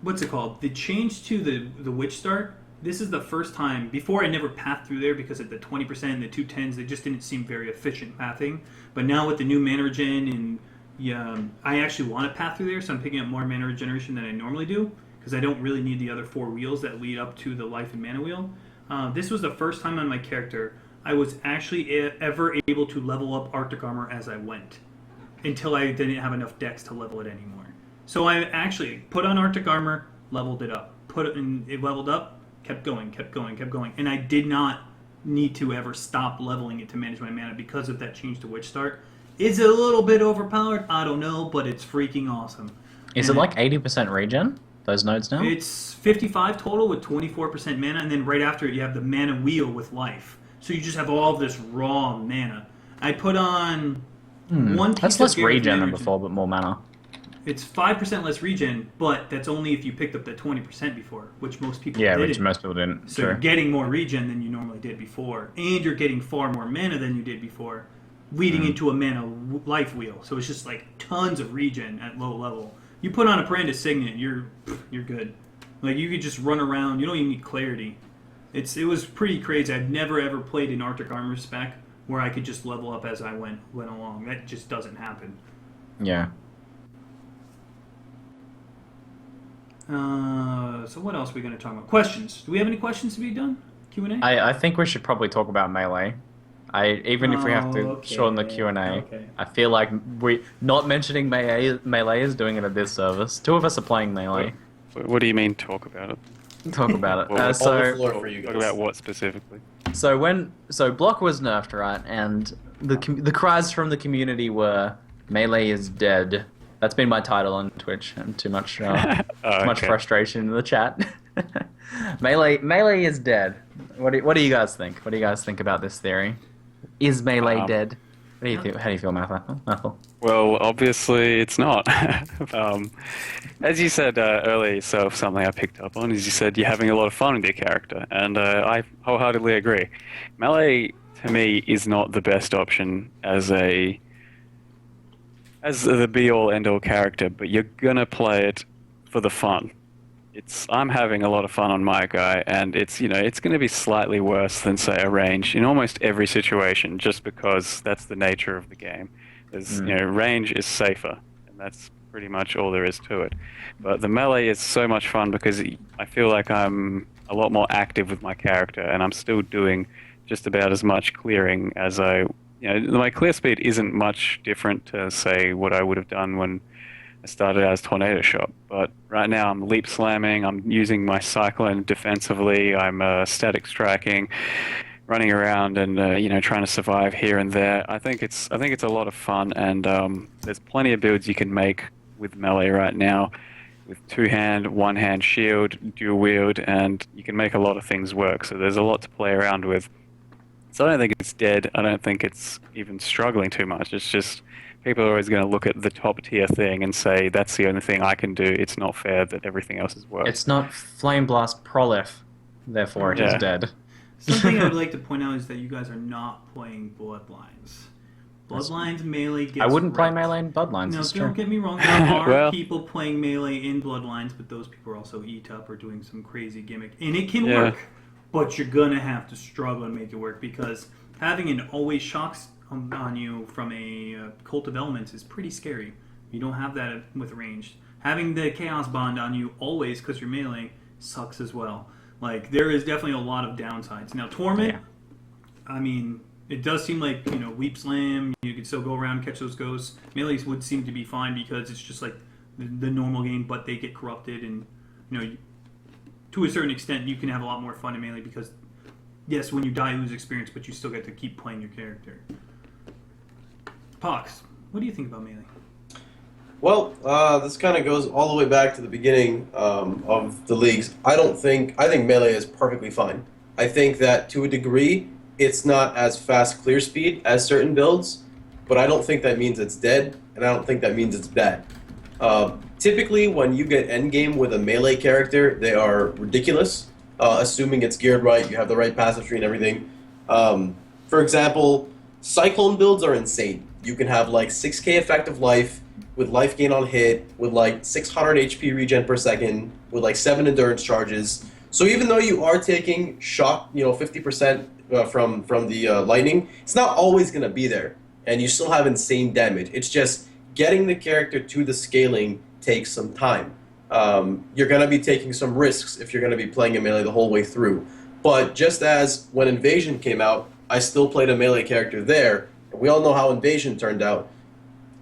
Speaker 1: What's it called? The change to the Witch Start. This is the first time. Before I never pathed through there because at the 20% and the 210s, they just didn't seem very efficient pathing. But now with the new mana regen and I actually want to path through there, so I'm picking up more mana regeneration than I normally do because I don't really need the other 4 wheels that lead up to the life and mana wheel. This was the first time on my character I was actually ever able to level up Arctic Armor as I went until I didn't have enough dex to level it anymore. So I actually put on Arctic Armor, leveled it up, it leveled up, kept going, and I did not need to ever stop leveling it to manage my mana because of that change to Witch Start. Is it a little bit overpowered? I don't know, but it's freaking awesome.
Speaker 2: Is it like 80% regen, those nodes now?
Speaker 1: It's 55 total with 24% mana, and then right after it you have the mana wheel with life. So you just have all of this raw mana. I put on one piece
Speaker 2: That's
Speaker 1: of
Speaker 2: less
Speaker 1: Gareth
Speaker 2: regen than
Speaker 1: mana.
Speaker 2: before, but more mana.
Speaker 1: It's 5% less regen, but that's only if you picked up that 20% before, which most people
Speaker 2: Yeah,
Speaker 1: didn't.
Speaker 2: which most people didn't.
Speaker 1: So you're getting more regen than you normally did before, and you're getting far more mana than you did before, leading into a mana life wheel. So it's just like tons of regen at low level. You put on a Parandus Signet, you're good. Like you could just run around. You don't even need clarity. It was pretty crazy. I've never ever played an Arctic Armor spec where I could just level up as I went along. That just doesn't happen.
Speaker 2: Yeah.
Speaker 1: So what else are we going to talk about? Questions. Do we have any questions to be done? Q&A?
Speaker 2: I think we should probably talk about melee. Even if we have to shorten the Q&A,
Speaker 1: okay.
Speaker 2: I feel like we not mentioning melee is doing it a disservice. 2 of us are playing melee.
Speaker 3: What do you mean, talk about it?
Speaker 2: Talk about it.
Speaker 3: Well,
Speaker 4: All the
Speaker 2: So
Speaker 4: floor for you
Speaker 3: Talk
Speaker 4: guys.
Speaker 3: about what specifically?
Speaker 2: block was nerfed, right? And the cries from the community were melee is dead. That's been my title on Twitch, and too much frustration in the chat. Melee is dead. What do you guys think? What do you guys think about this theory? Is melee dead? What do you think? How do you feel, Mathil?
Speaker 3: Well, obviously it's not. As you said earlier, so something I picked up on is you said you're having a lot of fun with your character, and I wholeheartedly agree. Melee, to me, is not the best option as the be-all, end-all character, but you're gonna play it for the fun. I'm having a lot of fun on my guy, and it's going to be slightly worse than, say, a range in almost every situation, just because that's the nature of the game. Range is safer, and that's pretty much all there is to it. But the melee is so much fun because I feel like I'm a lot more active with my character, and I'm still doing just about as much clearing as my clear speed isn't much different to, say, what I would have done when I started as Tornado Shot, but right now I'm leap slamming, I'm using my Cyclone defensively, I'm static striking, running around and trying to survive here and there. I think it's a lot of fun, and there's plenty of builds you can make with melee right now, with 2-hand, 1-hand shield, dual wield, and you can make a lot of things work. So there's a lot to play around with. So I don't think it's dead. I don't think it's even struggling too much. It's just people are always going to look at the top tier thing and say, that's the only thing I can do. It's not fair that everything else is worse.
Speaker 2: It's not Flame Blast Prolif, therefore it is dead.
Speaker 1: Something I would like to point out is that you guys are not playing Bloodlines. Bloodlines melee gets
Speaker 2: I wouldn't play
Speaker 1: wrecked.
Speaker 2: melee in Bloodlines.
Speaker 1: No,
Speaker 2: It's
Speaker 1: don't
Speaker 2: true.
Speaker 1: get me wrong. There are
Speaker 3: Well-
Speaker 1: people playing melee in Bloodlines, but those people are also E-Tup or doing some crazy gimmick. And it can
Speaker 3: Yeah.
Speaker 1: work, but you're going to have to struggle and make it work because having an always shocks on you from a Cult of Elements is pretty scary. You don't have that with ranged. Having the Chaos Bond on you always because you're melee sucks as well. Like, there is definitely a lot of downsides. Now, Torment, I mean, it does seem like, Leap Slam, you can still go around and catch those ghosts. Melees would seem to be fine because it's just like the normal game, but they get corrupted and, to a certain extent, you can have a lot more fun in melee because yes, when you die, you lose experience, but you still get to keep playing your character. Pox, what do you think about melee?
Speaker 4: Well, this kind of goes all the way back to the beginning of the leagues. I think melee is perfectly fine. I think that to a degree, it's not as fast clear speed as certain builds, but I don't think that means it's dead, and I don't think that means it's bad. Typically, when you get endgame with a melee character, they are ridiculous, assuming it's geared right, you have the right passive tree and everything. For example, Cyclone builds are insane. You can have like 6k effective life, with life gain on hit, with like 600 HP regen per second, with like 7 endurance charges. So even though you are taking shock, 50% from the lightning, it's not always going to be there, and you still have insane damage. It's just getting the character to the scaling takes some time. You're going to be taking some risks if you're going to be playing a melee the whole way through. But just as when Invasion came out, I still played a melee character there. We all know how Invasion turned out.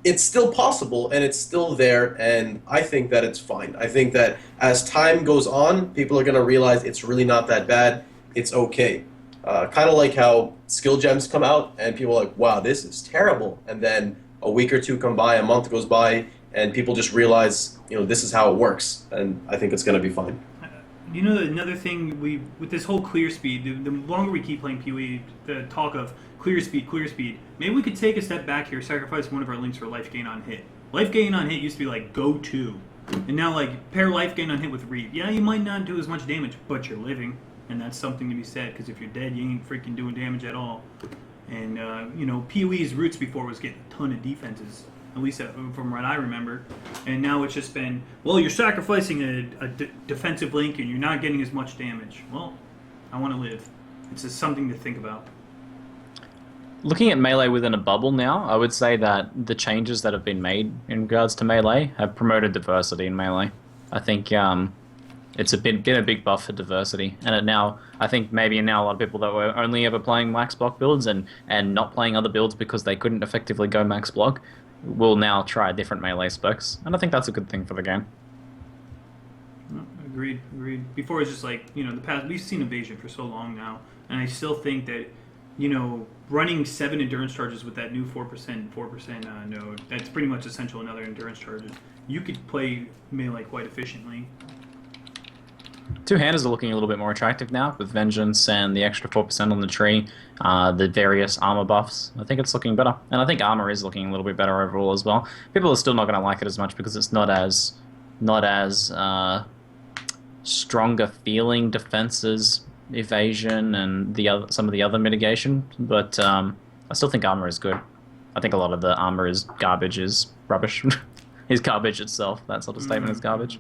Speaker 4: It's still possible, and it's still there, and I think that it's fine. I think that as time goes on, people are going to realize it's really not that bad. It's okay. Kind of like how skill gems come out, and people are like, wow, this is terrible. And then a week or two come by, a month goes by, and people just realize, this is how it works, and I think it's going to be fine.
Speaker 1: Another thing, with this whole clear speed, the longer we keep playing PoE, the talk of clear speed, maybe we could take a step back here, sacrifice one of our links for life gain on hit. Life gain on hit used to be like go-to, and now like pair life gain on hit with Reap. Yeah, you might not do as much damage, but you're living, and that's something to be said, because if you're dead, you ain't freaking doing damage at all. And, PoE's roots before was getting a ton of defenses, at least from what I remember. And now it's just been, well, you're sacrificing a defensive link and you're not getting as much damage. Well, I want to live. It's just something to think about.
Speaker 2: Looking at melee within a bubble now, I would say that the changes that have been made in regards to melee have promoted diversity in melee. I think it's been a big buff for diversity, and I think maybe now a lot of people that were only ever playing max block builds and not playing other builds because they couldn't effectively go max block will now try different melee specs, and I think that's a good thing for the game.
Speaker 1: Agreed. Before it was just like, the past, we've seen Invasion for so long now, and I still think that, running 7 endurance charges with that new 4% node, that's pretty much essential in other endurance charges. You could play melee quite efficiently.
Speaker 2: Two-handers are looking a little bit more attractive now with Vengeance and the extra 4% on the tree, the various armor buffs. I think it's looking better, and I think armor is looking a little bit better overall as well. People are still not going to like it as much because it's not as stronger feeling defenses, evasion, and some of the other mitigation. But I still think armor is good. I think a lot of the armor is garbage, is rubbish. Is garbage itself. That sort of statement is garbage.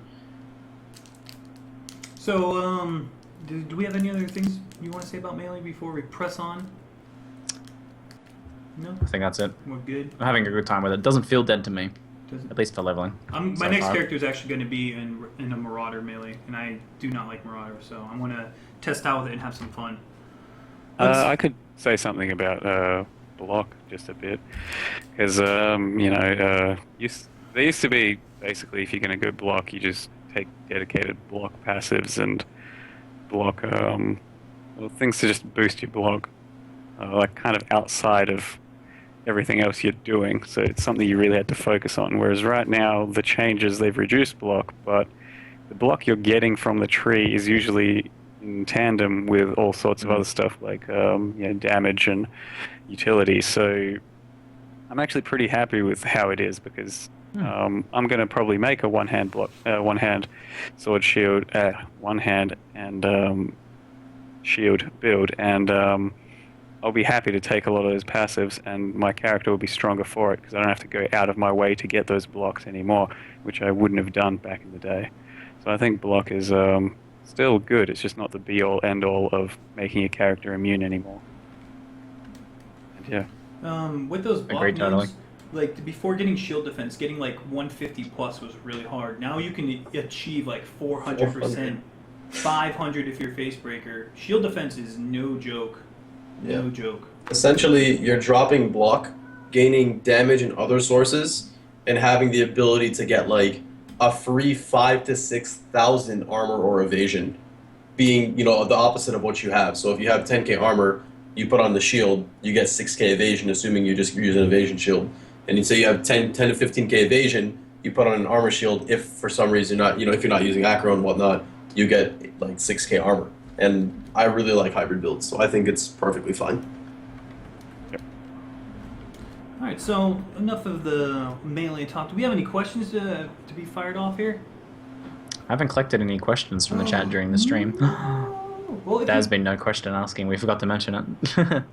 Speaker 1: So, do we have any other things you want to say about melee before we press on? No?
Speaker 2: I think that's it.
Speaker 1: We're good?
Speaker 2: I'm having a good time with it. Doesn't feel dead to me,
Speaker 1: Doesn't?
Speaker 2: at least for leveling.
Speaker 1: My next character is actually going to be in a Marauder melee, and I do not like Marauder, so I want to test out with it and have some fun.
Speaker 3: I could say something about block just a bit, because there used to be basically if you're going to go block, you just take dedicated block passives and block things to just boost your block, like kind of outside of everything else you're doing. So it's something you really had to focus on. Whereas right now the changes, they've reduced block, but the block you're getting from the tree is usually in tandem with all sorts of other stuff like damage and utility. So I'm actually pretty happy with how it is, because I'm going to probably make a one-hand sword shield, one-hand and shield build, and I'll be happy to take a lot of those passives, and my character will be stronger for it, because I don't have to go out of my way to get those blocks anymore, which I wouldn't have done back in the day. So I think block is still good. It's just not the be-all, end-all of making a character immune anymore. And yeah.
Speaker 1: With those block
Speaker 2: Agreed, totally.
Speaker 1: moves, like before getting shield defense, getting like 150 plus was really hard. Now you can achieve like 400%, 500 if you're face breaker. Shield defense is no joke. No joke.
Speaker 4: Essentially, you're dropping block, gaining damage in other sources, and having the ability to get like a free 5,000 to 6,000 armor or evasion. being, you know, the opposite of what you have. So if you have 10k armor, you put on the shield, you get 6k evasion, assuming you just use an evasion shield. And you say you have 10 to 15k evasion, you put on an armor shield. If for some reason you're not, you know, if you're not using acro and whatnot, you get like 6k armor. And I really like hybrid builds, so I think it's perfectly fine.
Speaker 1: All right, so enough of the melee talk. Do we have any questions to be fired off here?
Speaker 2: I haven't collected any questions from the chat during the stream.
Speaker 1: Well,
Speaker 2: There's been no question asking. We forgot to mention it.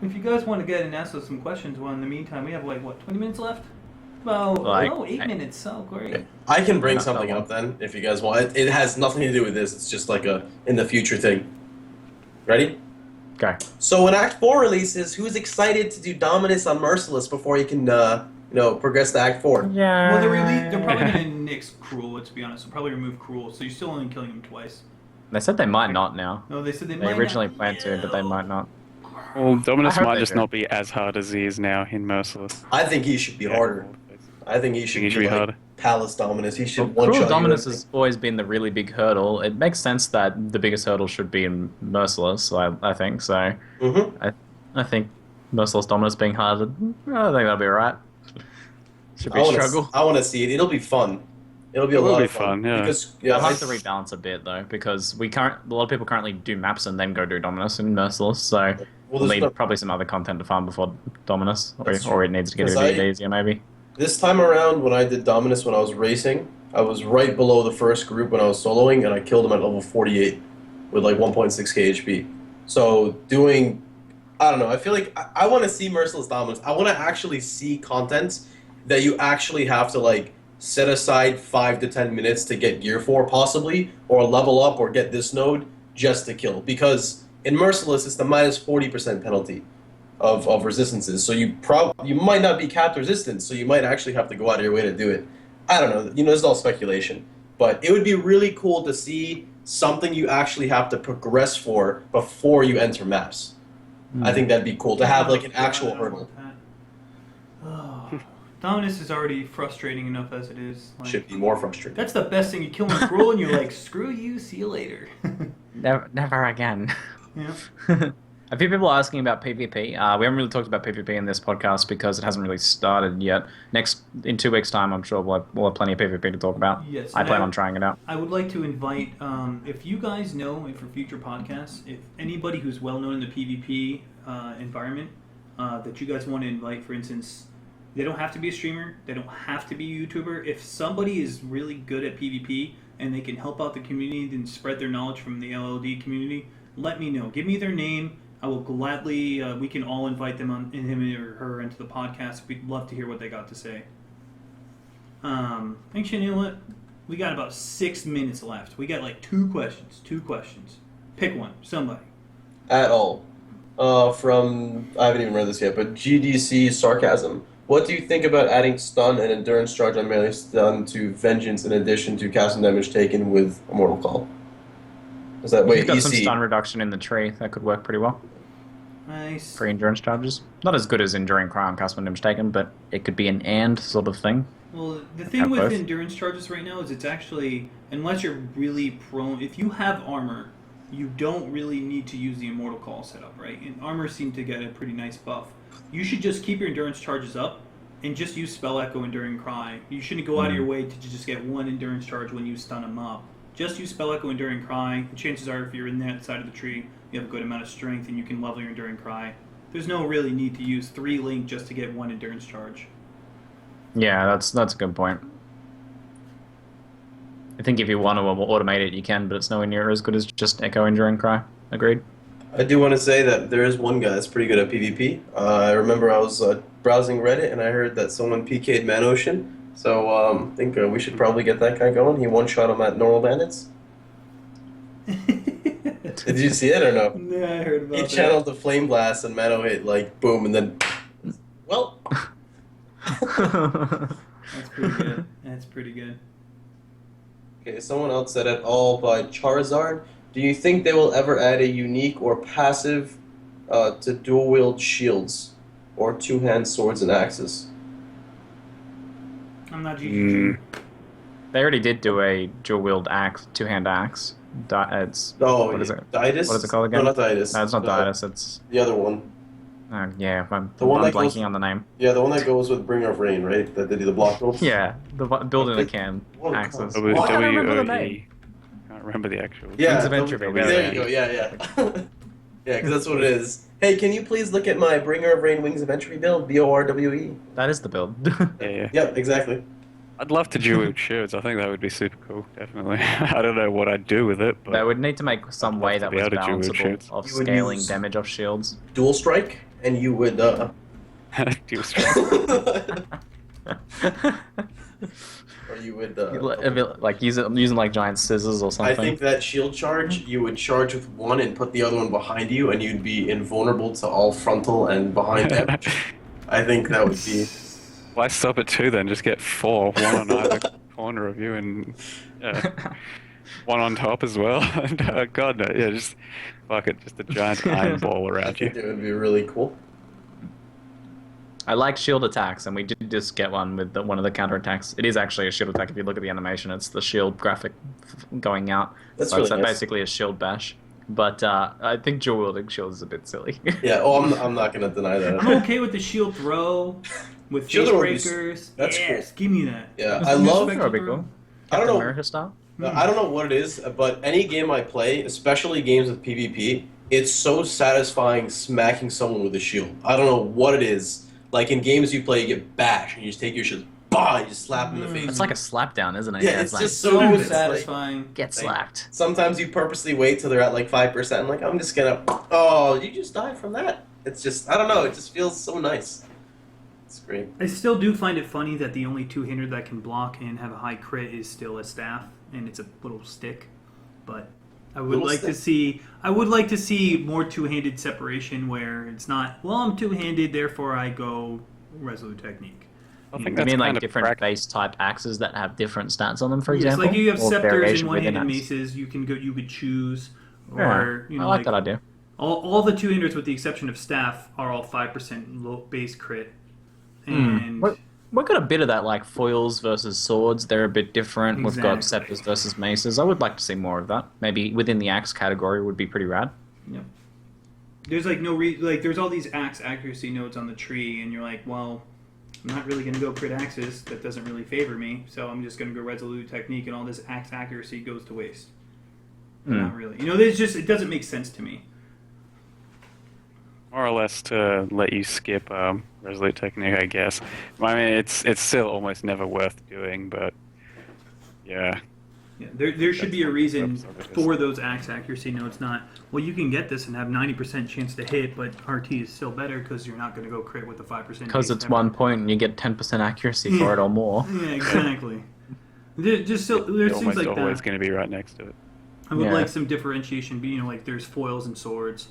Speaker 1: if you guys want to get and ask us some questions, well, in the meantime, we have like, what, 20 minutes left? Well,
Speaker 2: Like,
Speaker 1: 8 minutes, so great.
Speaker 4: I can bring
Speaker 2: Not that
Speaker 4: something
Speaker 2: long.
Speaker 4: up then, if you guys want. It has nothing to do with this. It's just like a in the future thing. Ready?
Speaker 2: Go.
Speaker 4: So when Act 4 releases, who's excited to do Dominus on Merciless before you can, progress to Act 4?
Speaker 2: Yeah.
Speaker 1: Well, they're probably going to nix Cruel, let's be honest. They'll probably remove Cruel, so you're still only killing him twice.
Speaker 2: They said they might not now.
Speaker 1: No, they said they
Speaker 2: They
Speaker 1: might
Speaker 2: originally
Speaker 1: not.
Speaker 2: planned to, but they might not.
Speaker 3: Well, Dominus
Speaker 2: I hope
Speaker 3: might
Speaker 2: they
Speaker 3: just
Speaker 2: do.
Speaker 3: not be as hard as he is now in Merciless.
Speaker 4: I think he should be harder. I think he should
Speaker 3: he
Speaker 4: be
Speaker 3: should be
Speaker 4: like
Speaker 3: harder?
Speaker 4: Palace Dominus. He should
Speaker 2: Well,
Speaker 4: one-shot
Speaker 2: Cruel
Speaker 4: you
Speaker 2: Dominus
Speaker 4: with-
Speaker 2: has always been the really big hurdle. It makes sense that the biggest hurdle should be in Merciless, I think. So
Speaker 4: Mhm.
Speaker 2: I think Merciless Dominus being harder, I think that'll be alright. Should be
Speaker 4: I
Speaker 2: a
Speaker 4: wanna
Speaker 2: struggle.
Speaker 4: I want to see it. It'll be fun. It'll be a
Speaker 3: It will
Speaker 4: lot
Speaker 3: be
Speaker 4: of fun.
Speaker 3: fun, yeah.
Speaker 4: Because
Speaker 2: I'll have
Speaker 4: I-
Speaker 2: to rebalance a bit though, because a lot of people currently do maps and then go do Dominus and Merciless, so
Speaker 4: well,
Speaker 2: we'll
Speaker 4: there's
Speaker 2: need
Speaker 4: no-
Speaker 2: probably some other content to farm before Dominus,
Speaker 4: That's
Speaker 2: or it needs to get a
Speaker 4: Because
Speaker 2: bit easier maybe.
Speaker 4: This time around, when I did Dominus when I was racing, I was right below the first group when I was soloing, and I killed him at level 48 with like 1.6k HP. So doing, I don't know, I feel like I want to see Merciless Dominus. I want to actually see content that you actually have to like set aside 5 to 10 minutes to get gear for, possibly, or level up or get this node just to kill. Because in Merciless, it's the minus 40% penalty of resistances. So you might not be capped resistant, so you might actually have to go out of your way to do it. I don't know. You know, this is all speculation. But it would be really cool to see something you actually have to progress for before you enter maps. I think that'd be cool to have like an actual hurdle.
Speaker 1: Oh, Dominus is already frustrating enough as it is. Like,
Speaker 4: Should be more frustrating.
Speaker 1: that's the best thing. You kill him Cruel and you're like, screw you, see you later.
Speaker 2: Never again.
Speaker 1: Yeah.
Speaker 2: A few people are asking about PvP. We haven't really talked about PvP in this podcast because it hasn't really started yet. In 2 weeks' time, I'm sure we'll have plenty of PvP to talk about.
Speaker 1: Yes,
Speaker 2: I
Speaker 1: and
Speaker 2: plan on trying it out.
Speaker 1: I would like to invite, if you guys know, for future podcasts, if anybody who's well known in the PvP environment that you guys want to invite, for instance, they don't have to be a streamer, they don't have to be a YouTuber. If somebody is really good at PvP and they can help out the community and spread their knowledge from the LLD community, let me know. Give me their name. I will gladly, we can all invite them him or her into the podcast. We'd love to hear what they got to say. Actually, you know what? We got about 6 minutes left. We got like 2 questions. Pick one, somebody.
Speaker 4: At all. From, I haven't even read this yet, but GDC Sarcasm. What do you think about adding stun and endurance charge on melee stun to Vengeance in addition to casting damage taken with Immortal Call? Is that, wait,
Speaker 2: You've got
Speaker 4: EC?
Speaker 2: some stun reduction in the tree. That could work pretty well.
Speaker 1: Nice.
Speaker 2: For endurance charges. Not as good as Enduring Cry on cast when damage taken, but it could be an and sort of thing.
Speaker 1: Well, the thing
Speaker 2: Have
Speaker 1: with
Speaker 2: both.
Speaker 1: endurance charges right now is it's actually, unless you're really prone, if you have armor, you don't really need to use the Immortal Call setup, right? And armor seem to get a pretty nice buff. You should just keep your endurance charges up and just use Spell Echo Enduring Cry. You shouldn't go out of your way to just get one endurance charge when you stun a mob. Just use Spell Echo Enduring Cry. The chances are if you're in that side of the tree, you have a good amount of strength and you can level your Enduring Cry. There's no really need to use 3 Link just to get 1 endurance charge.
Speaker 2: Yeah, that's a good point. I think if you want to automate it, you can, but it's nowhere near as good as just Echo Enduring Cry. Agreed.
Speaker 4: I do want to say that there is one guy that's pretty good at PvP. I remember I was browsing Reddit and I heard that someone PK'd Manocean. So I think we should probably get that guy going. He one-shot him at normal bandits. Did you see it or no?
Speaker 1: No, I heard about
Speaker 4: He
Speaker 1: that.
Speaker 4: channeled the Flame Blast and Mano hit like boom and then... Well...
Speaker 1: That's pretty good. That's pretty good.
Speaker 4: Okay, someone else said it all by Charizard. Do you think they will ever add a unique or passive to dual-wield shields? Or two-hand swords and axes?
Speaker 1: I'm not GGG.
Speaker 2: They already did do a dual wield axe, 2-hand axe It's
Speaker 4: Oh,
Speaker 2: what is it?
Speaker 4: Didus?
Speaker 2: What is it called again?
Speaker 4: No, not Didus.
Speaker 2: No, it's not Didus. It's
Speaker 4: the other one.
Speaker 2: yeah. I'm
Speaker 4: one that
Speaker 2: blanking
Speaker 4: goes-
Speaker 2: on the name.
Speaker 4: Yeah, the one that goes with Bringer of Rain, right? That they do the block builds.
Speaker 2: Yeah, the building a can
Speaker 4: What a
Speaker 2: axis.
Speaker 4: con-
Speaker 2: I can't remember the
Speaker 3: WOE.
Speaker 2: name.
Speaker 3: Can't remember the actual.
Speaker 4: Yeah,
Speaker 2: Wings of Entropy,
Speaker 4: There you go. Yeah. Yeah, because that's what it is. Hey, can you please look at my Bringer of Rain Wings of Entropy build? BORWE.
Speaker 2: That is the build.
Speaker 3: Yeah.
Speaker 4: Yep, exactly.
Speaker 3: I'd love to dual wield shields. I think that would be super cool. Definitely. I don't know what I'd do with it, but
Speaker 2: They would need to make some
Speaker 3: I'd
Speaker 2: way
Speaker 3: love
Speaker 2: that
Speaker 3: to be
Speaker 2: was
Speaker 3: able to dual wield
Speaker 2: balanceable
Speaker 3: shields.
Speaker 2: of
Speaker 4: You would
Speaker 2: scaling
Speaker 4: use-
Speaker 2: damage off shields.
Speaker 4: Dual strike, and you would.
Speaker 3: dual strike.
Speaker 4: Or you would.
Speaker 2: Like using like giant scissors or
Speaker 4: I
Speaker 2: something.
Speaker 4: think that shield charge, you would charge with one and put the other one behind you, and you'd be invulnerable to all frontal and behind damage. I think that would be.
Speaker 3: Why stop at 2 then? Just get 4, one on either corner of you, and one on top as well. And, God no, yeah, just fuck it, just a giant iron ball
Speaker 4: I
Speaker 3: around you.
Speaker 4: think it would be really cool.
Speaker 2: I like shield attacks, and we did just get one with one of the counterattacks. It is actually a shield attack. If you look at the animation, it's the shield graphic going out.
Speaker 4: That's
Speaker 2: So
Speaker 4: really
Speaker 2: it's
Speaker 4: nice.
Speaker 2: basically a shield bash. But I think dual wielding shields is a bit silly.
Speaker 4: Yeah. Oh, I'm not gonna deny that.
Speaker 1: I'm okay with the shield throw, with
Speaker 4: Shield
Speaker 1: face
Speaker 4: throw would be
Speaker 1: breakers.
Speaker 4: that's
Speaker 1: Yes, give me that.
Speaker 4: Yeah,
Speaker 1: Just
Speaker 4: I love-
Speaker 1: respect
Speaker 2: That would be
Speaker 1: the
Speaker 2: cool.
Speaker 1: throw.
Speaker 4: I don't
Speaker 2: Captain
Speaker 4: know.
Speaker 2: America style.
Speaker 4: I don't know what it is, but any game I play, especially games with PvP, it's so satisfying smacking someone with a shield. I don't know what it is. Like in games you play, you get bashed, and you just take your shield, bah, you just slap in the face.
Speaker 2: It's like a slapdown, isn't it?
Speaker 4: Yeah, it's
Speaker 2: like,
Speaker 4: just
Speaker 1: So
Speaker 4: good. It's like-
Speaker 1: satisfying.
Speaker 2: get slapped.
Speaker 4: Sometimes you purposely wait till they're at like 5%. I'm like, I'm just gonna. Oh, you just died from that. It's just, I don't know. It just feels so nice. It's great.
Speaker 1: I still do find it funny that the only two-hander that can block and have a high crit is still a staff, and it's a little stick. But I would
Speaker 4: Little
Speaker 1: like
Speaker 4: stick.
Speaker 1: to see. I would like to see more two-handed separation where it's not. Well, I'm two-handed, therefore I go resolute technique.
Speaker 3: I think
Speaker 2: You
Speaker 3: that's
Speaker 2: mean like
Speaker 3: kind of
Speaker 2: different base type axes that have different stats on them, for
Speaker 1: Yes,
Speaker 2: example?
Speaker 1: like you have
Speaker 2: Or
Speaker 1: scepters
Speaker 2: variation
Speaker 1: and
Speaker 2: within
Speaker 1: one-handed
Speaker 2: axes?
Speaker 1: maces. You can go. You could choose, or
Speaker 2: Yeah,
Speaker 1: you know,
Speaker 2: I like that idea.
Speaker 1: all the two-handers with the exception of staff are all 5% low base crit, and
Speaker 2: We've got a bit of that, like foils versus swords. They're a bit different. We've got
Speaker 1: Exactly.
Speaker 2: scepters versus maces. I would like to see more of that. Maybe within the axe category would be pretty rad.
Speaker 1: Yep. There's like no like there's all these axe accuracy nodes on the tree, and you're like, well, I'm not really gonna go crit axes. That doesn't really favor me, so I'm just gonna go resolute technique, and all this axe accuracy goes to waste. Not really. You know, there's just it doesn't make sense to me.
Speaker 3: More or less to let you skip resolute technique, I guess. I mean, it's still almost never worth doing, but yeah.
Speaker 1: Yeah, there should be a
Speaker 3: That's
Speaker 1: reason
Speaker 3: the purpose of it,
Speaker 1: for those axe accuracy nodes. Not well, you can get this and have 90% chance to hit, but RT is still better because you're not going to go crit with the 5%.
Speaker 2: Because
Speaker 1: base
Speaker 2: it's
Speaker 1: ever.
Speaker 2: 1 point and you get 10% accuracy for it or more.
Speaker 1: Yeah, exactly. There's just so there's things
Speaker 3: Almost
Speaker 1: like
Speaker 3: always
Speaker 1: that.
Speaker 3: going to be right next to it.
Speaker 1: I would
Speaker 2: Yeah.
Speaker 1: like some differentiation. You know, like there's foils and swords.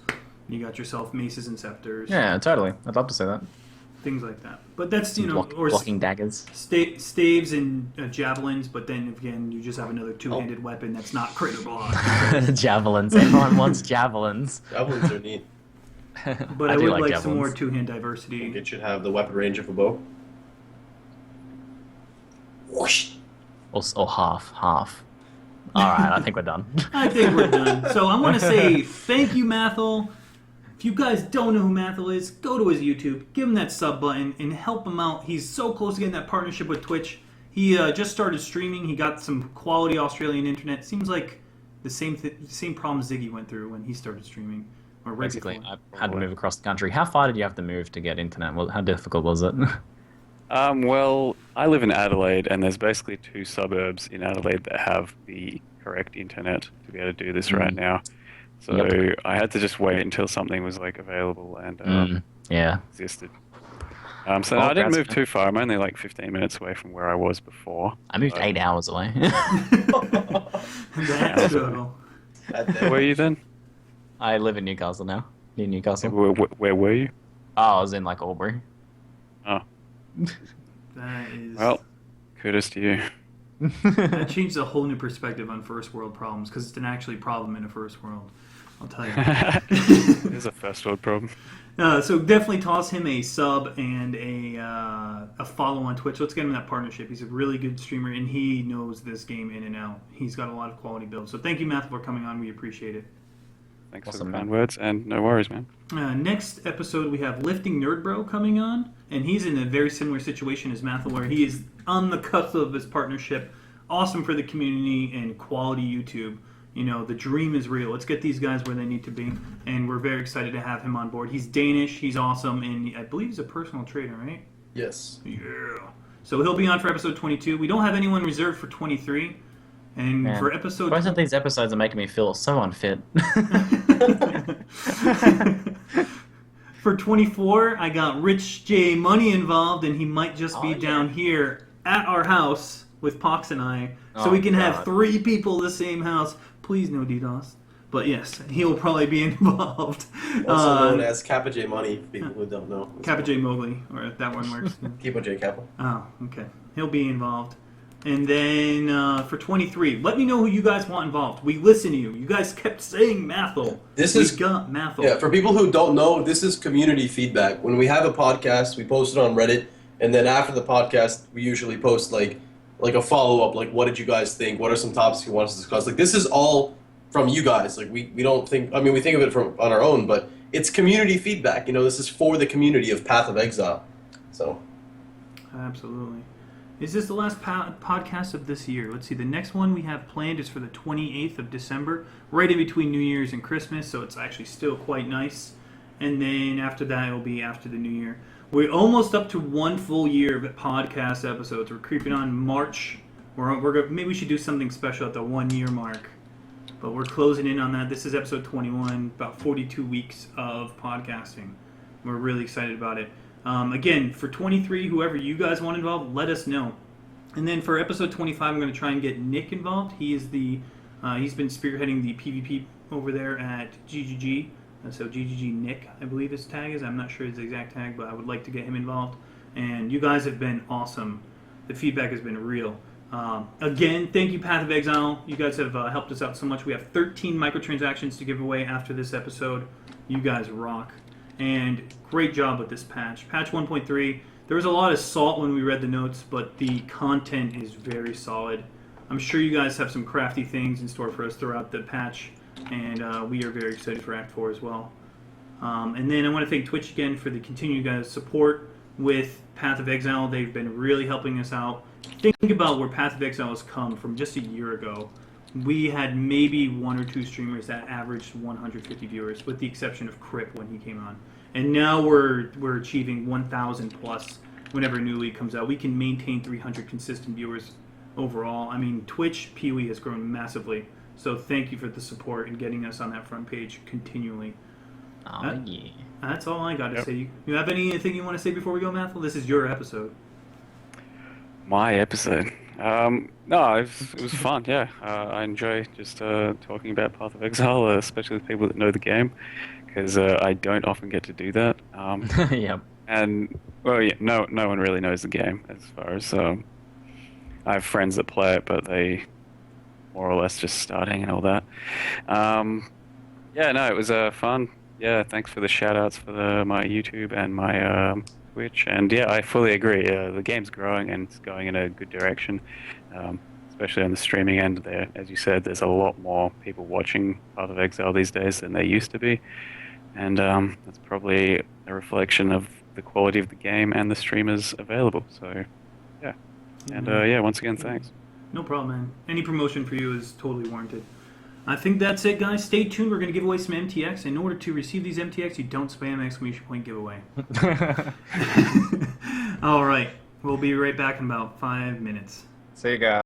Speaker 1: You got yourself maces and scepters.
Speaker 2: Yeah, totally. I'd love to see that.
Speaker 1: Things like that. But that's you know, or
Speaker 2: Blocking daggers.
Speaker 1: staves and javelins. But then again, you just have another two-handed weapon that's not crit or block.
Speaker 2: Javelins. Everyone wants javelins.
Speaker 4: Javelins are neat.
Speaker 1: But I
Speaker 2: do
Speaker 1: would
Speaker 2: like
Speaker 1: like some more
Speaker 2: javelins.
Speaker 1: two-hand diversity.
Speaker 4: It should have the weapon range of a bow. Whoosh.
Speaker 2: Or half. Alright, I think we're done.
Speaker 1: I think we're done. So I want to say thank you, Mathil. If you guys don't know who Mathil is, go to his YouTube, give him that sub button, and help him out. He's so close to getting that partnership with Twitch. He just started streaming. He got some quality Australian internet. Seems like the same problem Ziggy went through when he started streaming. Or right
Speaker 2: Basically,
Speaker 1: before.
Speaker 2: I had to move across the country. How far did you have to move to get internet? How difficult was it?
Speaker 3: Well, I live in Adelaide, and there's basically 2 suburbs in Adelaide that have the correct internet to be able to do this right now. So
Speaker 2: Yep.
Speaker 3: I had to just wait until something was like available and
Speaker 2: Yeah.
Speaker 3: existed. So
Speaker 2: Well,
Speaker 3: I didn't
Speaker 2: that's
Speaker 3: move
Speaker 2: good.
Speaker 3: too far. I'm only like 15 minutes away from where I was before.
Speaker 2: I moved 8 hours away.
Speaker 1: That's so.
Speaker 3: Where were you then?
Speaker 2: I live in Newcastle now. Near Newcastle.
Speaker 3: Where were you?
Speaker 2: Oh, I was in like Albury.
Speaker 3: Oh,
Speaker 1: That is.
Speaker 3: well, kudos to you.
Speaker 1: That changed a whole new perspective on first world problems because it's an actually problem in a first world. I'll tell you.
Speaker 3: There's a first world problem.
Speaker 1: So definitely toss him a sub and a follow on Twitch. Let's get him that partnership. He's a really good streamer, and he knows this game in and out. He's got a lot of quality builds. So thank you, Mathil, for coming on. We appreciate it.
Speaker 3: Thanks for the kind words, and no worries, man.
Speaker 1: Next episode, we have Lifting Nerd Bro coming on, and he's in a very similar situation as Mathil, where he is on the cusp of his partnership. Awesome for the community and quality YouTube. You know, the dream is real. Let's get these guys where they need to be, and we're very excited to have him on board. He's Danish, he's awesome, and I believe he's a personal trainer, right?
Speaker 4: Yes.
Speaker 1: Yeah. So he'll be on for episode 22. We don't have anyone reserved for 23, and
Speaker 2: Man,
Speaker 1: for episode...
Speaker 2: Both of these episodes are making me feel so unfit.
Speaker 1: For 24, I got Rich J Money involved, and he might just be
Speaker 2: yeah.
Speaker 1: down here at our house with Pox and I, so we can have 3 people in the same house. Please no DDoS. But yes, he'll probably be involved.
Speaker 4: Also known as Kappa J Money, for people who don't know.
Speaker 1: Kappa J Mowgli, or if that one works.
Speaker 4: Kappa J Kappa.
Speaker 1: Oh, okay. He'll be involved. And then for 23, let me know who you guys want involved. We listen to you. You guys kept saying Mathil. We got Mathil.
Speaker 4: Yeah, for people who don't know, this is community feedback. When we have a podcast, we post it on Reddit, and then after the podcast, we usually post like a follow-up, like what did you guys think? What are some topics you want us to discuss? Like this is all from you guys. Like we don't think, I mean, we think of it from on our own, but it's community feedback. You know, this is for the community of Path of Exile. So.
Speaker 1: Absolutely. Is this the last podcast of this year? Let's see. The next one we have planned is for the 28th of December, right in between New Year's and Christmas, so it's actually still quite nice. And then after that, it'll be after the New Year. We're almost up to 1 full year of podcast episodes. We're creeping on March. Maybe we should do something special at the 1 year mark. But we're closing in on that. This is episode 21, about 42 weeks of podcasting. We're really excited about it. Again, for 23, whoever you guys want involved, let us know. And then for episode 25, I'm going to try and get Nick involved. He is he's been spearheading the PvP over there at GGG. So GGG Nick, I believe his tag is. I'm not sure his exact tag, but I would like to get him involved. And you guys have been awesome. The feedback has been real. Again, thank you, Path of Exile. You guys have helped us out so much. We have 13 microtransactions to give away after this episode. You guys rock. And great job with this patch. Patch 1.3, there was a lot of salt when we read the notes, but the content is very solid. I'm sure you guys have some crafty things in store for us throughout the patch, and we are very excited for Act 4 as well. And then I want to thank Twitch again for the continued guys' support with Path of Exile. They've been really helping us out. Think about where Path of Exile has come from just a year ago. We had maybe 1 or 2 streamers that averaged 150 viewers, with the exception of Crip when he came on. And now we're achieving 1,000 plus whenever a new league comes out. We can maintain 300 consistent viewers overall. I mean, Twitch PoE has grown massively. So thank you for the support and getting us on that front page continually.
Speaker 2: Oh, yeah.
Speaker 1: That's all I got to say. You have anything you want to say before we go, Mathil? This is your episode.
Speaker 3: My episode. No, it was fun, yeah. I enjoy just talking about Path of Exile, especially with people that know the game, because I don't often get to do that.
Speaker 2: Yep.
Speaker 3: And, well, yeah, no one really knows the game as far as... I have friends that play it, but they more or less just starting and all that. Yeah, no, it was fun. Yeah, thanks for the shout-outs for my YouTube and my Twitch. And yeah, I fully agree. The game's growing and it's going in a good direction, especially on the streaming end. There, as you said, there's a lot more people watching Path of Exile these days than there used to be. And that's probably a reflection of the quality of the game and the streamers available. So, yeah. And yeah, once again, thanks.
Speaker 1: No problem, man. Any promotion for you is totally warranted. I think that's it, guys. Stay tuned. We're going to give away some MTX. In order to receive these MTX, you don't spam !! giveaway. All right. We'll be right back in about 5 minutes.
Speaker 2: See you guys.